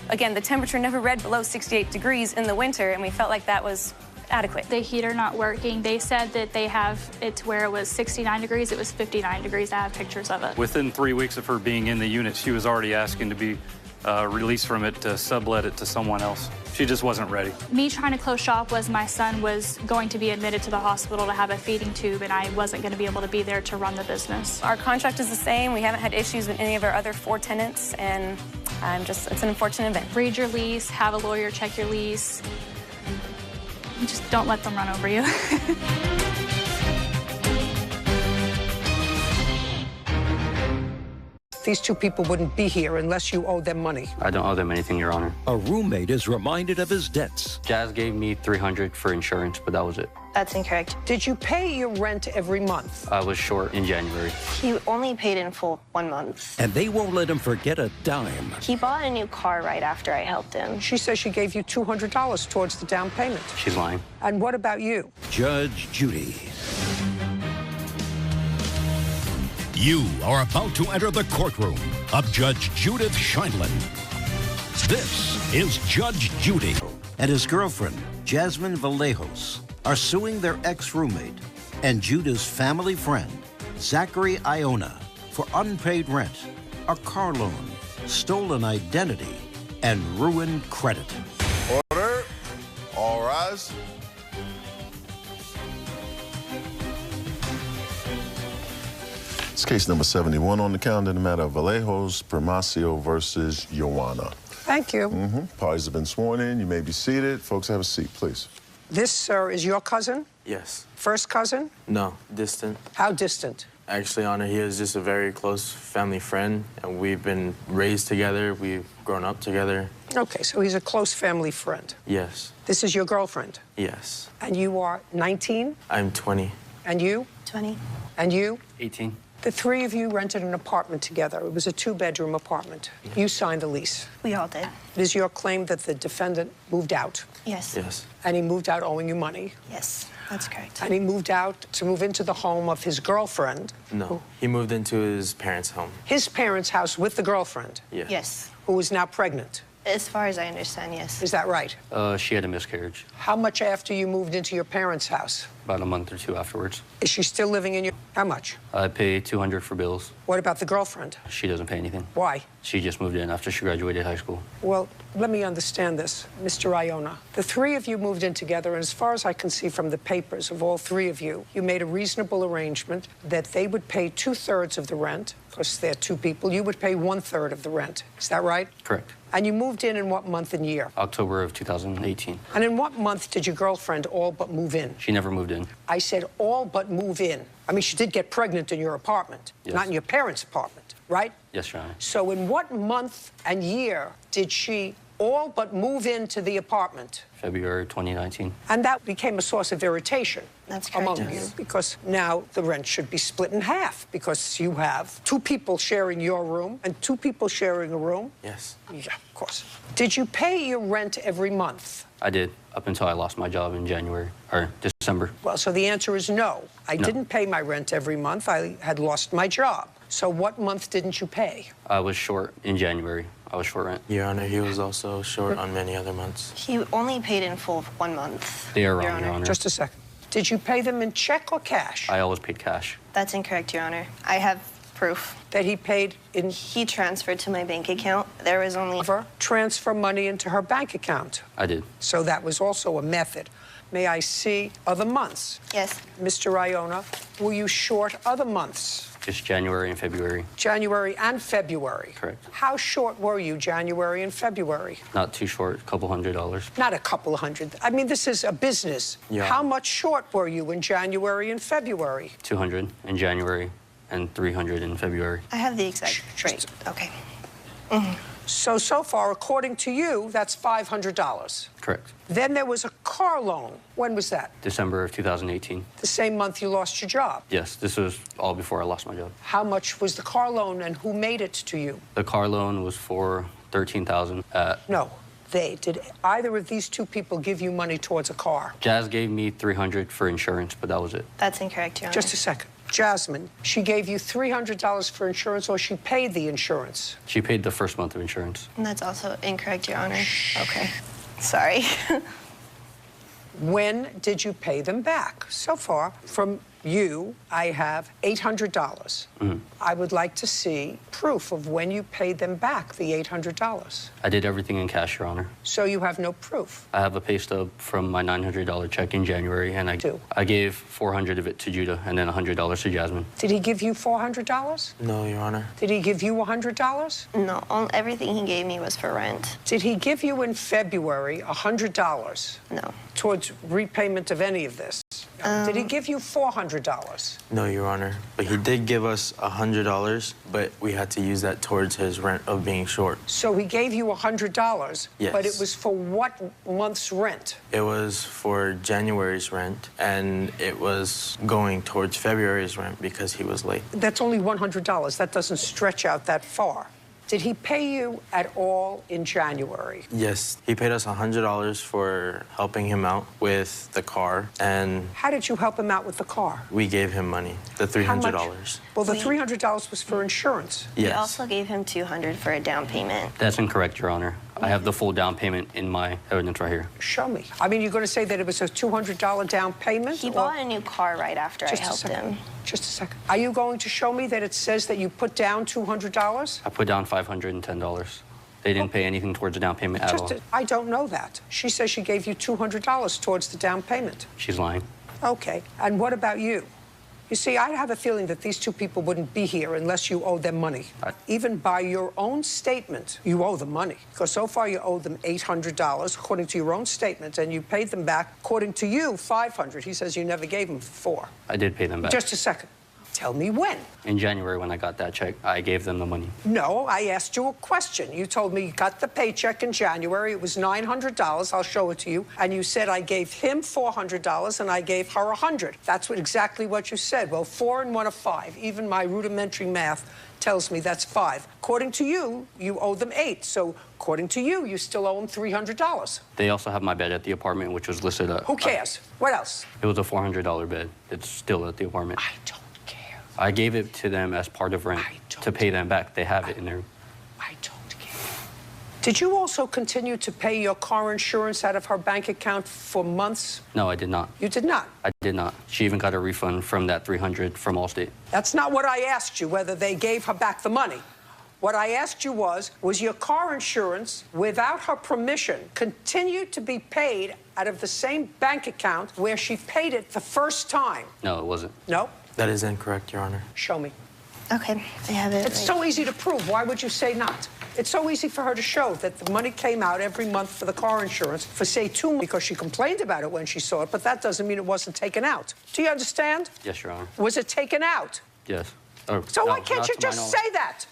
Again, the temperature never read below 68 degrees in the winter, and we felt like that was adequate. The heater not working, they said that they have it to where it was 69 degrees. It was 59 degrees. I have pictures of it. Within 3 weeks of her being in the unit, she was already asking to be released from it to sublet it to someone else. She just wasn't ready. Me trying to close shop was my son was going to be admitted to the hospital to have a feeding tube, and I wasn't going to be able to be there to run the business. Our contract is the same. We haven't had issues with any of our other 4 tenants, and it's an unfortunate event. Read your lease, have a lawyer check your lease. Just don't let them run over you. These 2 people wouldn't be here unless you owe them money. I don't owe them anything, Your Honor. A roommate is reminded of his debts. Jazz gave me $300 for insurance, but that was it. That's incorrect. Did you pay your rent every month? I was short in January. He only paid in full 1 month. And they won't let him forget a dime. He bought a new car right after I helped him. She says she gave you $200 towards the down payment. She's lying. And what about you? Judge Judy. You are about to enter the courtroom of Judge Judith Scheindlin. This is Judge Judy. And his girlfriend, Jasmine Vallejos, are suing their ex-roommate and Judah's family friend, Zachary Iona, for unpaid rent, a car loan, stolen identity, and ruined credit. Order. All rise. It's case number 71 on the calendar in the matter of Vallejos Primacio versus Joanna. Thank you. Parties have been sworn in. You may be seated. Folks, have a seat, please. This, sir, is your cousin? Yes. First cousin? No, distant. How distant? Actually, Honor, he is just a very close family friend, and we've been raised together. We've grown up together. Okay, so he's a close family friend. Yes. This is your girlfriend? Yes. And you are 19? I'm 20. And you? 20. And you? 18. The 3 of you rented an apartment together. It was a 2-bedroom apartment. You signed the lease. We all did. It is your claim that the defendant moved out. Yes. Yes. And he moved out owing you money. Yes, that's correct. And he moved out to move into the home of his girlfriend. No, he moved into his parents' home. His parents' house with the girlfriend. Yeah. Yes. Who is now pregnant. As far as I understand, yes. Is that right? She had a miscarriage. How much after you moved into your parents' house? About a month or 2 afterwards. Is she still living in your... How much? I pay $200 for bills. What about the girlfriend? She doesn't pay anything. Why? She just moved in after she graduated high school. Well, let me understand this, Mr. Iona. The 3 of you moved in together, and as far as I can see from the papers of all 3 of you, you made a reasonable arrangement that they would pay 2/3 of the rent, because they're 2 people. You would pay 1/3 of the rent. Is that right? Correct. And you moved in what month and year? October of 2018. And in what month did your girlfriend all but move in? She never moved in. I said all but move in. I mean, she did get pregnant in your apartment, Yes. not in your parents' apartment, right? Yes, Your Honor. So in what month and year did she all but move into the apartment? February 2019. And that became a source of irritation among you, because now the rent should be split in half, because you have 2 people sharing your room and 2 people sharing a room. Yes. Yeah, of course. Did you pay your rent every month? I did, up until I lost my job in January, or December. Well, so the answer is no. I didn't pay my rent every month. I had lost my job. So what month didn't you pay? I was short in January. I was short rent. Your Honor, he was also short on many other months. He only paid in full 1 month. They are wrong, Your Honor. Just a second. Did you pay them in check or cash? I always paid cash. That's incorrect, Your Honor. I have proof. That he paid in... He transferred to my bank account. There was only... Transfer money into her bank account. I did. So that was also a method. May I see other months? Yes. Mr. Iona, were you short other months? Just January and February. January and February? Correct. How short were you January and February? Not too short, a couple $100. Not a couple of hundred. I mean, this is a business. Yeah. How much short were you in January and February? 200 in January and 300 in February. I have the exact rate. Okay. So far, according to you, that's $500. Correct. Then there was a car loan. When was that? December of 2018. The same month you lost your job. Yes, this was all before I lost my job. How much was the car loan and who made it to you? The car loan was for $13,000. No, they. Did either of these 2 people give you money towards a car? Jazz gave me $300 for insurance, but that was it. That's incorrect, Your Honor. Just a second. Jasmine, she gave you $300 for insurance, or she paid the insurance? She paid the first month of insurance. And that's also incorrect, Your Honor. Okay. Sorry. When did you pay them back? So far, from you, I have $800. I would like to see proof of when you paid them back the $800. I did everything in cash, Your Honor. So you have no proof? I have a pay stub from my $900 check in January, and I gave $400 of it to Judah and then $100 to Jasmine. Did he give you $400? No, Your Honor. Did he give you $100? No, everything he gave me was for rent. Did he give you in February $100? No. Towards repayment of any of this? Did he give you $400? No, Your Honor. But he did give us $100, but we had to use that towards his rent of being short. So he gave you $100, yes. But it was for what month's rent? It was for January's rent, and it was going towards February's rent because he was late. That's only $100. That doesn't stretch out that far. Did he pay you at all in January? Yes, he paid us $100 for helping him out with the car, and... How did you help him out with the car? We gave him money, the $300. How much? Well, the $300 was for insurance. Yes. We also gave him $200 for a down payment. That's incorrect, Your Honor. I have the full down payment in my evidence right here. Show me. I mean, you're going to say that it was a $200 down payment? He bought a new car right after I helped him. Just a second. Are you going to show me that it says that you put down $200? I put down $510. They didn't pay anything towards the down payment at all. I don't know that. She says she gave you $200 towards the down payment. She's lying. Okay. And what about you? You see, I have a feeling that these 2 people wouldn't be here unless you owe them money. Even by your own statement, you owe them money. Because so far you owe them $800, according to your own statement, and you paid them back, according to you, $500. He says you never gave him $400. I did pay them back. Just a second. Tell me when. In January, when I got that check, I gave them the money. No, I asked you a question. You told me you got the paycheck in January. It was $900. I'll show it to you. And you said I gave him $400 and I gave her $100. That's exactly what you said. Well, 4 and 1 are 5. Even my rudimentary math tells me that's 5. According to you, you owe them 8. So according to you, you still owe them $300. They also have my bed at the apartment, which was listed at... Who cares? What else? It was a $400 bed. It's still at the apartment. I don't care. I gave it to them as part of rent to pay them back. They have it in there. I don't care. Did you also continue to pay your car insurance out of her bank account for months? No, I did not. You did not? I did not. She even got a refund from that $300 from Allstate. That's not what I asked you, whether they gave her back the money. What I asked you was your car insurance, without her permission, continued to be paid out of the same bank account where she paid it the first time? No, it wasn't. No? That is incorrect, Your Honor. Show me. Okay, I have it. It's so easy to prove. Why would you say not? It's so easy for her to show that the money came out every month for the car insurance for, say, 2 months, because she complained about it when she saw it, but that doesn't mean it wasn't taken out. Do you understand? Yes, Your Honor. Was it taken out? Yes. So why can't you just say that?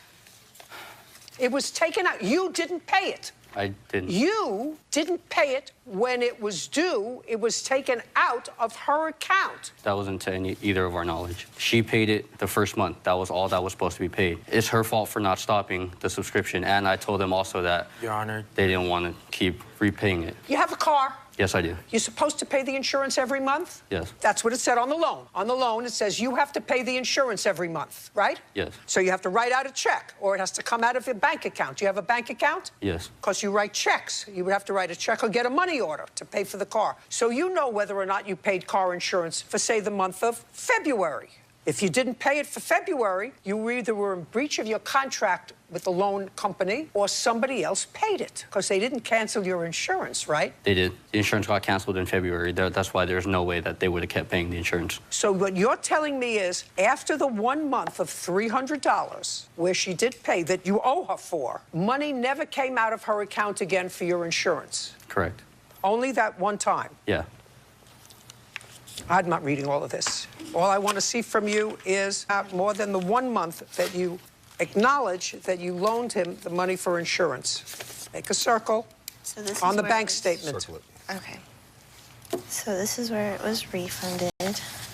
It was taken out. You didn't pay it. I didn't. You didn't pay it when it was due. It was taken out of her account. That wasn't to either of our knowledge. She paid it the first month. That was all that was supposed to be paid. It's her fault for not stopping the subscription, and I told them also that, Your Honor, they didn't want to keep repaying it. You have a car. Yes, I do. You're supposed to pay the insurance every month? Yes. That's what it said on the loan. On the loan, it says you have to pay the insurance every month, right? Yes. So you have to write out a check, or it has to come out of your bank account. Do you have a bank account? Yes. Because you write checks. You would have to write a check or get a money order to pay for the car. So you know whether or not you paid car insurance for, say, the month of February. If you didn't pay it for February, you either were in breach of your contract with the loan company or somebody else paid it because they didn't cancel your insurance, right? They did. The insurance got canceled in February. That's why there's no way that they would have kept paying the insurance. So what you're telling me is after the 1 month of $300 where she did pay that you owe her for, money never came out of her account again for your insurance? Correct. Only that one time? Yeah. I'm not reading all of this. All I want to see from you is more than the 1 month that you acknowledge that you loaned him the money for insurance. Make a circle So this on is the where bank it was- statement. Okay. So this is where it was refunded.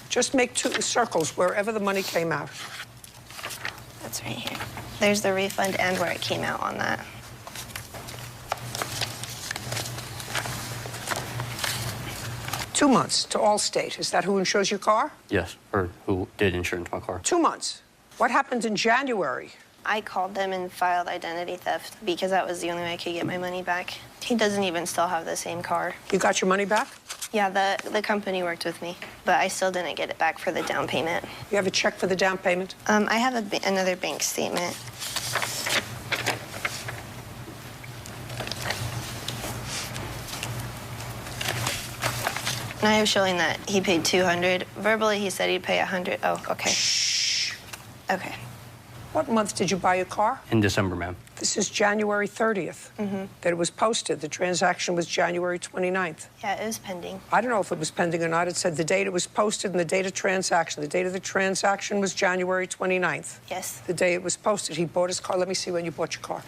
Just make 2 circles wherever the money came out. That's right here. There's the refund and where it came out on that. Two months to Allstate. Is that who insures your car? Yes, or who did insurance my car. 2 months. What happened in January? I called them and filed identity theft because that was the only way I could get my money back. He doesn't even still have the same car. You got your money back? Yeah, the company worked with me, but I still didn't get it back for the down payment. You have a check for the down payment? I have another bank statement. And I have showing that he paid $200. Verbally, he said he'd pay $100. Oh, okay. Shh. Okay. What month did you buy your car? In December, ma'am. This is January 30th that it was posted. The transaction was January 29th. Yeah, it was pending. I don't know if it was pending or not. It said the date it was posted and the date of transaction. The date of the transaction was January 29th. Yes. The day it was posted. He bought his car. Let me see when you bought your car.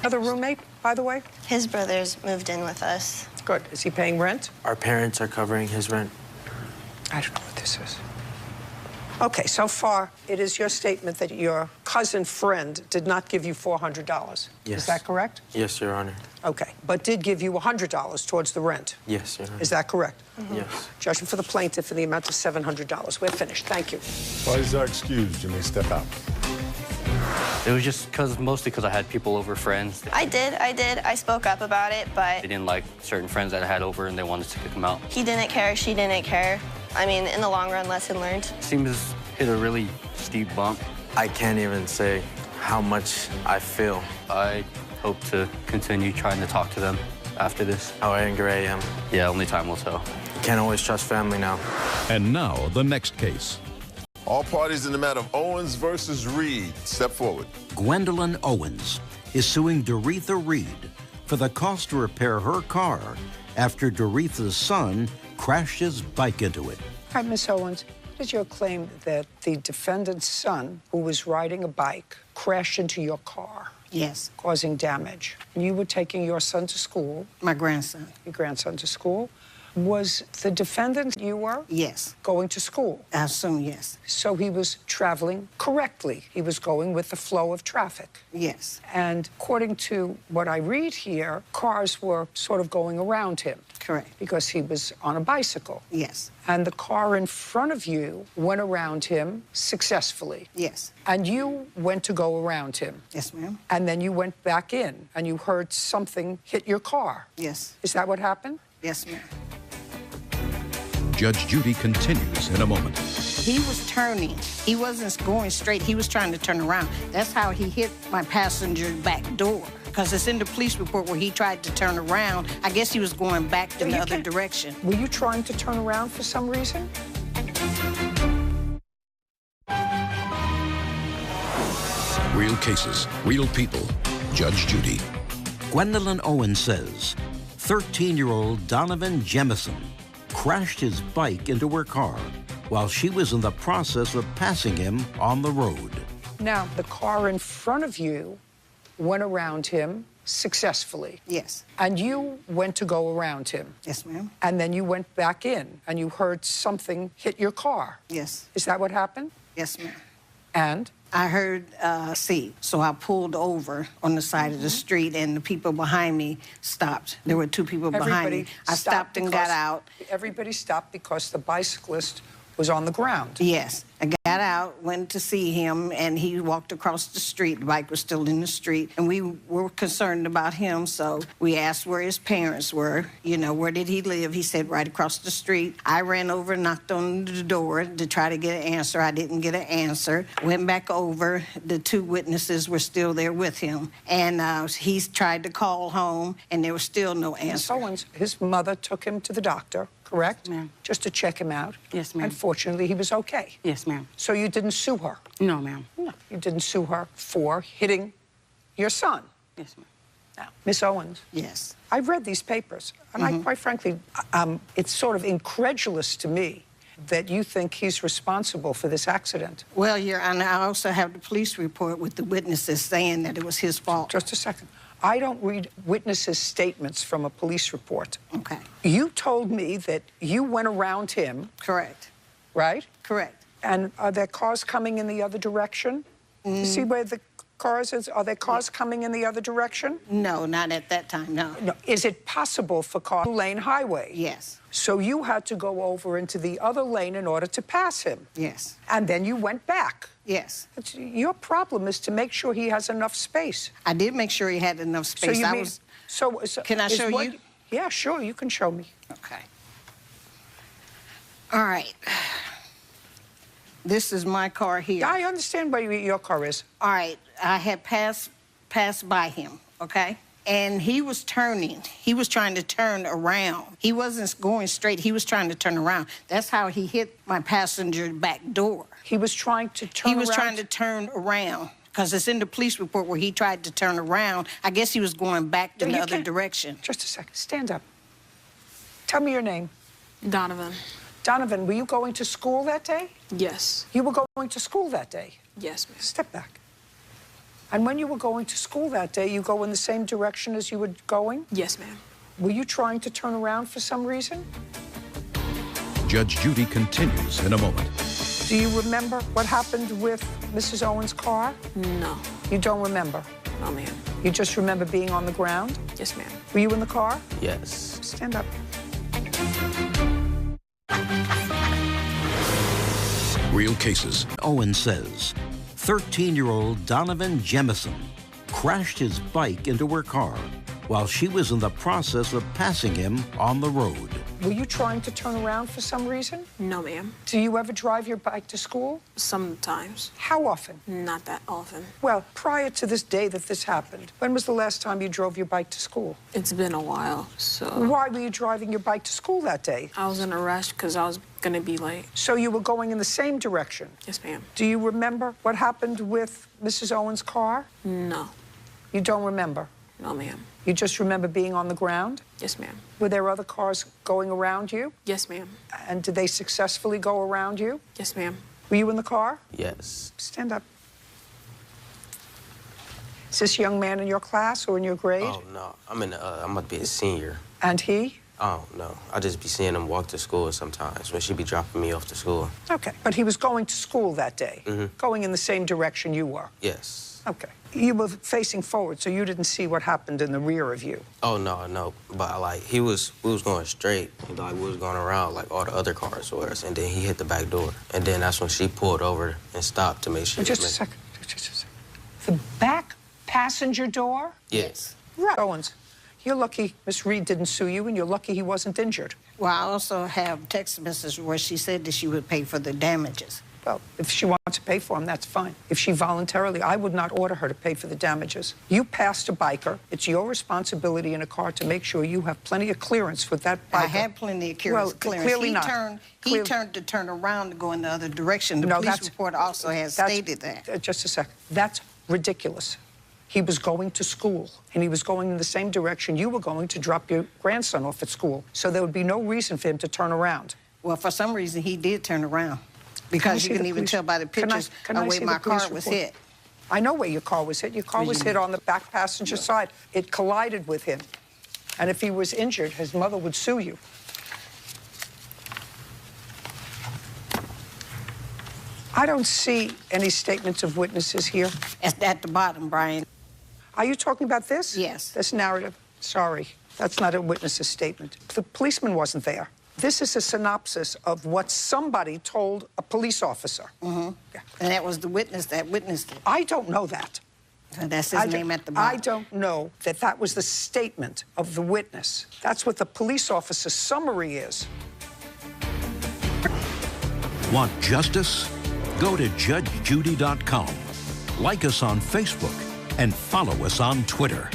Another roommate, by the way? His brothers moved in with us. Good. Is he paying rent? Our parents are covering his rent. I don't know what this is. Okay, so far, it is your statement that your cousin friend did not give you $400. Yes. Is that correct? Yes, Your Honor. Okay, but did give you $100 towards the rent. Yes, Your Honor. Is that correct? Yes. Judgment for the plaintiff in the amount of $700. We're finished. Thank you. Parties are excused. You may step out. It was just mostly because I had people over, friends. I did. I spoke up about it, but They didn't like certain friends that I had over, and they wanted to kick them out. he didn't care, she didn't care. I mean, in the long run, lesson learned. Seems hit a really steep bump. I can't even say how much I feel. I hope to continue trying to talk to them after this. How angry I am. Yeah, only time will tell. You can't always trust family now. And now, the next case. All parties in the matter of Owens versus Reed, step forward. Gwendolyn Owens is suing Doretha Reed for the cost to repair her car after Doretha's son crashed his bike into it. All right, Miss Owens, what is your claim that the defendant's son, who was riding a bike, crashed into your car? Yes. Causing damage. And you were taking your son to school. My grandson. Your grandson to school. Was the defendant you were? Yes. Going to school? I assume yes. So he was traveling correctly. He was going with the flow of traffic. Yes. And according to what I read here, cars were sort of going around him. Correct. Because he was on a bicycle. Yes. And the car in front of you went around him successfully. Yes. And you went to go around him. Yes, ma'am. And then you went back in and you heard something hit your car. Yes. Is that what happened? Yes, ma'am. Judge Judy continues in a moment. He was turning. He wasn't going straight. He was trying to turn around. That's how he hit my passenger's back door. Because it's in the police report where he tried to turn around. I guess he was going back in the other direction. Were you trying to turn around for some reason? Real cases, real people. Judge Judy. Gwendolyn Owens says 13-year-old Donovan Jemison crashed his bike into her car while she was in the process of passing him on the road. Now, the car in front of you went around him successfully. Yes. And you went to go around him. Yes, ma'am. And then you went back in and you heard something hit your car. Yes. Is that what happened? Yes, ma'am. And? I heard so I pulled over on the side of the street, and the people behind me stopped. There were two people behind me. I stopped and got out. Everybody stopped because the bicyclist was on the ground. Yes. I got out, went to see him, and he walked across the street. The bike was still in the street, and we were concerned about him, so we asked where his parents were. You know, where did he live? He said right across the street. I ran over, knocked on the door to try to get an answer. I didn't get an answer. Went back over. The two witnesses were still there with him, and he tried to call home, and there was still no answer. His mother took him to the doctor, correct? Ma'am. Just to check him out. Yes, ma'am. Unfortunately, he was okay. Yes, ma'am. So you didn't sue her? No, ma'am. No, you didn't sue her for hitting your son. Yes, ma'am. Now, Miss Owens. Yes. I've read these papers, and I, quite frankly, it's sort of incredulous to me that you think he's responsible for this accident. Well, Your Honor, I also have the police report with the witnesses saying that it was his fault. Just a second. I don't read witnesses' statements from a police report. Okay. You told me that you went around him. Correct. Right? Correct. And are there cars coming in the other direction? You see where the cars is? Are there cars coming in the other direction? No, not at that time, no. No. Is it possible for cars two-lane highway? Yes. So you had to go over into the other lane in order to pass him? Yes. And then you went back? Yes. Your problem is to make sure he has enough space. I did make sure he had enough space. So Can I show you? Yeah, sure, you can show me. Okay. All right. This is my car here. I understand where your car is. All right. I had passed by him, okay? And he was turning. He was trying to turn around. He wasn't going straight. He was trying to turn around. That's how he hit my passenger back door. He was trying to turn around? He was trying to turn around, because it's in the police report where he tried to turn around. I guess he was going back in the other direction. Just a second. Stand up. Tell me your name. Donovan. Donovan, were you going to school that day? Yes. You were going to school that day? Yes, ma'am. Step back. And when you were going to school that day, you go in the same direction as you were going? Yes, ma'am. Were you trying to turn around for some reason? Judge Judy continues in a moment. Do you remember what happened with Mrs. Owens' car? No. You don't remember? No, ma'am. You just remember being on the ground? Yes, ma'am. Were you in the car? Yes. Stand up. Real cases. Owen says 13-year-old Donovan Jemison crashed his bike into her car while she was in the process of passing him on the road. Were you trying to turn around for some reason? No, ma'am. Do you ever drive your bike to school? Sometimes. How often? Not that often. Well, prior to this day that this happened, when was the last time you drove your bike to school? It's been a while, so... Why were you driving your bike to school that day? I was in a rush because I was going to be late. So you were going in the same direction? Yes, ma'am. Do you remember what happened with Mrs. Owens' car? No. You don't remember? No, ma'am. You just remember being on the ground? Yes, ma'am. Were there other cars going around you? Yes, ma'am. And did they successfully go around you? Yes, ma'am. Were you in the car? Yes. Stand up. Is this young man in your class or in your grade? Oh, no. I'm about to be a senior. And he? Oh, no. I just be seeing him walk to school sometimes when she be dropping me off to school. Okay. But he was going to school that day? Going in the same direction you were? Yes. Okay. You were facing forward, so you didn't see what happened in the rear of you? Oh, no. But, like, we was going straight. Like, we was going around, like, all the other cars was, and then he hit the back door. And then that's when she pulled over and stopped to make sure... Just a second. The back passenger door? Yes. Right. Owens, you're lucky Miss Reed didn't sue you, and you're lucky he wasn't injured. Well, I also have text messages where she said that she would pay for the damages. Well, if she wants to pay for them, that's fine. If she voluntarily, I would not order her to pay for the damages. You passed a biker. It's your responsibility in a car to make sure you have plenty of clearance with that biker. I had plenty of clearance. Clearly not. He turned to turn around to go in the other direction. The police report also has stated that. Just a second. That's ridiculous. He was going to school, and he was going in the same direction you were going to drop your grandson off at school. So there would be no reason for him to turn around. Well, for some reason, he did turn around. Because you can even tell by the pictures of where my car was hit. I know where your car was hit. Your car was hit on the back passenger side. It collided with him. And if he was injured, his mother would sue you. I don't see any statements of witnesses here. It's at the bottom, Brian. Are you talking about this? Yes. This narrative? Sorry, that's not a witness's statement. The policeman wasn't there. This is a synopsis of what somebody told a police officer. Mm-hmm. Yeah. And that was the witness that witnessed it. I don't know that. And that's his name at the bottom. I don't know that that was the statement of the witness. That's what the police officer's summary is. Want justice? Go to judgejudy.com. Like us on Facebook and follow us on Twitter.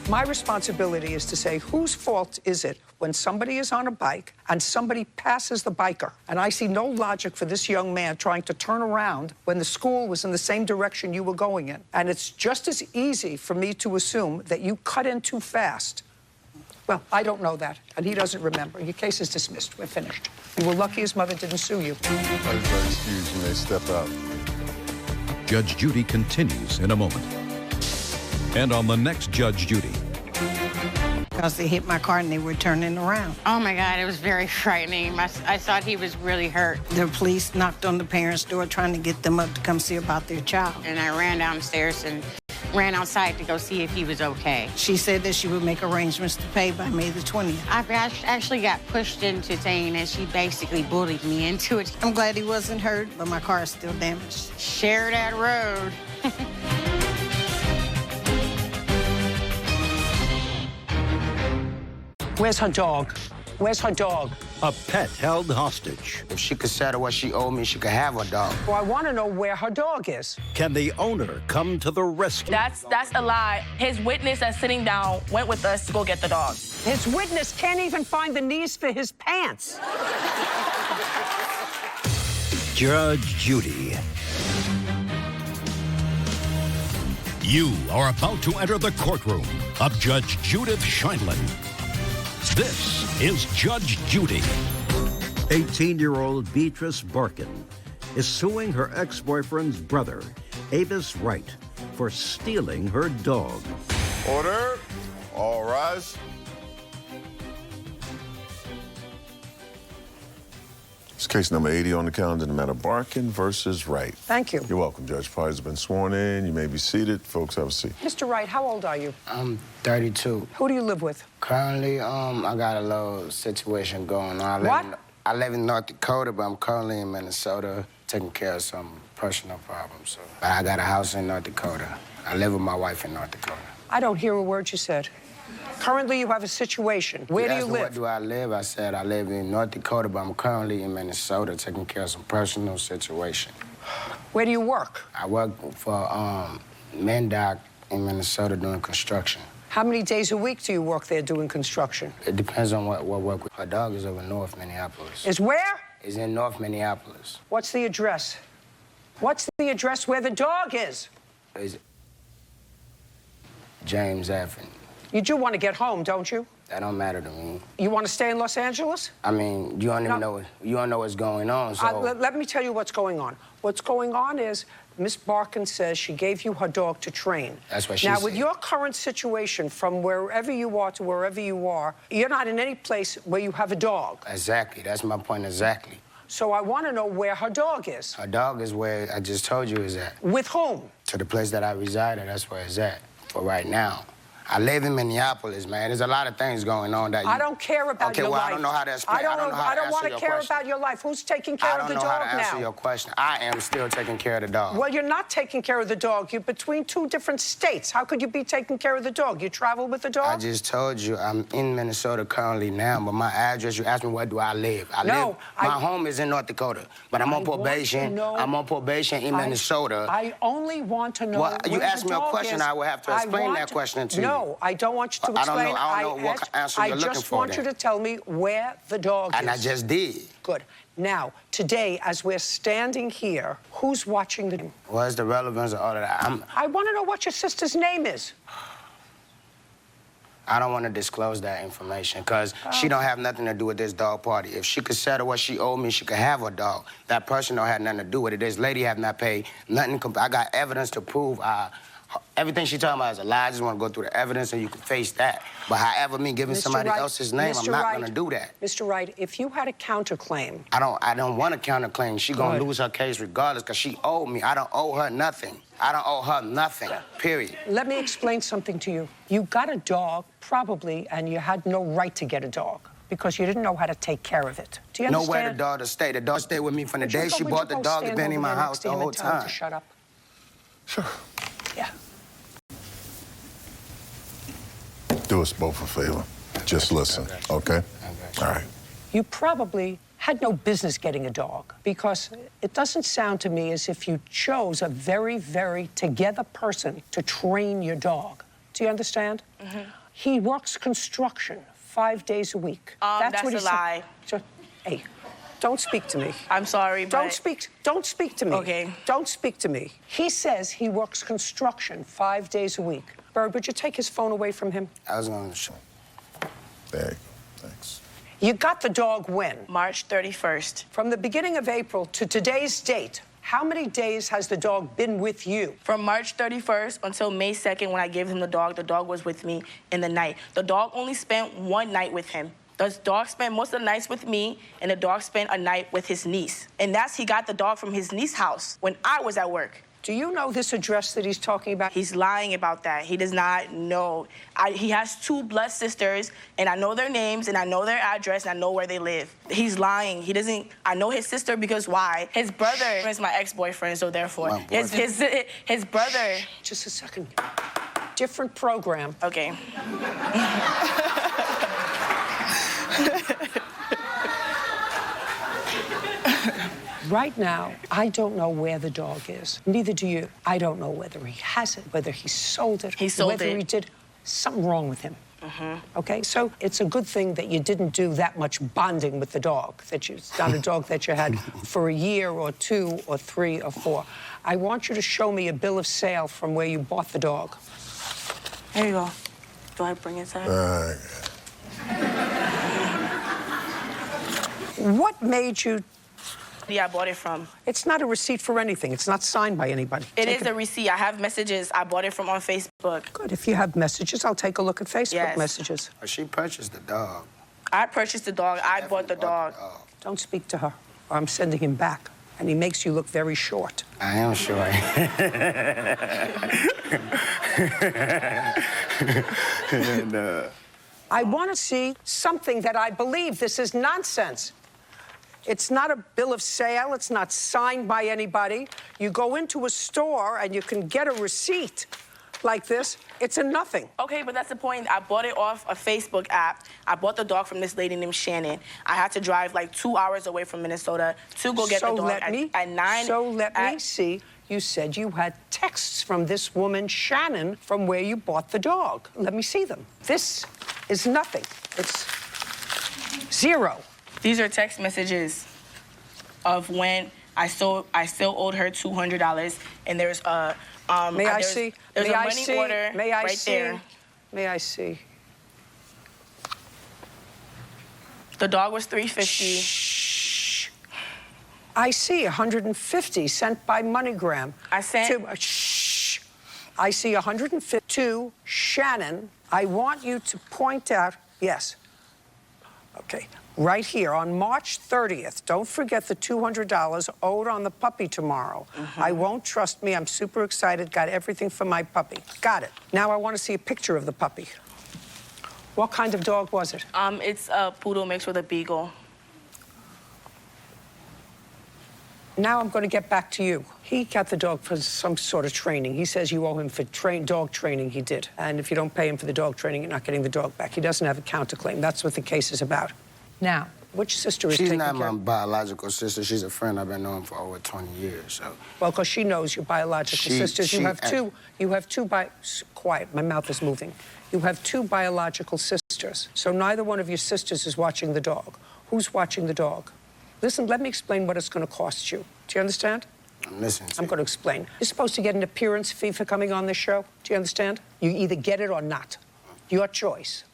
My responsibility is to say, whose fault is it when somebody is on a bike and somebody passes the biker? And I see no logic for this young man trying to turn around when the school was in the same direction you were going in. And it's just as easy for me to assume that you cut in too fast. Well, I don't know that, and he doesn't remember. Your case is dismissed. We're finished. You were lucky his mother didn't sue you. I just excuse when they step out. Judge Judy continues in a moment. And on the next Judge Judy. Because they hit my car and they were turning around. Oh, my God, it was very frightening. I thought he was really hurt. The police knocked on the parents' door trying to get them up to come see about their child. And I ran downstairs and ran outside to go see if he was okay. She said that she would make arrangements to pay by May the 20th. I actually got pushed into saying that she basically bullied me into it. I'm glad he wasn't hurt, but my car is still damaged. Share that road. Where's her dog? Where's her dog? A pet held hostage. If she could settle what she owed me, she could have her dog. Well, I want to know where her dog is. Can the owner come to the rescue? That's a lie. His witness that's sitting down went with us to go get the dog. His witness can't even find the knees for his pants. Judge Judy. You are about to enter the courtroom of Judge Judith Scheindlin. This is Judge Judy. 18-year-old Beatrice Barkin is suing her ex-boyfriend's brother, Avis Wright, for stealing her dog. Order. All rise. It's case number 80 on the calendar, the matter Barkin versus Wright. Thank you. You're welcome, Judge. Parties have been sworn in. You may be seated. Folks, have a seat. Mr. Wright, how old are you? I'm 32. Who do you live with? Currently, I got a little situation going on. I live in North Dakota, but I'm currently in Minnesota taking care of some personal problems. So. But I got a house in North Dakota. I live with my wife in North Dakota. I don't hear a word you said. Currently, you have a situation. Where do you live? Where do I live? I said I live in North Dakota, but I'm currently in Minnesota taking care of some personal situation. Where do you work? I work for MnDOT in Minnesota doing construction. How many days a week do you work there doing construction? It depends on what work. Her dog is over North Minneapolis. Is where? Is in North Minneapolis. What's the address? What's the address where the dog is? Is James Avenue. You do want to get home, don't you? That don't matter to me. You want to stay in Los Angeles? I mean, you don't even know. You don't know what's going on. So let me tell you what's going on. What's going on is Miss Barkin says she gave you her dog to train. That's what she said. said. Now, with your current situation, from wherever you are to wherever you are, you're not in any place where you have a dog. Exactly. That's my point. Exactly. So I want to know where her dog is. Her dog is where I just told you is at. With whom? To the place that I reside at. That's where it's at for right now. I live in Minneapolis, man. There's a lot of things going on that I don't care about your life. Okay, well, I don't know how to explain. I don't want to care about your life. Who's taking care of the dog now? I don't know how to answer your question. I am still taking care of the dog. Well, you're not taking care of the dog. You're between two different states. How could you be taking care of the dog? You travel with the dog? I just told you I'm in Minnesota currently now, but my address, you asked me where do I live. My home is in North Dakota, but I'm on probation. I'm on probation in Minnesota. I only want to know where you asked me a question, I will have to explain that question to you. No, I don't want you to explain. I don't know what answer you're looking for. I just want you to tell me where the dog is. And I just did. Good. Now, today, as we're standing here, who's watching the... What's the relevance of all of that? I want to know what your sister's name is. I don't want to disclose that information because she don't have nothing to do with this dog party. If she could settle what she owed me, she could have her dog. That person don't have nothing to do with it. This lady have not paid nothing. I got evidence to prove everything she talking about is a lie. I just want to go through the evidence and you can face that. But however me giving somebody else's name, I'm not going to do that. Mr. Wright, if you had a counterclaim... I don't want a counterclaim. She going to lose her case regardless because she owed me. I don't owe her nothing. I don't owe her nothing, period. Let me explain something to you. You got a dog, probably, and you had no right to get a dog because you didn't know how to take care of it. Do you understand? Nowhere the dog to stay. The dog stayed with me from the day she bought the dog. It's been in my house the whole time. Shut up. Sure. Yeah. Do us both a favor. Just listen, okay? All right. You probably had no business getting a dog because it doesn't sound to me as if you chose a very, very together person to train your dog. Do you understand? Mm-hmm. He works construction 5 days a week. That's what a lie. Hey, don't speak to me. I'm sorry, but... Don't speak to me. Okay. Don't speak to me. He says he works construction 5 days a week. Bird, would you take his phone away from him? I was going to show. There you go. Thanks. You got the dog when? March 31st. From the beginning of April to today's date, how many days has the dog been with you? From March 31st until May 2nd when I gave him the dog was with me in the night. The dog only spent one night with him. The dog spent most of the nights with me, and the dog spent a night with his niece. And he got the dog from his niece's house when I was at work. Do you know this address that he's talking about? He's lying about that. He does not know. He has 2 blood sisters, and I know their names, and I know their address, and I know where they live. He's lying. He doesn't. I know his sister because why? His brother is my ex-boyfriend, so therefore. His brother. Just a second. Different program. Okay. Right now, I don't know where the dog is. Neither do you. I don't know whether he has it, whether he sold it, whether he did something wrong with him. Mm-hmm. Okay, so it's a good thing that you didn't do that much bonding with the dog, that it's not a dog that you had for a year or 2 or 3 or 4. I want you to show me a bill of sale from where you bought the dog. Here you go. Do I bring it back? What made you... Yeah, I bought it from. It's not a receipt for anything. It's not signed by anybody. It is a receipt. I have messages. I bought it from on Facebook. Good. If you have messages, I'll take a look at Facebook messages. She purchased the dog. I purchased the dog. I bought the dog. Don't speak to her, or I'm sending him back. And he makes you look very short. I am short. I want to see something that I believe this is nonsense. It's not a bill of sale. It's not signed by anybody. You go into a store and you can get a receipt like this. It's a nothing. Okay, but that's the point. I bought it off a Facebook app. I bought the dog from this lady named Shannon. I had to drive like 2 hours away from Minnesota to go get the dog at 9. So let me see. You said you had texts from this woman, Shannon, from where you bought the dog. Let me see them. This is nothing. It's 0. These are text messages of when I still owed her $200, and there's a May I see? There's a money order right there. May I see? The dog was $350. Shh. I see 150 sent by MoneyGram. I sent. Shh. I see 150 to Shannon. I want you to point out. Yes. Okay. Right here on March 30th. Don't forget the $200 owed on the puppy tomorrow. Mm-hmm. I won't, trust me. I'm super excited. Got everything for my puppy. Got it. Now I want to see a picture of the puppy. What kind of dog was it? It's a poodle mixed with a beagle. Now I'm going to get back to you. He got the dog for some sort of training. He says you owe him for dog training he did. And if you don't pay him for the dog training, you're not getting the dog back. He doesn't have a counterclaim. That's what the case is about. Now, which sister is taking care? She's not my biological sister. She's a friend I've been knowing for over 20 years, so... Well, because she knows your biological sisters. You have two quiet, my mouth is moving. You have 2 biological sisters, so neither one of your sisters is watching the dog. Who's watching the dog? Listen, let me explain what it's going to cost you. Do you understand? I'm listening to you. I'm going to explain. You're supposed to get an appearance fee for coming on this show. Do you understand? You either get it or not. Your choice.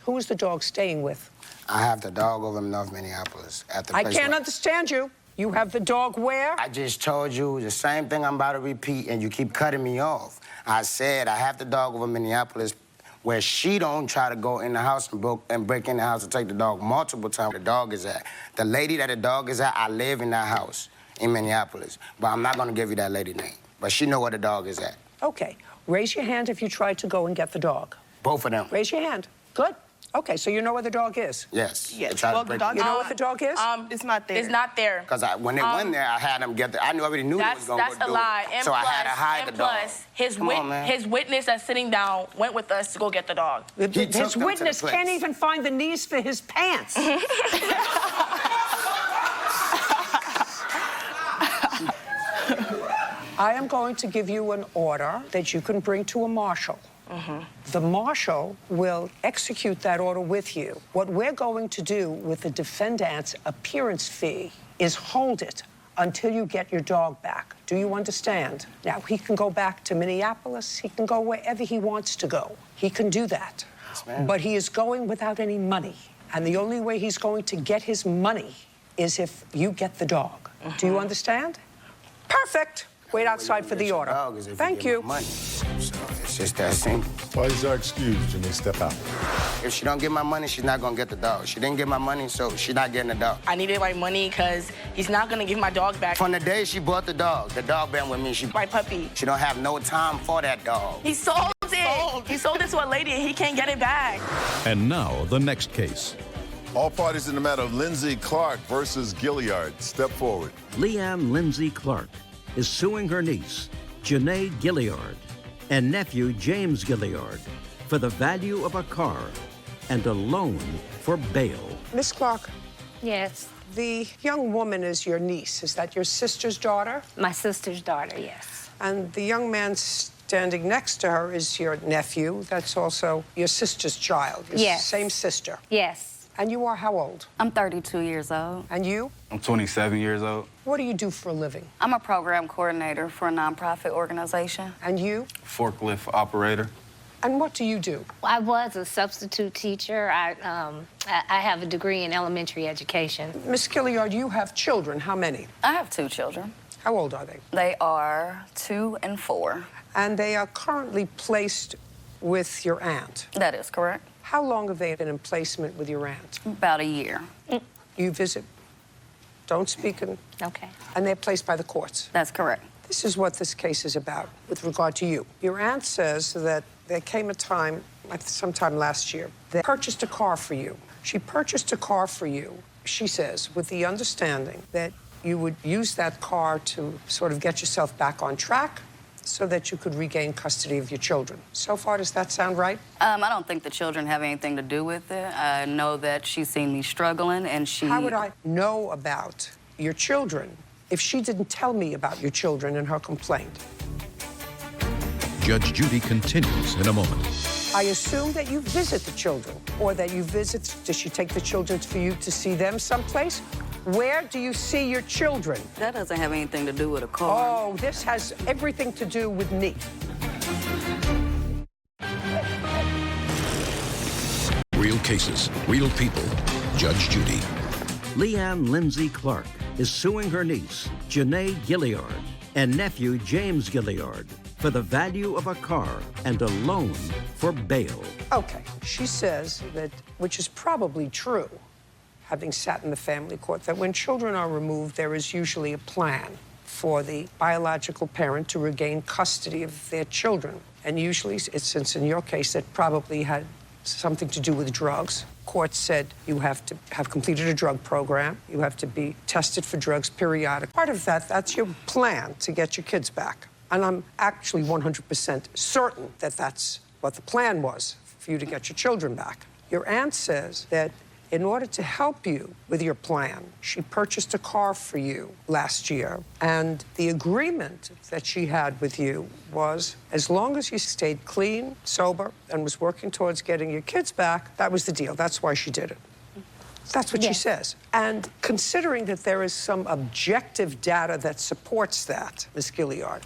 Who is the dog staying with? I have the dog over in North Minneapolis at the I place can't where- understand you. You have the dog where? I just told you the same thing I'm about to repeat, and you keep cutting me off. I said I have the dog over in Minneapolis where she don't try to go in the house and break in the house and take the dog multiple times. The dog is at. The lady that the dog is at, I live in that house in Minneapolis. But I'm not going to give you that lady name. But she know where the dog is at. Okay. Raise your hand if you tried to go and get the dog. Both of them. Raise your hand. Good. Okay, so you know where the dog is? Yes. Yes. Well, The dog, You know what the dog is? It's not there. It's not there. Because when they went there, I had them get there. I already knew they was going to That's go a do lie. it. And So plus, I had to hide the dog. His, Come on, man. his witness that's sitting down went with us to go get the dog. His witness can't even find the knees for his pants. I am going to give you an order that you can bring to a marshal. The marshal will execute that order with you. What we're going to do with the defendant's appearance fee is hold it until you get your dog back. Do you understand? Now, he can go back to Minneapolis. He can go wherever he wants to go. He can do that. ma'am. But he is going without any money. And the only way he's going to get his money is if you get the dog. Do you understand? Perfect. Wait outside for the order. Thank you. Money. So it's just that simple. Parties are excused. You may step out. If she don't get my money, she's not gonna get the dog. She didn't get my money, so she's not getting the dog. I needed my money because he's not going to give my dog back. From the day she bought the dog been with me. My puppy. She don't have no time for that dog. He sold it. He sold it to a lady and he can't get it back. And now, the next case. All parties in the matter of Lindsay Clark versus Gilliard. Step forward. Leanne Lindsay Clark is suing her niece, Janae Gilliard, and nephew, James Gilliard, for the value of a car and a loan for bail. Miss Clark, Yes, the young woman is your niece. Is that your sister's daughter? my sister's daughter, yes. And the young man standing next to her is your nephew. That's also your sister's child. Your Yes. Same sister. Yes. And you are how old? I'm 32 years old. And you? I'm 27 years old. What do you do for a living? I'm a program coordinator for a nonprofit organization. And you? Forklift operator. And what do you do? I was a substitute teacher. I have a degree in elementary education. Miss Gilliard, you have children. How many? I have 2 children. How old are they? They are 2 and 4. And they are currently placed with your aunt. That is correct. How long have they been in placement with your aunt? About a year. You visit. Don't speak in. Okay. And they're placed by the courts. That's correct. This is what this case is about with regard to you. Your aunt says that there came a time, like sometime last year, they purchased a car for you. She purchased a car for you, she says, with the understanding that you would use that car to sort of get yourself back on track so that you could regain custody of your children. So far, does that sound right? I don't think the children have anything to do with it. I know that she's seen me struggling, and she... How would I know about your children if she didn't tell me about your children in her complaint? Judge Judy continues in a moment. I assume that you visit the children, or that you visit, does she take the children for you to see them someplace? Where do you see your children? That doesn't have anything to do with a car. Oh, this has everything to do with me. Real cases, real people. Judge Judy. Leanne Lindsay Clark is suing her niece, Janae Gilliard, and nephew, James Gilliard, for the value of a car and a loan for bail. Okay, she says that, which is probably true, having sat in the family court, that when children are removed, there is usually a plan for the biological parent to regain custody of their children. And usually, since in your case, it probably had something to do with drugs. Court said you have to have completed a drug program. You have to be tested for drugs periodically. Part of that, that's your plan to get your kids back. And I'm actually 100% certain that that's what the plan was, for you to get your children back. Your aunt says that in order to help you with your plan, she purchased a car for you last year. And the agreement that she had with you was as long as you stayed clean, sober, and was working towards getting your kids back, that was the deal. That's why she did it. That's what she says. And considering that there is some objective data that supports that, Ms. Gilliard,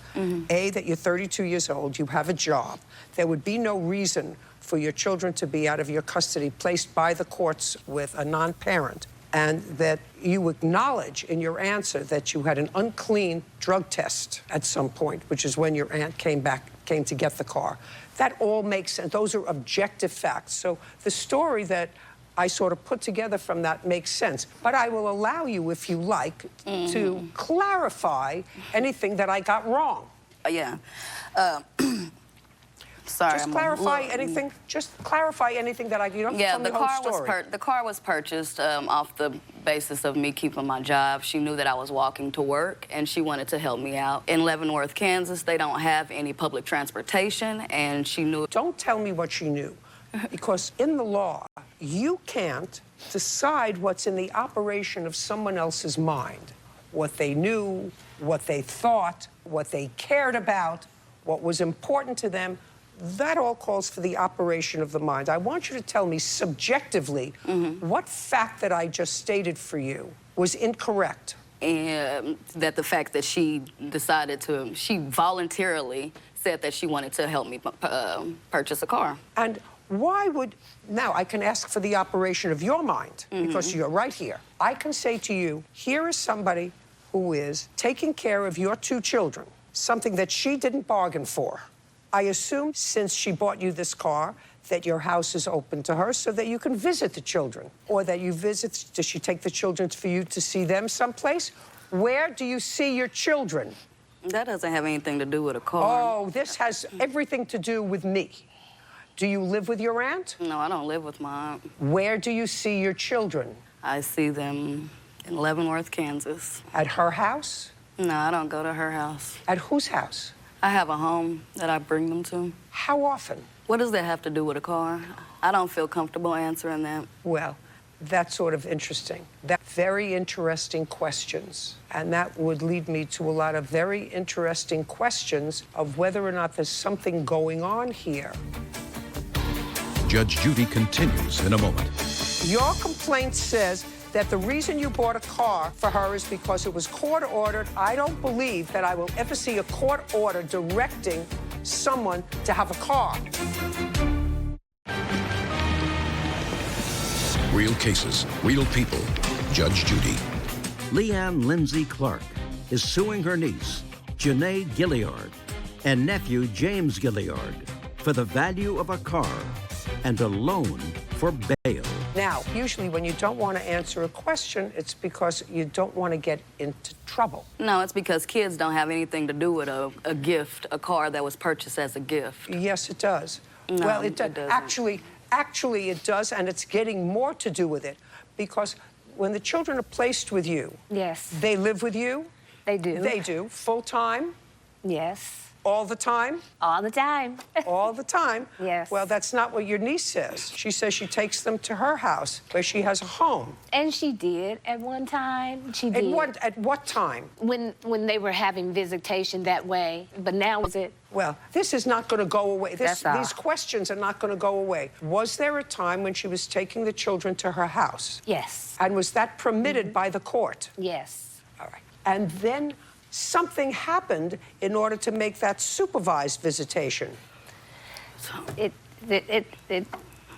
A, that you're 32 years old, you have a job, there would be no reason for your children to be out of your custody, placed by the courts with a non-parent, and that you acknowledge in your answer that you had an unclean drug test at some point, which is when your aunt came to get the car. That all makes sense. Those are objective facts. So the story that I sort of put together from that makes sense. But I will allow you, if you like, to clarify anything that I got wrong. Yeah. Sorry, just clarify anything. Just clarify anything that you don't tell me the whole story. The car was purchased off the basis of me keeping my job. She knew that I was walking to work, and she wanted to help me out. In Leavenworth, Kansas, they don't have any public transportation, and she knew. Don't tell me what she knew, because in the law, you can't decide what's in the operation of someone else's mind. What they knew, what they thought, what they cared about, what was important to them. That all calls for the operation of the mind. I want you to tell me subjectively what fact that I just stated for you was incorrect. And that the fact that she she voluntarily said that she wanted to help me purchase a car. And why would, now I can ask for the operation of your mind, because you're right here. I can say to you, here is somebody who is taking care of your two children, something that she didn't bargain for. I assume since she bought you this car that your house is open to her so that you can visit the children, or that you visit, does she take the children for you to see them someplace? Where do you see your children? That doesn't have anything to do with a car. Oh, this has everything to do with me. Do you live with your aunt? No, I don't live with my aunt. Where do you see your children? I see them in Leavenworth, Kansas. At her house? No, I don't go to her house. At whose house? I have a home that I bring them to. How often? What does that have to do with a car? I don't feel comfortable answering that. Well, that's sort of interesting. That's very interesting questions. And that would lead me to a lot of very interesting questions of whether or not there's something going on here. Judge Judy continues in a moment. Your complaint says that the reason you bought a car for her is because it was court-ordered. I don't believe that I will ever see a court order directing someone to have a car. Real cases, real people. Judge Judy. Leanne Lindsay Clark is suing her niece, Janae Gilliard, and nephew, James Gilliard, for the value of a car and a loan for bail. Now, usually when you don't want to answer a question, it's because you don't want to get into trouble. No, it's because kids don't have anything to do with a gift, a car that was purchased as a gift. Yes, it does. No, well, it does. doesn't. Actually, it does, and it's getting more to do with it, because when the children are placed with you, yes, they live with you. They do. They do. Full time. Yes. All the time? All the time. All the time? Yes. Well, that's not what your niece says. She says she takes them to her house, where she has a home. And she did at one time. She did. At what time? When they were having visitation that way. But now is it? Well, this is not going to go away. That's all. These questions are not going to go away. Was there a time when she was taking the children to her house? Yes. And was that permitted by the court? Yes. All right. And then something happened in order to make that supervised visitation.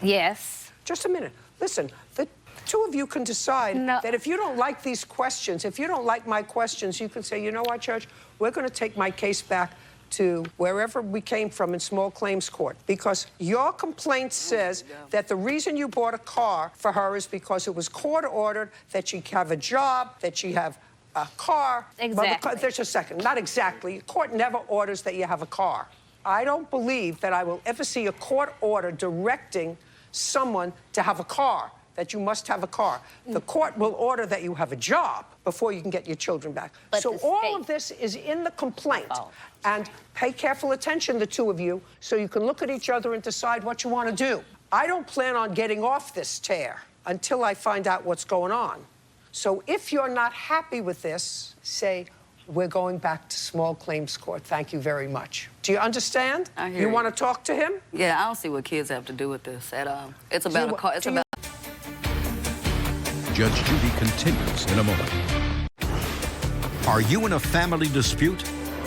Yes. Just a minute. Listen, the two of you can decide that if you don't like these questions, if you don't like my questions, you can say, you know what, Judge, we're going to take my case back to wherever we came from in small claims court, because your complaint says that the reason you bought a car for her is because it was court ordered, that she have a job, that she have a car. Exactly. There's a second. Not exactly. Court never orders that you have a car. I don't believe that I will ever see a court order directing someone to have a car, that you must have a car. The court will order that you have a job before you can get your children back. But so all of this is in the complaint. And pay careful attention, the two of you, so you can look at each other and decide what you want to do. I don't plan on getting off this tear until I find out what's going on. So if you're not happy with this, say, we're going back to small claims court. Thank you very much. Do you understand? I hear you. you. Want to talk to him? Yeah, I don't see what kids have to do with this at all. It's about a car. It's about. Judge Judy continues in a moment. Are you in a family dispute?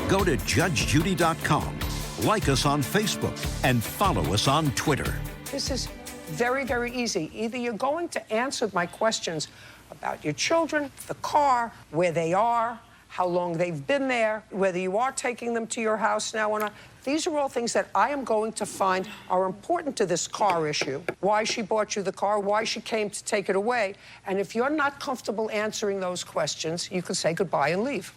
Go to judgejudy.com, like us on Facebook, and follow us on Twitter. This is very, very easy. Either you're going to answer my questions about your children, the car, where they are, how long they've been there, whether you are taking them to your house now or not. These are all things that I am going to find are important to this car issue. Why she bought you the car, why she came to take it away. And if you're not comfortable answering those questions, you can say goodbye and leave.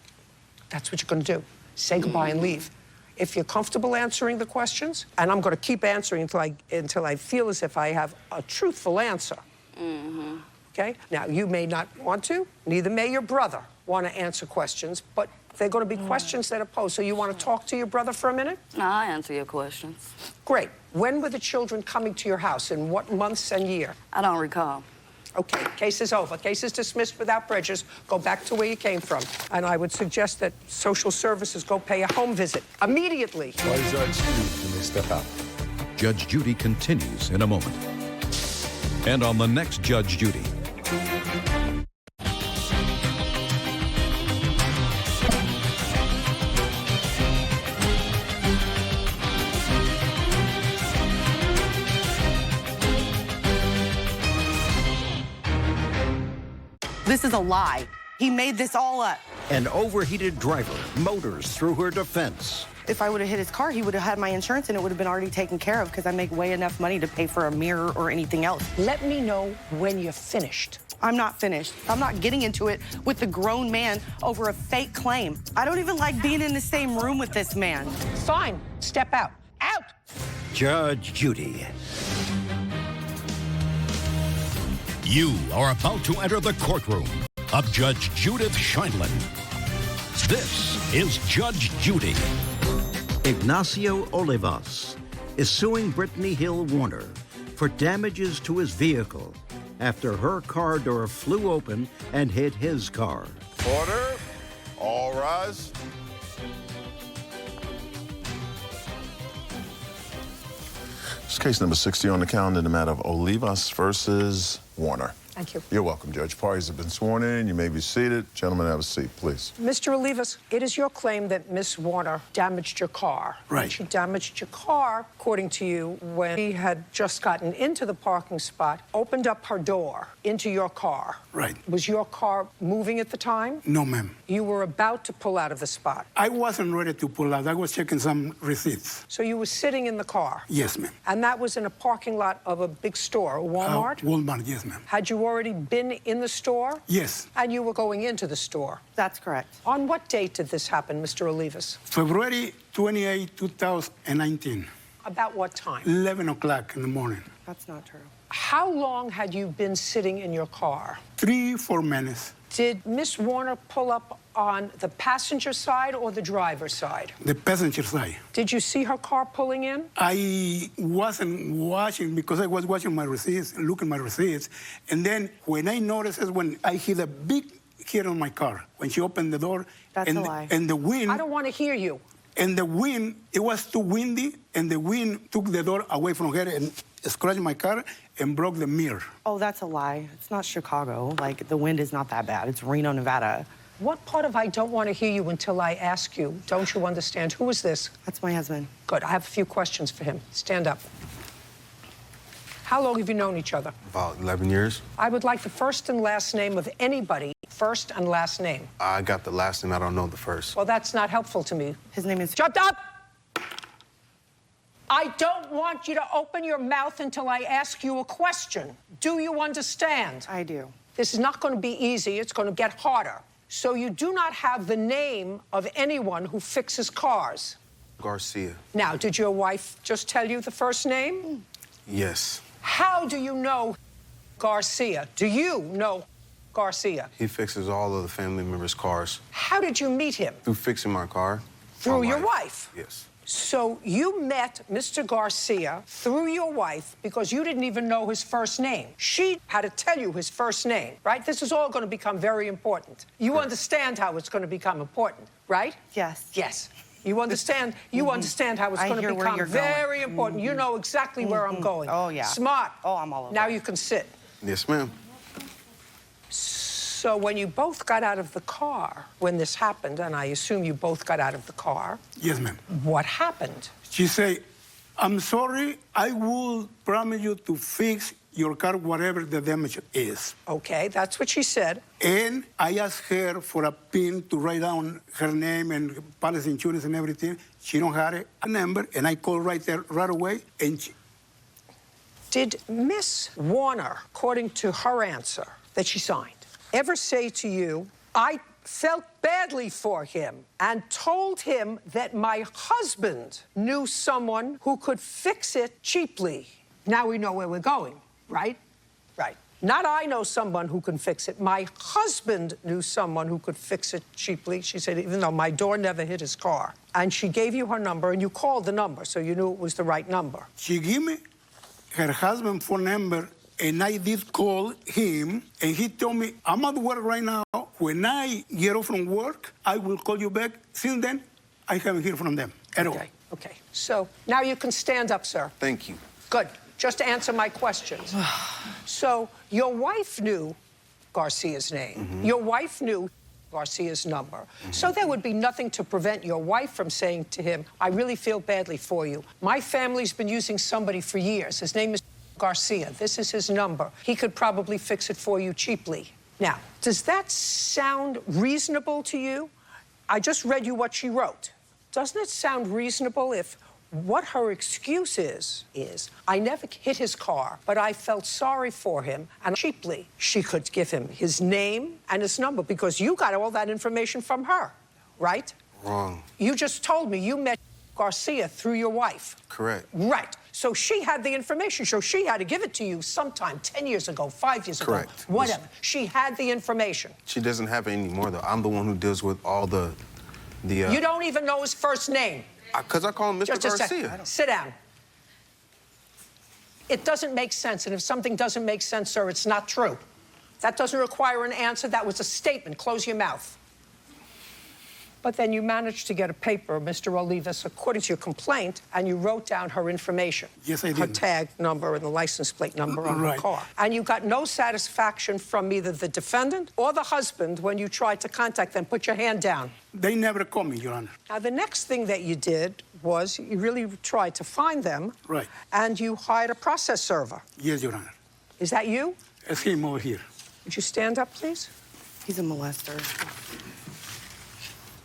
That's what you're going to do. Say goodbye and leave. If you're comfortable answering the questions, and I'm going to keep answering until I feel as if I have a truthful answer. Okay? Now, you may not want to, neither may your brother want to answer questions, but they're going to be questions that are posed. So you want to talk to your brother for a minute? No, I answer your questions. Great. When were the children coming to your house? In what months and year? I don't recall. Okay, case is over. Case is dismissed without prejudice. Go back to where you came from. And I would suggest that social services go pay a home visit immediately. Why Judge Judy, may step out. Judge Judy continues in a moment. And on the next Judge Judy. This is a lie. He made this all up. An overheated driver motors through her defense. If I would have hit his car, he would have had my insurance and it would have been already taken care of because I make way enough money to pay for a mirror or anything else. Let me know when you're finished. I'm not finished. I'm not getting into it with the grown man over a fake claim. I don't even like being in the same room with this man. Fine. Step out. Out! Judge Judy. You are about to enter the courtroom of Judge Judith Scheindlin. This is Judge Judy. Ignacio Olivas is suing Brittany Hill Warner for damages to his vehicle after her car door flew open and hit his car. Order. All rise. It's case number 60 on the calendar in the matter of Olivas versus Warner. Thank you. You're welcome, Judge. Parties have been sworn in. You may be seated. Gentlemen, have a seat, please. Mr. Olivas, it is your claim that Miss Warner damaged your car. Right. She damaged your car, according to you, when she had just gotten into the parking spot, opened up her door into your car. Right. Was your car moving at the time? No, ma'am. You were about to pull out of the spot. I wasn't ready to pull out. I was checking some receipts. So you were sitting in the car? Yes, ma'am. And that was in a parking lot of a big store, a Walmart? Walmart, yes, ma'am. Had you already been in the store? Yes. And you were going into the store? That's correct. On what date did this happen, Mr. Olivas? February 28, 2019. About what time? 11 o'clock in the morning. That's not true. How long had you been sitting in your car? 3-4 minutes. Did Miss Warner pull up on the passenger side or the driver's side? The passenger side. Did you see her car pulling in? I wasn't watching because I was watching my receipts, looking at my receipts. And then when I noticed is when I hit a big hit on my car, when she opened the door. That's and, a lie. And the wind. I don't want to hear you. And the wind, it was too windy, and the wind took the door away from her and scratched my car and broke the mirror. Oh, that's a lie. It's not Chicago. Like, the wind is not that bad. It's Reno, Nevada. What part of I don't want to hear you until I ask you? Don't you understand? Who is this? That's my husband. Good. I have a few questions for him. Stand up. How long have you known each other? About 11 years. I would like the first and last name of anybody. First and last name. I got the last name. I don't know the first. Well, that's not helpful to me. His name is... Shut up! I don't want you to open your mouth until I ask you a question. Do you understand? I do. This is not going to be easy. It's going to get harder. So you do not have the name of anyone who fixes cars. Garcia. Now, did your wife just tell you the first name? Yes. How do you know Garcia? Do you know Garcia? He fixes all of the family members' cars. How did you meet him? Through fixing my car. Through My your wife? Yes. So you met Mr. Garcia through your wife because you didn't even know his first name. She had to tell you his first name, right? This is all going to become very important. You understand how it's going to become important, right? Yes. Yes. You understand? You understand how it's going to become very important. You know exactly where I'm going. Oh, yeah. Smart. Oh, I'm all over Now it. you can sit. Yes, ma'am. So when you both got out of the car, when this happened, and I assume you both got out of the car. Yes, ma'am. What happened? She said, I'm sorry, I will promise you to fix your car, whatever the damage is. Okay, that's what she said. And I asked her for a pin to write down her name and policy insurance and everything. She don't have a number, and I called right there right away, and she... Did Miss Warner, according to her answer that she signed, ever say to you, I felt badly for him and told him that my husband knew someone who could fix it cheaply? Now we know where we're going, right? Right. Not I know someone who can fix it. My husband knew someone who could fix it cheaply. She said, even though my door never hit his car. And she gave you her number, and you called the number, so you knew it was the right number. She gave me her husband's phone number, and I did call him, and he told me, I'm at work right now. When I get off from work, I will call you back. Since then, I haven't heard from them at all. Okay. So now you can stand up, sir. Thank you. Good. Just answer my questions. So your wife knew Garcia's name. Your wife knew Garcia's number. So there would be nothing to prevent your wife from saying to him, I really feel badly for you. My family's been using somebody for years. His name is Garcia. This is his number. He could probably fix it for you cheaply. Now, does that sound reasonable to you? I just read you what she wrote. Doesn't it sound reasonable if what her excuse is I never hit his car, but I felt sorry for him, and cheaply she could give him his name and his number because you got all that information from her, right? Wrong. You just told me you met Garcia through your wife. Correct. Right. So she had the information, so she had to give it to you sometime 10 years ago, 5 years ago, whatever. She had the information. She doesn't have it anymore, though. I'm the one who deals with all the You don't even know his first name. Because I call him Mr. Just a Garcia. second. Sit down. It doesn't make sense, and if something doesn't make sense, sir, it's not true. That doesn't require an answer. That was a statement. Close your mouth. But then you managed to get a paper, Mr. Olivas, according to your complaint, and you wrote down her information. Yes, I did. Her tag number and the license plate number on her car. And you got no satisfaction from either the defendant or the husband when you tried to contact them. Put your hand down. They never called me, Your Honor. Now, the next thing that you did was you really tried to find them. Right. And you hired a process server. Yes, Your Honor. Is that you? It's him over here. Would you stand up, please? He's a molester.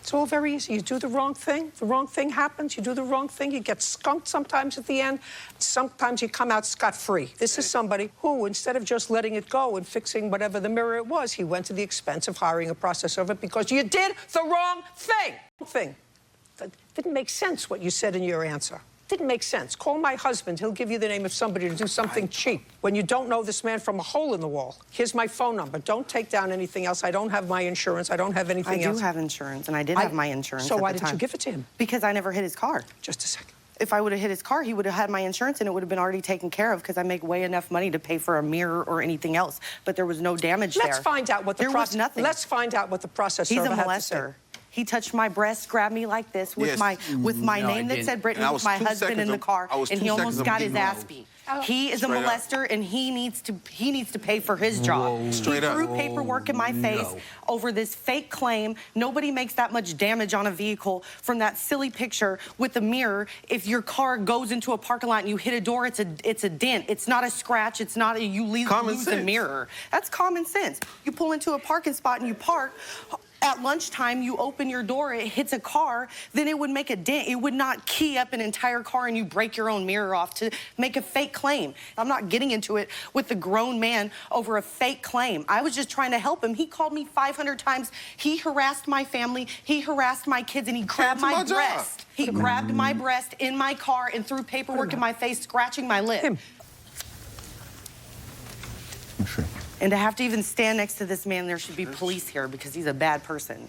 It's all very easy. You do the wrong thing happens, you do the wrong thing, you get skunked sometimes at the end, sometimes you come out scot-free. This is somebody who, instead of just letting it go and fixing whatever the mirror it was, he went to the expense of hiring a process server because you did the wrong thing. That didn't make sense what you said in your answer. Didn't make sense. Call my husband. He'll give you the name of somebody to do something cheap when you don't know this man from a hole in the wall. Here's my phone number. Don't take down anything else. I don't have my insurance. I don't have anything else. I do have insurance, and I did have my insurance So at why the didn't time. you give it to him? Because I never hit his car. Just a second. If I would have hit his car, he would have had my insurance, and it would have been already taken care of because I make way enough money to pay for a mirror or anything else. But there was no damage there. Let's find out what the There was nothing. Let's find out what the process He's a server had to say. molester. He touched my breast, grabbed me like this with my name that said Brittany, with my husband in the car, and he almost got his ass beat. He is a molester, and he needs to pay for his job. He threw paperwork in my face over this fake claim. Nobody makes that much damage on a vehicle from that silly picture with a mirror. If your car goes into a parking lot and you hit a door, it's a dent. It's not a scratch. It's not you lose a mirror. That's common sense. You pull into a parking spot and you park. At lunchtime, you open your door, it hits a car, then it would make a dent. It would not key up an entire car and you break your own mirror off to make a fake claim. I'm not getting into it with the grown man over a fake claim. I was just trying to help him. He called me 500 times. He harassed my family. He harassed my kids, and he grabbed my breast. He grabbed my breast in my car and threw paperwork in my face, scratching my lip. And to have to even stand next to this man, there should be police here because he's a bad person.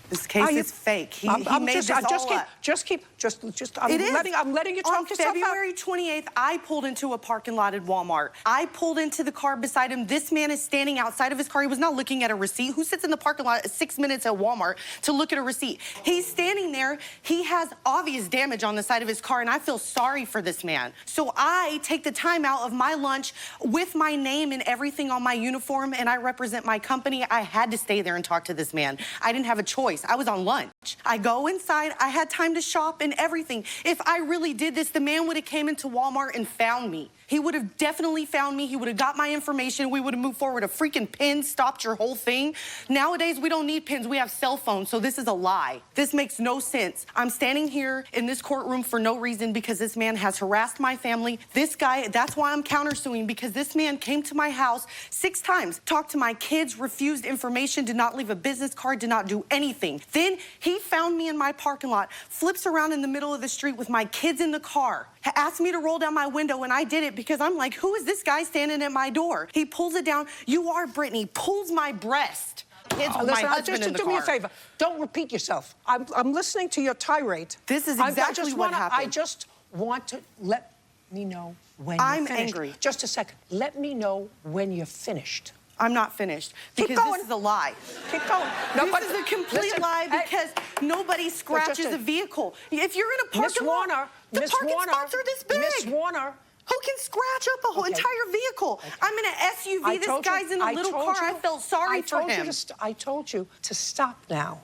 This case is fake. He made this all up. I'm letting you talk yourself out. On February 28th, I pulled into a parking lot at Walmart. I pulled into the car beside him. This man is standing outside of his car. He was not looking at a receipt. Who sits in the parking lot at 6 minutes at Walmart to look at a receipt? He's standing there. He has obvious damage on the side of his car, and I feel sorry for this man. So I take the time out of my lunch with my name and everything on my uniform, and I represent my company. I had to stay there and talk to this man. I didn't have a choice. I was on lunch. I go inside. I had time to shop and everything. If I really did this, the man would have came into Walmart and found me. He would have definitely found me. He would have got my information. We would have moved forward. A freaking pin stopped your whole thing. Nowadays, we don't need pins. We have cell phones, so this is a lie. This makes no sense. I'm standing here in this courtroom for no reason because this man has harassed my family. This guy, that's why I'm countersuing, because this man came to my house 6 times, talked to my kids, refused information, did not leave a business card, did not do anything. Then he found me in my parking lot, flips around in the middle of the street with my kids in the car, asked me to roll down my window, and I did it because I'm like, who is this guy standing at my door? He pulls it down. You are Brittany. Pulls my breast. Kids with my husband in the car. Do me a favor. Don't repeat yourself. I'm listening to your tirade. This is exactly what happened. I just want to let me know when you're finished. I'm angry. Just a second. Let me know when you're finished. I'm not finished. Because this is a lie. Keep going. No, this is a complete lie because nobody scratches a vehicle. If you're in a parking lot, the parking spots are this big. Miss Warner. Who can scratch up a whole entire vehicle? I'm in an SUV. This guy's in a little car. I felt sorry for him. I told you to stop now.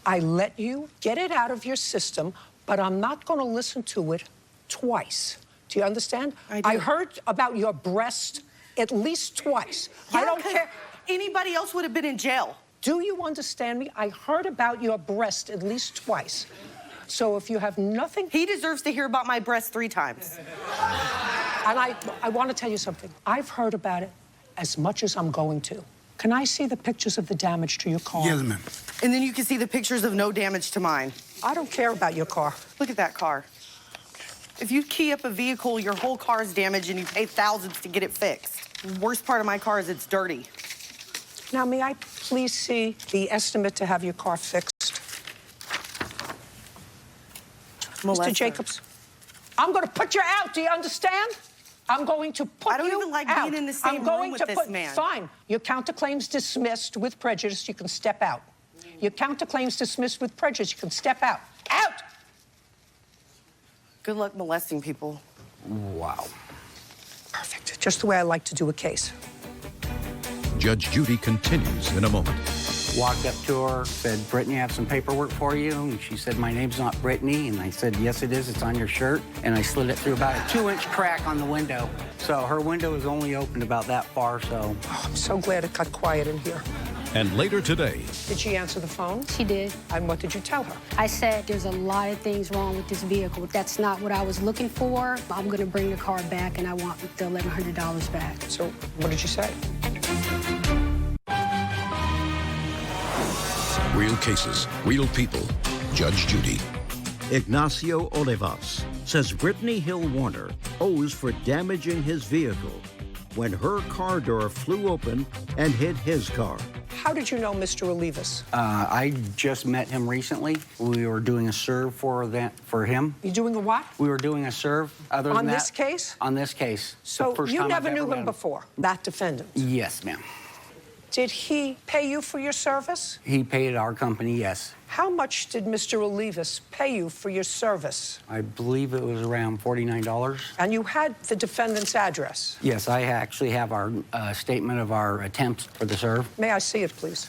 I let you get it out of your system, but I'm not going to listen to it twice. Do you understand? I heard about your breast at least twice. Yeah, I don't care. Anybody else would have been in jail. Do you understand me? I heard about your breast at least twice. So if you have nothing... He deserves to hear about my breast 3 times. And I want to tell you something. I've heard about it as much as I'm going to. Can I see the pictures of the damage to your car? Yes, ma'am. And then you can see the pictures of no damage to mine. I don't care about your car. Look at that car. If you key up a vehicle, your whole car is damaged and you pay thousands to get it fixed. The worst part of my car is it's dirty. Now, may I please see the estimate to have your car fixed? Mr. Jacobs, I'm going to put you out. Do you understand? I'm going to put you out. I don't even like being in the same room with this man. Fine. Your counterclaim's dismissed with prejudice. You can step out. Your counterclaim's dismissed with prejudice. You can step out. Out! Good luck molesting people. Wow. Perfect. Just the way I like to do a case. Judge Judy continues in a moment. Walked up to her, said, Brittany, I have some paperwork for you. And she said, my name's not Brittany. And I said, yes, it is. It's on your shirt. And I slid it through about a 2-inch crack on the window. So her window is only opened about that far, so. Oh, I'm so glad it got quiet in here. And later today. Did she answer the phone? She did. And what did you tell her? I said, there's a lot of things wrong with this vehicle. That's not what I was looking for. I'm going to bring the car back, and I want the $1,100 back. So what did you say? Real cases, real people. Judge Judy. Ignacio Olivas says Brittany Hill Warner owes for damaging his vehicle when her car door flew open and hit his car. How did you know Mr. Olivas? I just met him recently. We were doing a serve for him. You doing a what? We were doing a serve. Other than on that, this case? On this case. So you never knew him before, that defendant? Yes, ma'am. Did he pay you for your service? He paid our company, yes. How much did Mr. Olivas pay you for your service? I believe it was around $49. And you had the defendant's address? Yes, I actually have our statement of our attempts for the serve. May I see it, please?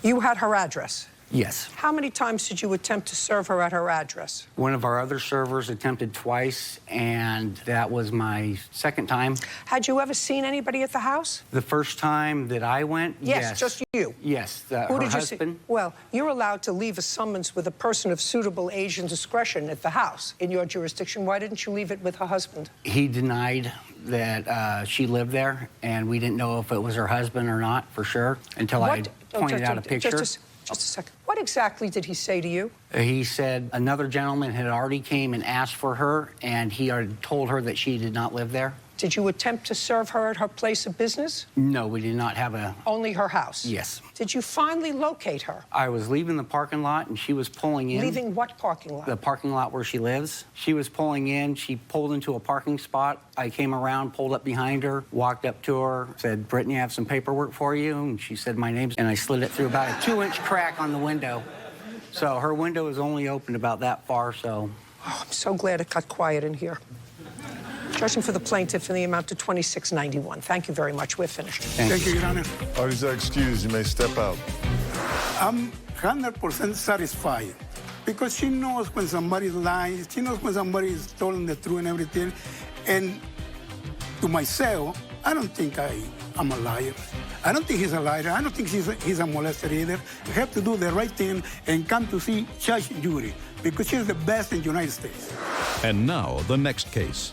You had her address? Yes. How many times did you attempt to serve her at her address? One of our other servers attempted twice, and that was my second time. Had you ever seen anybody at the house? The first time that I went, yes. Just you? Yes, Who her did husband. You see? Well, you're allowed to leave a summons with a person of suitable age and discretion at the house in your jurisdiction. Why didn't you leave it with her husband? He denied that she lived there, and we didn't know if it was her husband or not for sure until I pointed out a picture. Just a second. What exactly did he say to you? He said another gentleman had already came and asked for her, and he had told her that she did not live there. Did you attempt to serve her at her place of business? No, we did not have a... Only her house? Yes. Did you finally locate her? I was leaving the parking lot, and she was pulling in. Leaving what parking lot? The parking lot where she lives. She was pulling in. She pulled into a parking spot. I came around, pulled up behind her, walked up to her, said, Brittany, I have some paperwork for you. And she said my name, and I slid it through about a 2-inch crack on the window. So her window is only opened about that far, so... Oh, I'm so glad it got quiet in here. Judging for the plaintiff in the amount of $26.91. Thank you very much. We're finished. Thank you, Your Honor. Parties are excused. You may step out. I'm 100% satisfied because she knows when somebody's lying. She knows when somebody is telling the truth and everything. And to myself, I don't think I'm a liar. I don't think he's a liar. I don't think he's a molester either. You have to do the right thing and come to see Judge Judy because she's the best in the United States. And now, the next case.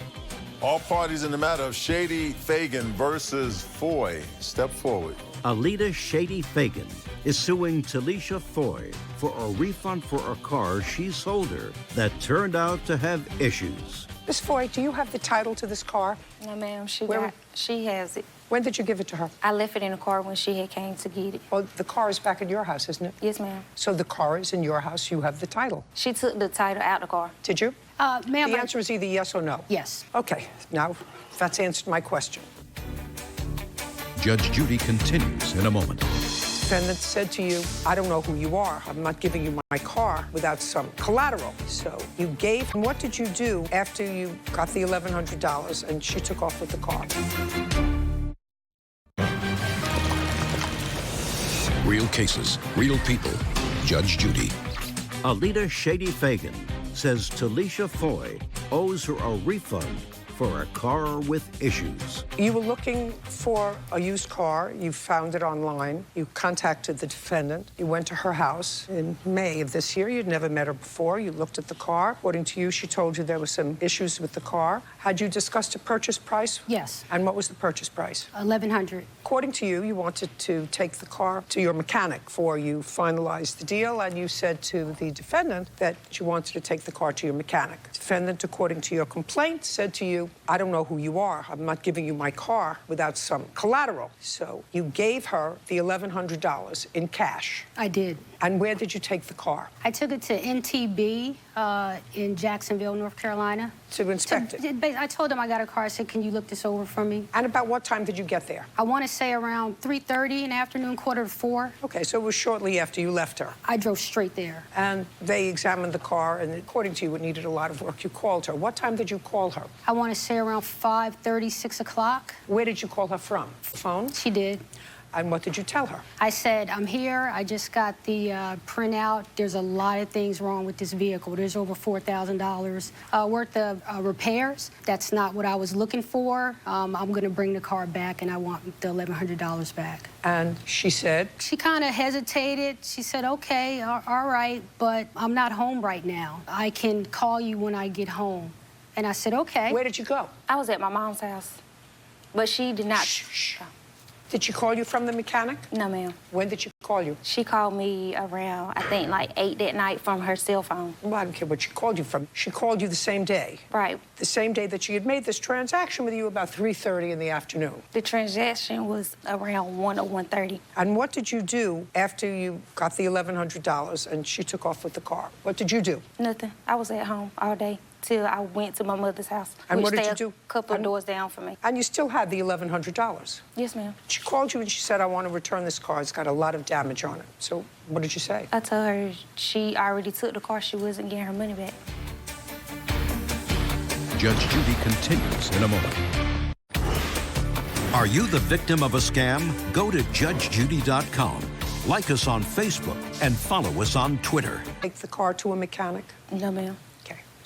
All parties in the matter of Shady Fagan versus Foy, step forward. Alita Shady Fagan is suing Talisha Foy for a refund for a car she sold her that turned out to have issues. Miss Foy, do you have the title to this car? No, ma'am. She has it. When did you give it to her? I left it in the car when she had came to get it. Well, the car is back at your house, isn't it? Yes, ma'am. So the car is in your house. You have the title. She took the title out of the car. Did you? Ma'am, the answer is either yes or no. Yes. Okay. Now, that's answered my question. Judge Judy continues in a moment. Defendant said to you, I don't know who you are. I'm not giving you my car without some collateral. So you gave. And what did you do after you got the $1,100 and she took off with the car? Real cases, real people. Judge Judy. Alita Shady Fagan says Talisha Foy owes her a refund for a car with issues. You were looking for a used car. You found it online. You contacted the defendant. You went to her house in May of this year. You'd never met her before. You looked at the car. According to you, she told you there were some issues with the car. Had you discussed a purchase price? Yes. And what was the purchase price? $1,100. According to you, you wanted to take the car to your mechanic before you finalized the deal, and you said to the defendant that you wanted to take the car to your mechanic. Defendant, according to your complaint, said to you, I don't know who you are. I'm not giving you my car without some collateral. So you gave her the $1,100 in cash. I did. And where did you take the car? I took it to NTB in Jacksonville, North Carolina. To inspect it? I told them I got a car. I said, can you look this over for me? And about what time did you get there? I want to say around 3:30 in the afternoon, 3:45. Okay, so it was shortly after you left her. I drove straight there. And they examined the car, and according to you, it needed a lot of work. You called her. What time did you call her? I want to say around 5:30, 6 o'clock. Where did you call her from? Phone? She did. And what did you tell her? I said, I'm here. I just got the printout. There's a lot of things wrong with this vehicle. There's over $4,000 worth of repairs. That's not what I was looking for. I'm going to bring the car back, and I want the $1,100 back. And she said? She kind of hesitated. She said, okay, all right, but I'm not home right now. I can call you when I get home. And I said, okay. Where did you go? I was at my mom's house, but she did not. Shh. Did she call you from the mechanic? No, ma'am. When did she call you? She called me around, I think, like 8 that night from her cell phone. Well, I don't care what she called you from. She called you the same day. Right. The same day that she had made this transaction with you about 3:30 in the afternoon. The transaction was around 1 or 1:30. And what did you do after you got the $1,100 and she took off with the car? What did you do? Nothing. I was at home all day till I went to my mother's house. And what did you do? A couple of doors down from me. And you still had the $1,100? Yes, ma'am. She called you and she said, I want to return this car. It's got a lot of damage on it. So what did you say? I told her she already took the car. She wasn't getting her money back. Judge Judy continues in a moment. Are you the victim of a scam? Go to judgejudy.com. Like us on Facebook and follow us on Twitter. Take the car to a mechanic? No, ma'am.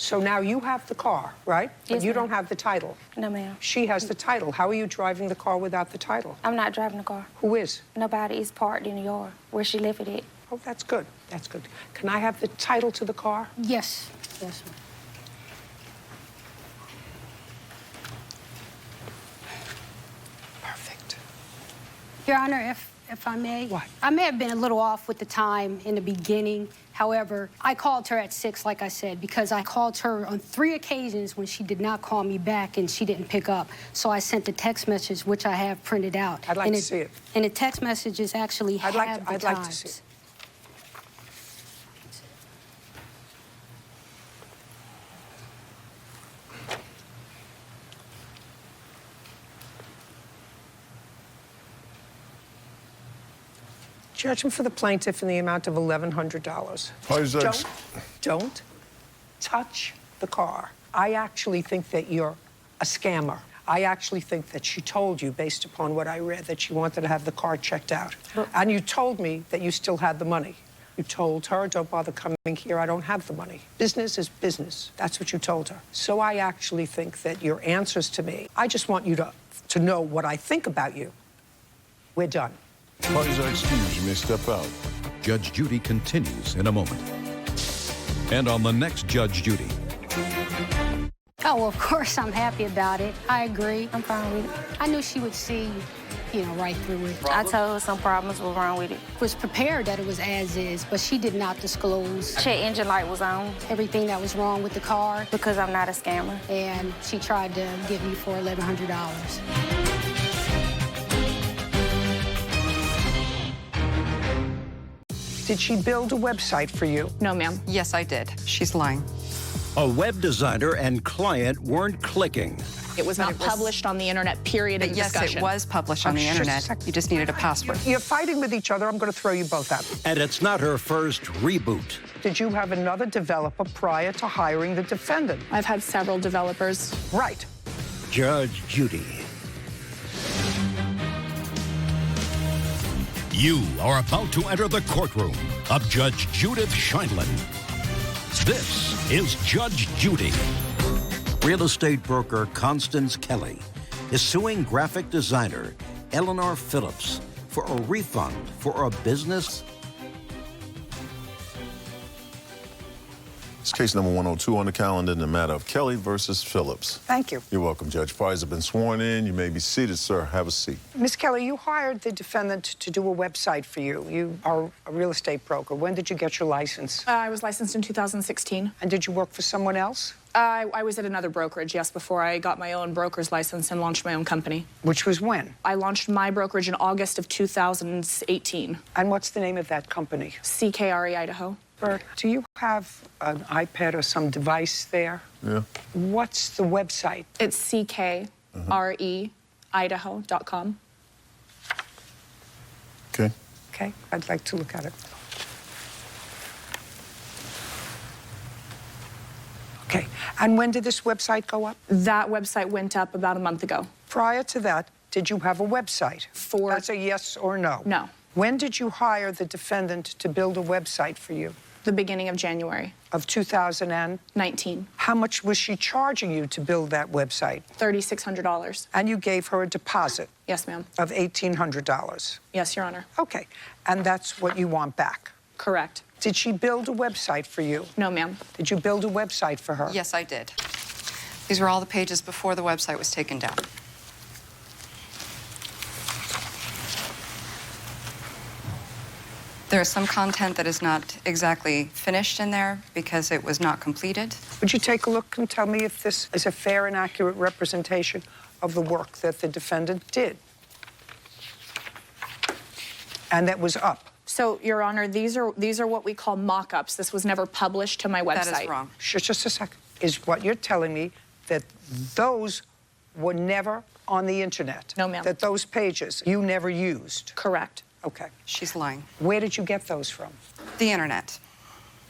So now you have the car, right? Yes, but you don't have the title. No, ma'am. She has the title. How are you driving the car without the title? I'm not driving the car. Who is? Nobody. Is parked in the yard where she left it at. Oh, that's good. That's good. Can I have the title to the car? Yes. Yes, ma'am. Perfect. Your Honor, if I may. What? I may have been a little off with the time in the beginning. However, I called her at 6, like I said, because I called her on 3 occasions when she did not call me back and she didn't pick up. So I sent the text message, which I have printed out. I'd like to see it. And the text messages actually I'd like to times. see it. Judgment for the plaintiff in the amount of $1,100. Don't touch the car. I actually think that you're a scammer. I actually think that she told you, based upon what I read, that she wanted to have the car checked out. And you told me that you still had the money. You told her, don't bother coming here, I don't have the money. Business is business. That's what you told her. So I actually think that your answers to me, I just want you to know what I think about you. We're done. Parties are excused. You may step out. Judge Judy continues in a moment. And on the next Judge Judy. Oh, well, of course I'm happy about it. I agree. I'm fine with it. I knew she would see, right through it. I told her some problems were wrong with it. Was prepared that it was as is, but she did not disclose. Check engine light was on. Everything that was wrong with the car. Because I'm not a scammer. And she tried to get me for $1,100. Did she build a website for you? No, ma'am. Yes, I did. She's lying. A web designer and client weren't clicking. It was not published on the internet, period, in Yes, discussion. it was published on the internet. You just needed a password. You're fighting with each other. I'm going to throw you both out. And it's not her first reboot. Did you have another developer prior to hiring the defendant? I've had several developers. Right. Judge Judy. You are about to enter the courtroom of Judge Judith Scheindlin. This is Judge Judy. Real estate broker Constance Kelly is suing graphic designer Eleanor Phillips for a refund for a business. It's case number 102 on the calendar in the matter of Kelly versus Phillips. Thank you. You're welcome, Judge. Parties have been sworn in. You may be seated, sir. Have a seat. Ms. Kelly, you hired the defendant to do a website for you. You are a real estate broker. When did you get your license? I was licensed in 2016. And did you work for someone else? I was at another brokerage, yes, before I got my own broker's license and launched my own company. Which was when? I launched my brokerage in August of 2018. And what's the name of that company? CKRE Idaho. Bert, do you have an iPad or some device there? Yeah. What's the website? It's CKREIdaho.com. Okay. Okay, I'd like to look at it. Okay, and when did this website go up? That website went up about a month ago. Prior to that, did you have a website? That's a yes or no? No. When did you hire the defendant to build a website for you? The beginning of January. Of 2019. How much was she charging you to build that website? $3,600. And you gave her a deposit? Yes, ma'am. Of $1,800? Yes, Your Honor. Okay, and that's what you want back? Correct. Did she build a website for you? No, ma'am. Did you build a website for her? Yes, I did. These were all the pages before the website was taken down. There is some content that is not exactly finished in there because it was not completed. Would you take a look and tell me if this is a fair and accurate representation of the work that the defendant did and that was up? So, Your Honor, these are what we call mock-ups. This was never published to my website. That is wrong. Just a second. Is what you're telling me that those were never on the internet? No, ma'am. That those pages you never used? Correct. Okay. She's lying. Where did you get those from? The internet.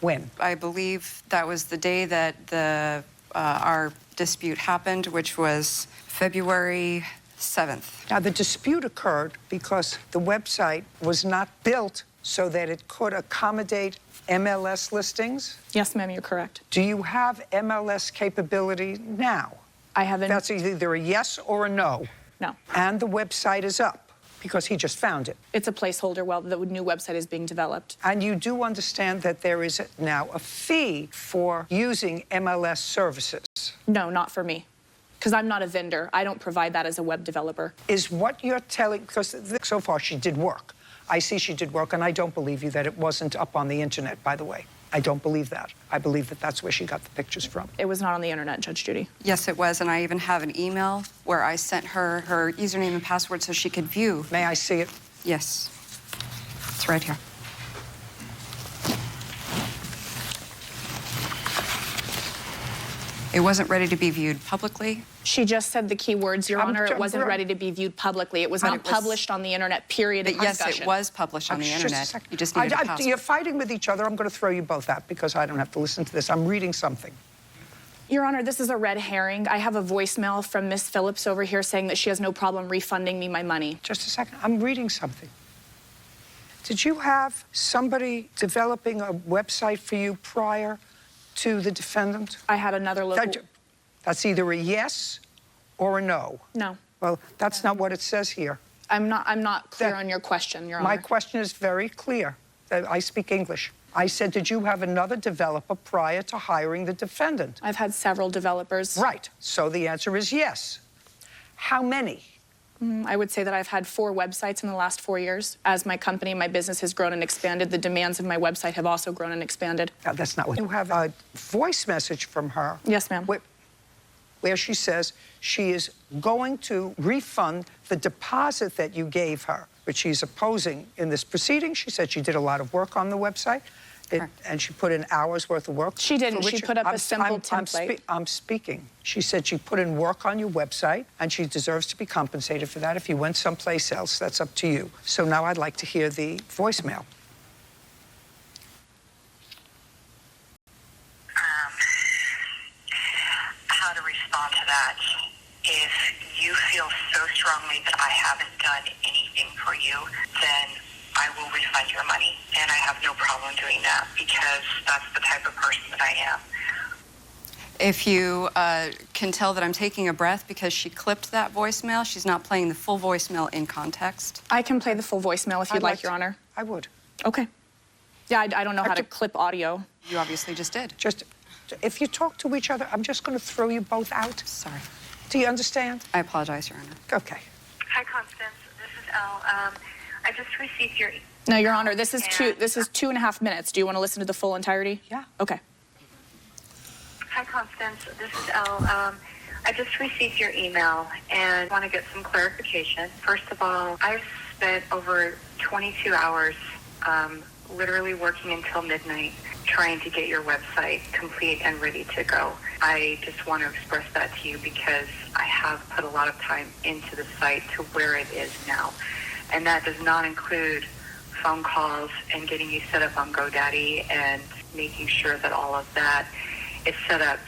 When? I believe that was the day that our dispute happened, which was February 7th. Now, the dispute occurred because the website was not built so that it could accommodate MLS listings? Yes, ma'am, you're correct. Do you have MLS capability now? I haven't. That's either a yes or a no. No. And the website is up because he just found it. It's a placeholder while the new website is being developed. And you do understand that there is now a fee for using MLS services? No, not for me. Because I'm not a vendor. I don't provide that as a web developer. Is what you're telling, because so far she did work, I see she did work, and I don't believe you that it wasn't up on the internet, by the way. I don't believe that. I believe that that's where she got the pictures from. It was not on the internet, Judge Judy. Yes, it was, and I even have an email where I sent her her username and password so she could view. May I see it? Yes. It's right here. It wasn't ready to be viewed publicly. She just said the key words, Your Honor. It wasn't ready to be viewed publicly. It was not published on the internet, period. But yes, it was published on the internet. You just needed a password. You're fighting with each other. I'm going to throw you both out because I don't have to listen to this. I'm reading something. Your Honor, this is a red herring. I have a voicemail from Miss Phillips over here saying that she has no problem refunding me my money. Just a second. I'm reading something. Did you have somebody developing a website for you prior to the defendant? I had another local... That's either a yes or a no. No. Well, that's not what it says here. I'm not clear on your question, Your Honor. My question is very clear. I speak English. I said, did you have another developer prior to hiring the defendant? I've had several developers. Right. So the answer is yes. How many? I would say that I've had 4 websites in the last 4 years. As my company, my business has grown and expanded, the demands of my website have also grown and expanded. No, that's not what you have. A voice message from her. Yes, ma'am. Where she says she is going to refund the deposit that you gave her, which she's opposing in this proceeding. She said she did a lot of work on the website, and she put in hours worth of work. She didn't. She put up a simple template. I'm speaking. She said she put in work on your website, and she deserves to be compensated for that. If you went someplace else, that's up to you. So now I'd like to hear the voicemail. How to respond to that? If you feel so strongly that I haven't done anything for you, then I will refund your money. And I have no problem doing that because that's the type of person that I am. If you can tell that I'm taking a breath because she clipped that voicemail, she's not playing the full voicemail in context. I can play the full voicemail if you'd like, Your Honor. I would. Okay. Yeah, I don't know how to clip audio. You obviously just did. If you talk to each other, I'm just going to throw you both out. Sorry. Do you understand? I apologize, Your Honor. Okay. Hi, Constance. This is Elle. I just received your... No, Your Honor, this is 2.5 minutes. Do you want to listen to the full entirety? Yeah. Okay. Hi, Constance. This is Elle. I just received your email and want to get some clarification. First of all, I've spent over 22 hours literally working until midnight trying to get your website complete and ready to go. I just want to express that to you because I have put a lot of time into the site to where it is now. And that does not include phone calls and getting you set up on GoDaddy and making sure that all of that is set up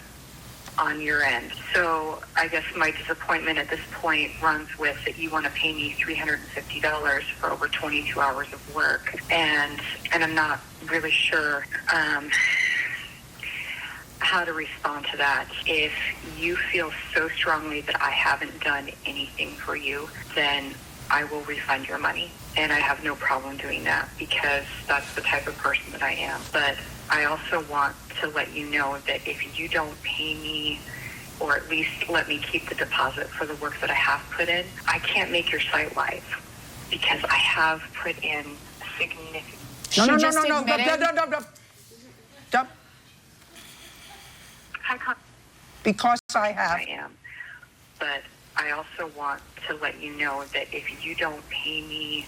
on your end. So I guess my disappointment at this point runs with that you want to pay me $350 for over 22 hours of work. And I'm not really sure how to respond to that. If you feel so strongly that I haven't done anything for you, then I will refund your money. And I have no problem doing that because that's the type of person that I am. But I also want to let you know that if you don't pay me, or at least let me keep the deposit for the work that I have put in, I can't make your site live because I have put in significant... No. Because I have. I am. But I also want to let you know that if you don't pay me,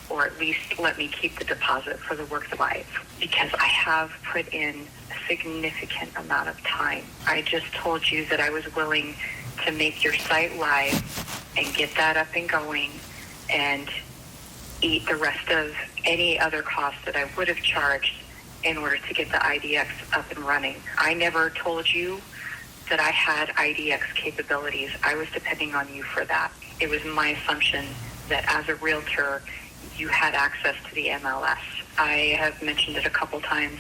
or at least let me keep the deposit for the work live, because I have put in a significant amount of time. I just told you that I was willing to make your site live and get that up and going and eat the rest of any other costs that I would have charged in order to get the IDX up and running. I never told you that I had IDX capabilities. I was depending on you for that. It was my assumption that as a realtor, you had access to the MLS. I have mentioned it a couple times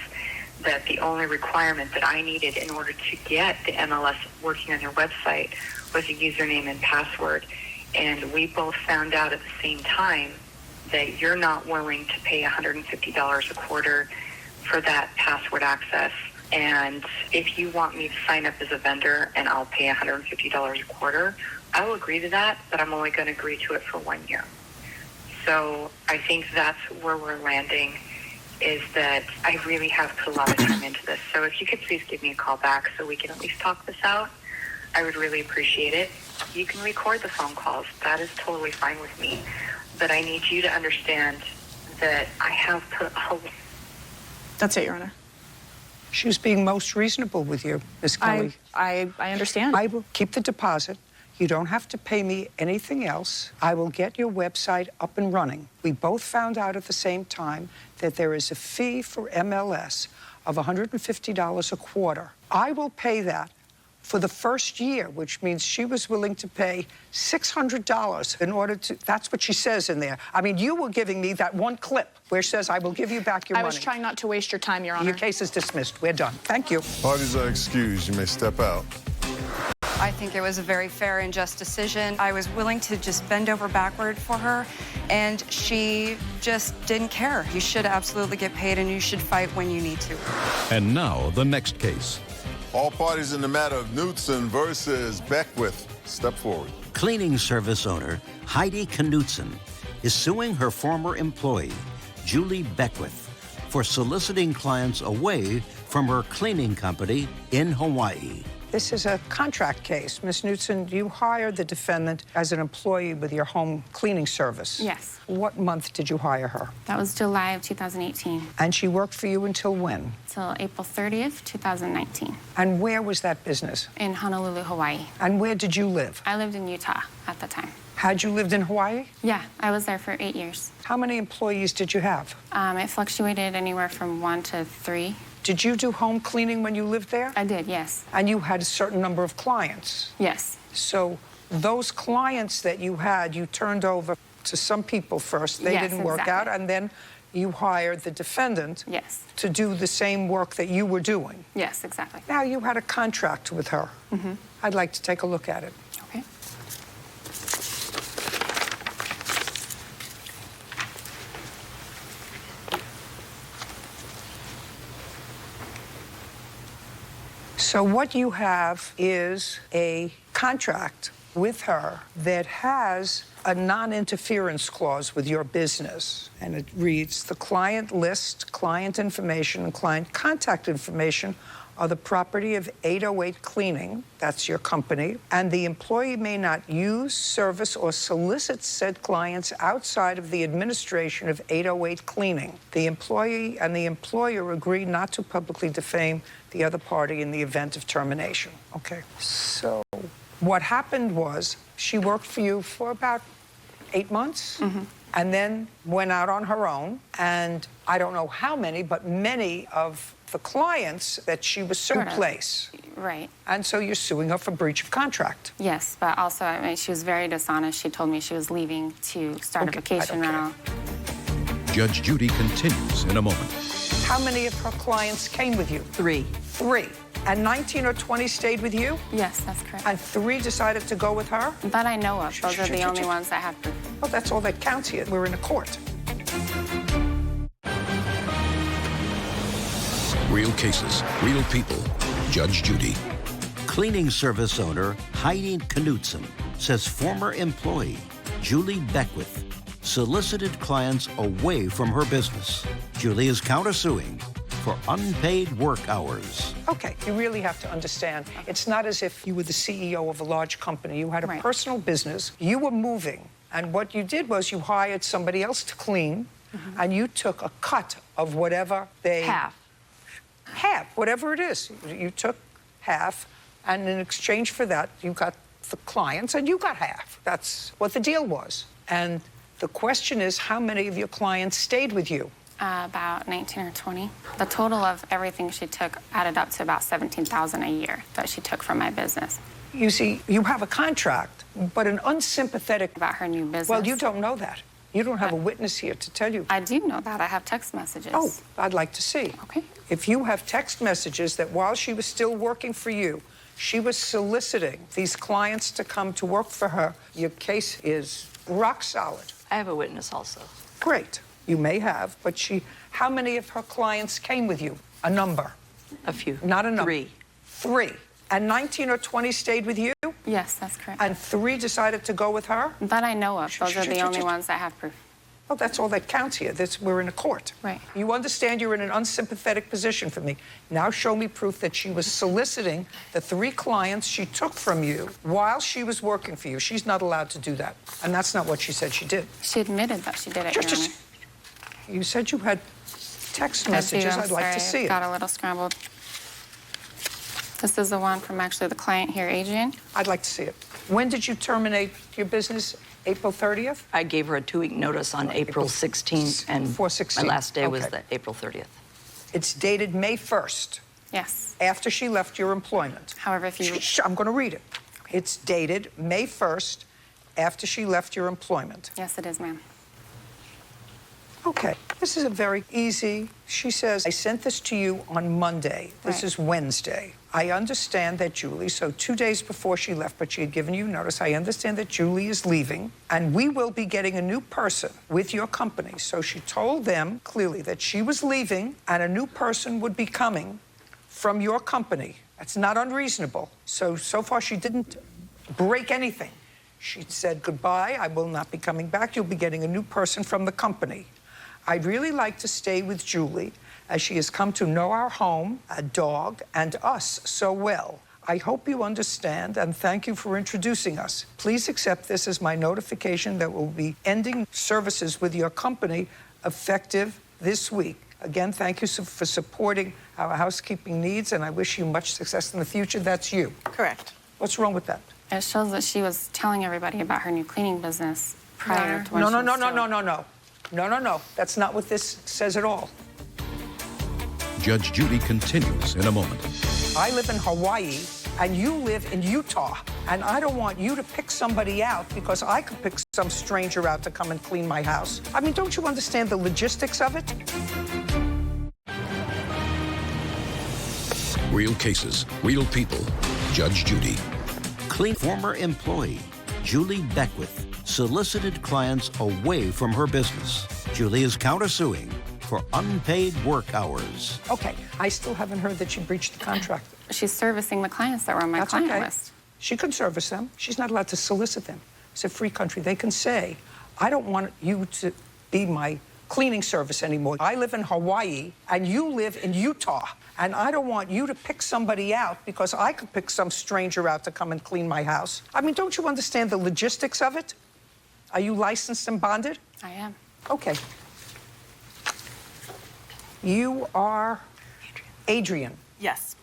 that the only requirement that I needed in order to get the MLS working on your website was a username and password. And we both found out at the same time that you're not willing to pay $150 a quarter for that password access. And if you want me to sign up as a vendor and I'll pay $150 a quarter, I will agree to that, but I'm only going to agree to it for 1 year. So I think that's where we're landing, is that I really have put a lot of time into this. So if you could please give me a call back so we can at least talk this out, I would really appreciate it. You can record the phone calls. That is totally fine with me. But I need you to understand that I have put a... That's it, Your Honor. She was being most reasonable with you, Ms. Kelly. I understand. I will keep the deposit. You don't have to pay me anything else. I will get your website up and running. We both found out at the same time that there is a fee for MLS of $150 a quarter. I will pay that for the first year, which means she was willing to pay $600 in order to, that's what she says in there. I mean, you were giving me that one clip where it says, I will give you back your money. I was trying not to waste your time, Your Honor. Your case is dismissed. We're done. Thank you. Parties are excused. You may step out. I think it was a very fair and just decision. I was willing to just bend over backward for her, and she just didn't care. You should absolutely get paid, and you should fight when you need to. And now, the next case. All parties in the matter of Knutson versus Beckwith, step forward. Cleaning service owner Heidi Knutson is suing her former employee, Julie Beckwith, for soliciting clients away from her cleaning company in Hawaii. This is a contract case. Ms. Knutson, you hired the defendant as an employee with your home cleaning service. Yes. What month did you hire her? That was July of 2018. And she worked for you until when? Till April 30th, 2019. And where was that business? In Honolulu, Hawaii. And where did you live? I lived in Utah at the time. Had you lived in Hawaii? Yeah, I was there for 8 years. How many employees did you have? It fluctuated anywhere from 1 to 3. Did you do home cleaning when you lived there? I did, yes. And you had a certain number of clients? Yes. So those clients that you had, you turned over to some people first. They didn't work out, and then you hired the defendant to do the same work that you were doing. Yes, exactly. Now, you had a contract with her. Mm-hmm. I'd like to take a look at it. Okay. So what you have is a contract with her that has a non-interference clause with your business. And it reads, the client list, client information, and client contact information are the property of 808 Cleaning, that's your company, and the employee may not use, service, or solicit said clients outside of the administration of 808 Cleaning. The employee and the employer agree not to publicly defame the other party in the event of termination. Okay, so what happened was she worked for you for about 8 months, and then went out on her own, and I don't know how many, but many of the clients that she was to replace. Right. And so you're suing her for breach of contract. Yes, but also, I mean, she was very dishonest. She told me she was leaving to start a vacation rental. Judge Judy continues in a moment. How many of her clients came with you? 3. 3. And 19 or 20 stayed with you? Yes, that's correct. And 3 decided to go with her? That I know of. Those are the only ones that have proof. Well, that's all that counts here. We're in a court. Real cases, real people. Judge Judy. Cleaning service owner Heidi Knutson says former employee Julie Beckwith solicited clients away from her business. Julie is countersuing for unpaid work hours. Okay, you really have to understand, it's not as if you were the CEO of a large company. You had a personal business. You were moving, and what you did was you hired somebody else to clean, and you took a cut of whatever they... Half, whatever it is. You took half, and in exchange for that, you got the clients, and you got half. That's what the deal was. And the question is, how many of your clients stayed with you? About 19 or 20. The total of everything she took added up to about $17,000 a year that she took from my business. You see, you have a contract, but an unsympathetic... About her new business. Well, you don't know that. You don't have a witness here to tell you. I do know that. I have text messages. Oh, I'd like to see. Okay. If you have text messages that while she was still working for you, she was soliciting these clients to come to work for her, your case is rock solid. I have a witness also. Great. You may have, but how many of her clients came with you? A number. A few. Not a number. 3. 3. And 19 or 20 stayed with you? Yes, that's correct. And 3 decided to go with her? That I know of. Those are the only ones that have proof. Well, that's all that counts here. We're in a court. Right. You understand you're in an unsympathetic position for me. Now show me proof that she was soliciting the 3 clients she took from you while she was working for you. She's not allowed to do that. And that's not what she said she did. She admitted that she did it, Your Honor. You said you had text messages. I'd like to see it. Got a little scrambled. This is the one from actually the client here, Adrian. I'd like to see it. When did you terminate your business? April 30th? I gave her a 2-week notice on April 16th, and 4/16. my last day was the April 30th. It's dated May 1st. Yes. After she left your employment. However, if you... I'm going to read it. Okay. It's dated May 1st, after she left your employment. Yes, it is, ma'am. Okay, this is a very easy. She says, I sent this to you on Monday. This is Wednesday. I understand that Julie, so 2 days before she left, but she had given you notice, I understand that Julie is leaving, and we will be getting a new person with your company. So she told them clearly that she was leaving, and a new person would be coming from your company. That's not unreasonable. So far she didn't break anything. She said, goodbye, I will not be coming back. You'll be getting a new person from the company. I'd really like to stay with Julie, as she has come to know our home, a dog, and us so well. I hope you understand, and thank you for introducing us. Please accept this as my notification that we'll be ending services with your company effective this week. Again, thank you for supporting our housekeeping needs, and I wish you much success in the future. That's you. Correct. What's wrong with that? It shows that she was telling everybody about her new cleaning business prior to when No. That's not what this says at all. Judge Judy continues in a moment. I live in Hawaii, and you live in Utah, and I don't want you to pick somebody out because I could pick some stranger out to come and clean my house. I mean, don't you understand the logistics of it? Real cases, real people. Judge Judy. Clean former employee Julie Beckwith solicited clients away from her business. Julie is countersuing for unpaid work hours. Okay, I still haven't heard that she breached the contract. She's servicing the clients that were on my client list. She can service them. She's not allowed to solicit them. It's a free country. They can say, I don't want you to be my cleaning service anymore. I live in Hawaii, and you live in Utah, and I don't want you to pick somebody out because I could pick some stranger out to come and clean my house. I mean, don't you understand the logistics of it? Are you licensed and bonded? I am. Okay. You are Adrian. Yes.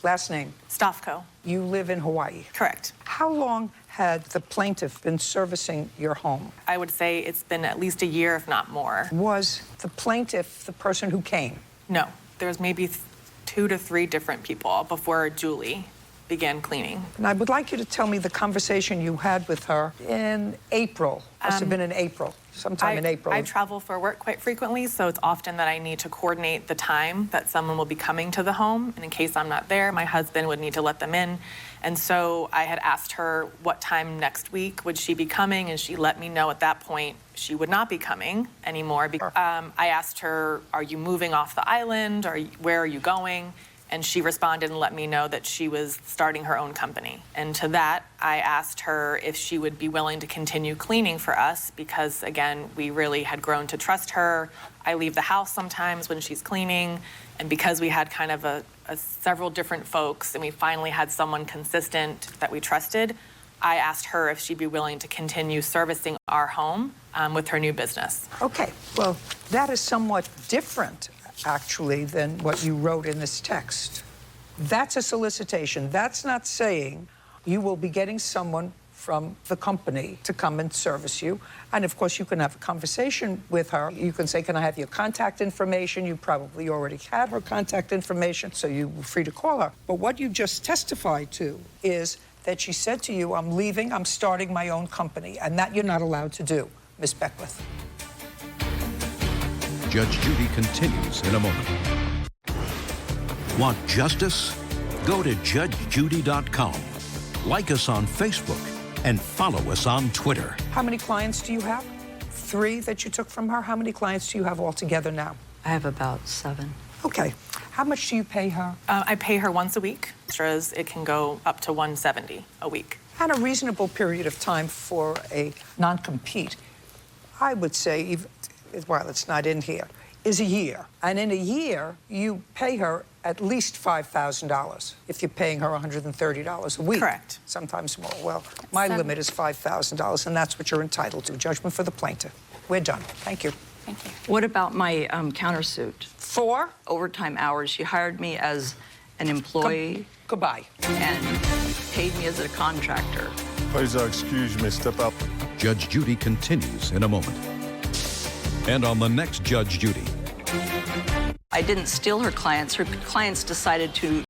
Last name? Stofko. You live in Hawaii? Correct. How long had the plaintiff been servicing your home? I would say it's been at least a year, if not more. Was the plaintiff the person who came? No. There was maybe 2 to 3 different people before Julie began cleaning. And I would like you to tell me the conversation you had with her in April. Must have been in April, sometime in April. I travel for work quite frequently, so it's often that I need to coordinate the time that someone will be coming to the home. And in case I'm not there, my husband would need to let them in. And so I had asked her what time next week would she be coming, and she let me know at that point she would not be coming anymore. I asked her, are you moving off the island? Where are you going? And she responded and let me know that she was starting her own company. And to that, I asked her if she would be willing to continue cleaning for us because, again, we really had grown to trust her. I leave the house sometimes when she's cleaning. And because we had kind of several different folks and we finally had someone consistent that we trusted, I asked her if she'd be willing to continue servicing our home with her new business. Okay, well, that is somewhat different actually, than what you wrote in this text. That's a solicitation. That's not saying you will be getting someone from the company to come and service you. And of course, you can have a conversation with her. You can say, can I have your contact information? You probably already had her contact information, so you were free to call her. But what you just testified to is that she said to you, I'm leaving, I'm starting my own company, and that you're not allowed to do, Ms. Beckwith. Judge Judy continues in a moment. Want justice? Go to judgejudy.com. Like us on Facebook and follow us on Twitter. How many clients do you have? 3 that you took from her? How many clients do you have altogether now? I have about 7. Okay. How much do you pay her? I pay her once a week. Extras, it can go up to $170 a week. And a reasonable period of time for a non-compete. I would say, well, it's not in here, is a year. And in a year, you pay her at least $5,000 if you're paying her $130 a week. Correct. Sometimes more. Well, my limit is $5,000, and that's what you're entitled to. Judgment for the plaintiff. We're done. Thank you. Thank you. What about my countersuit? For? Overtime hours. She hired me as an employee. Goodbye. And paid me as a contractor. Please excuse me, step out. Judge Judy continues in a moment. And on the next Judge Judy. I didn't steal her clients. Her clients decided to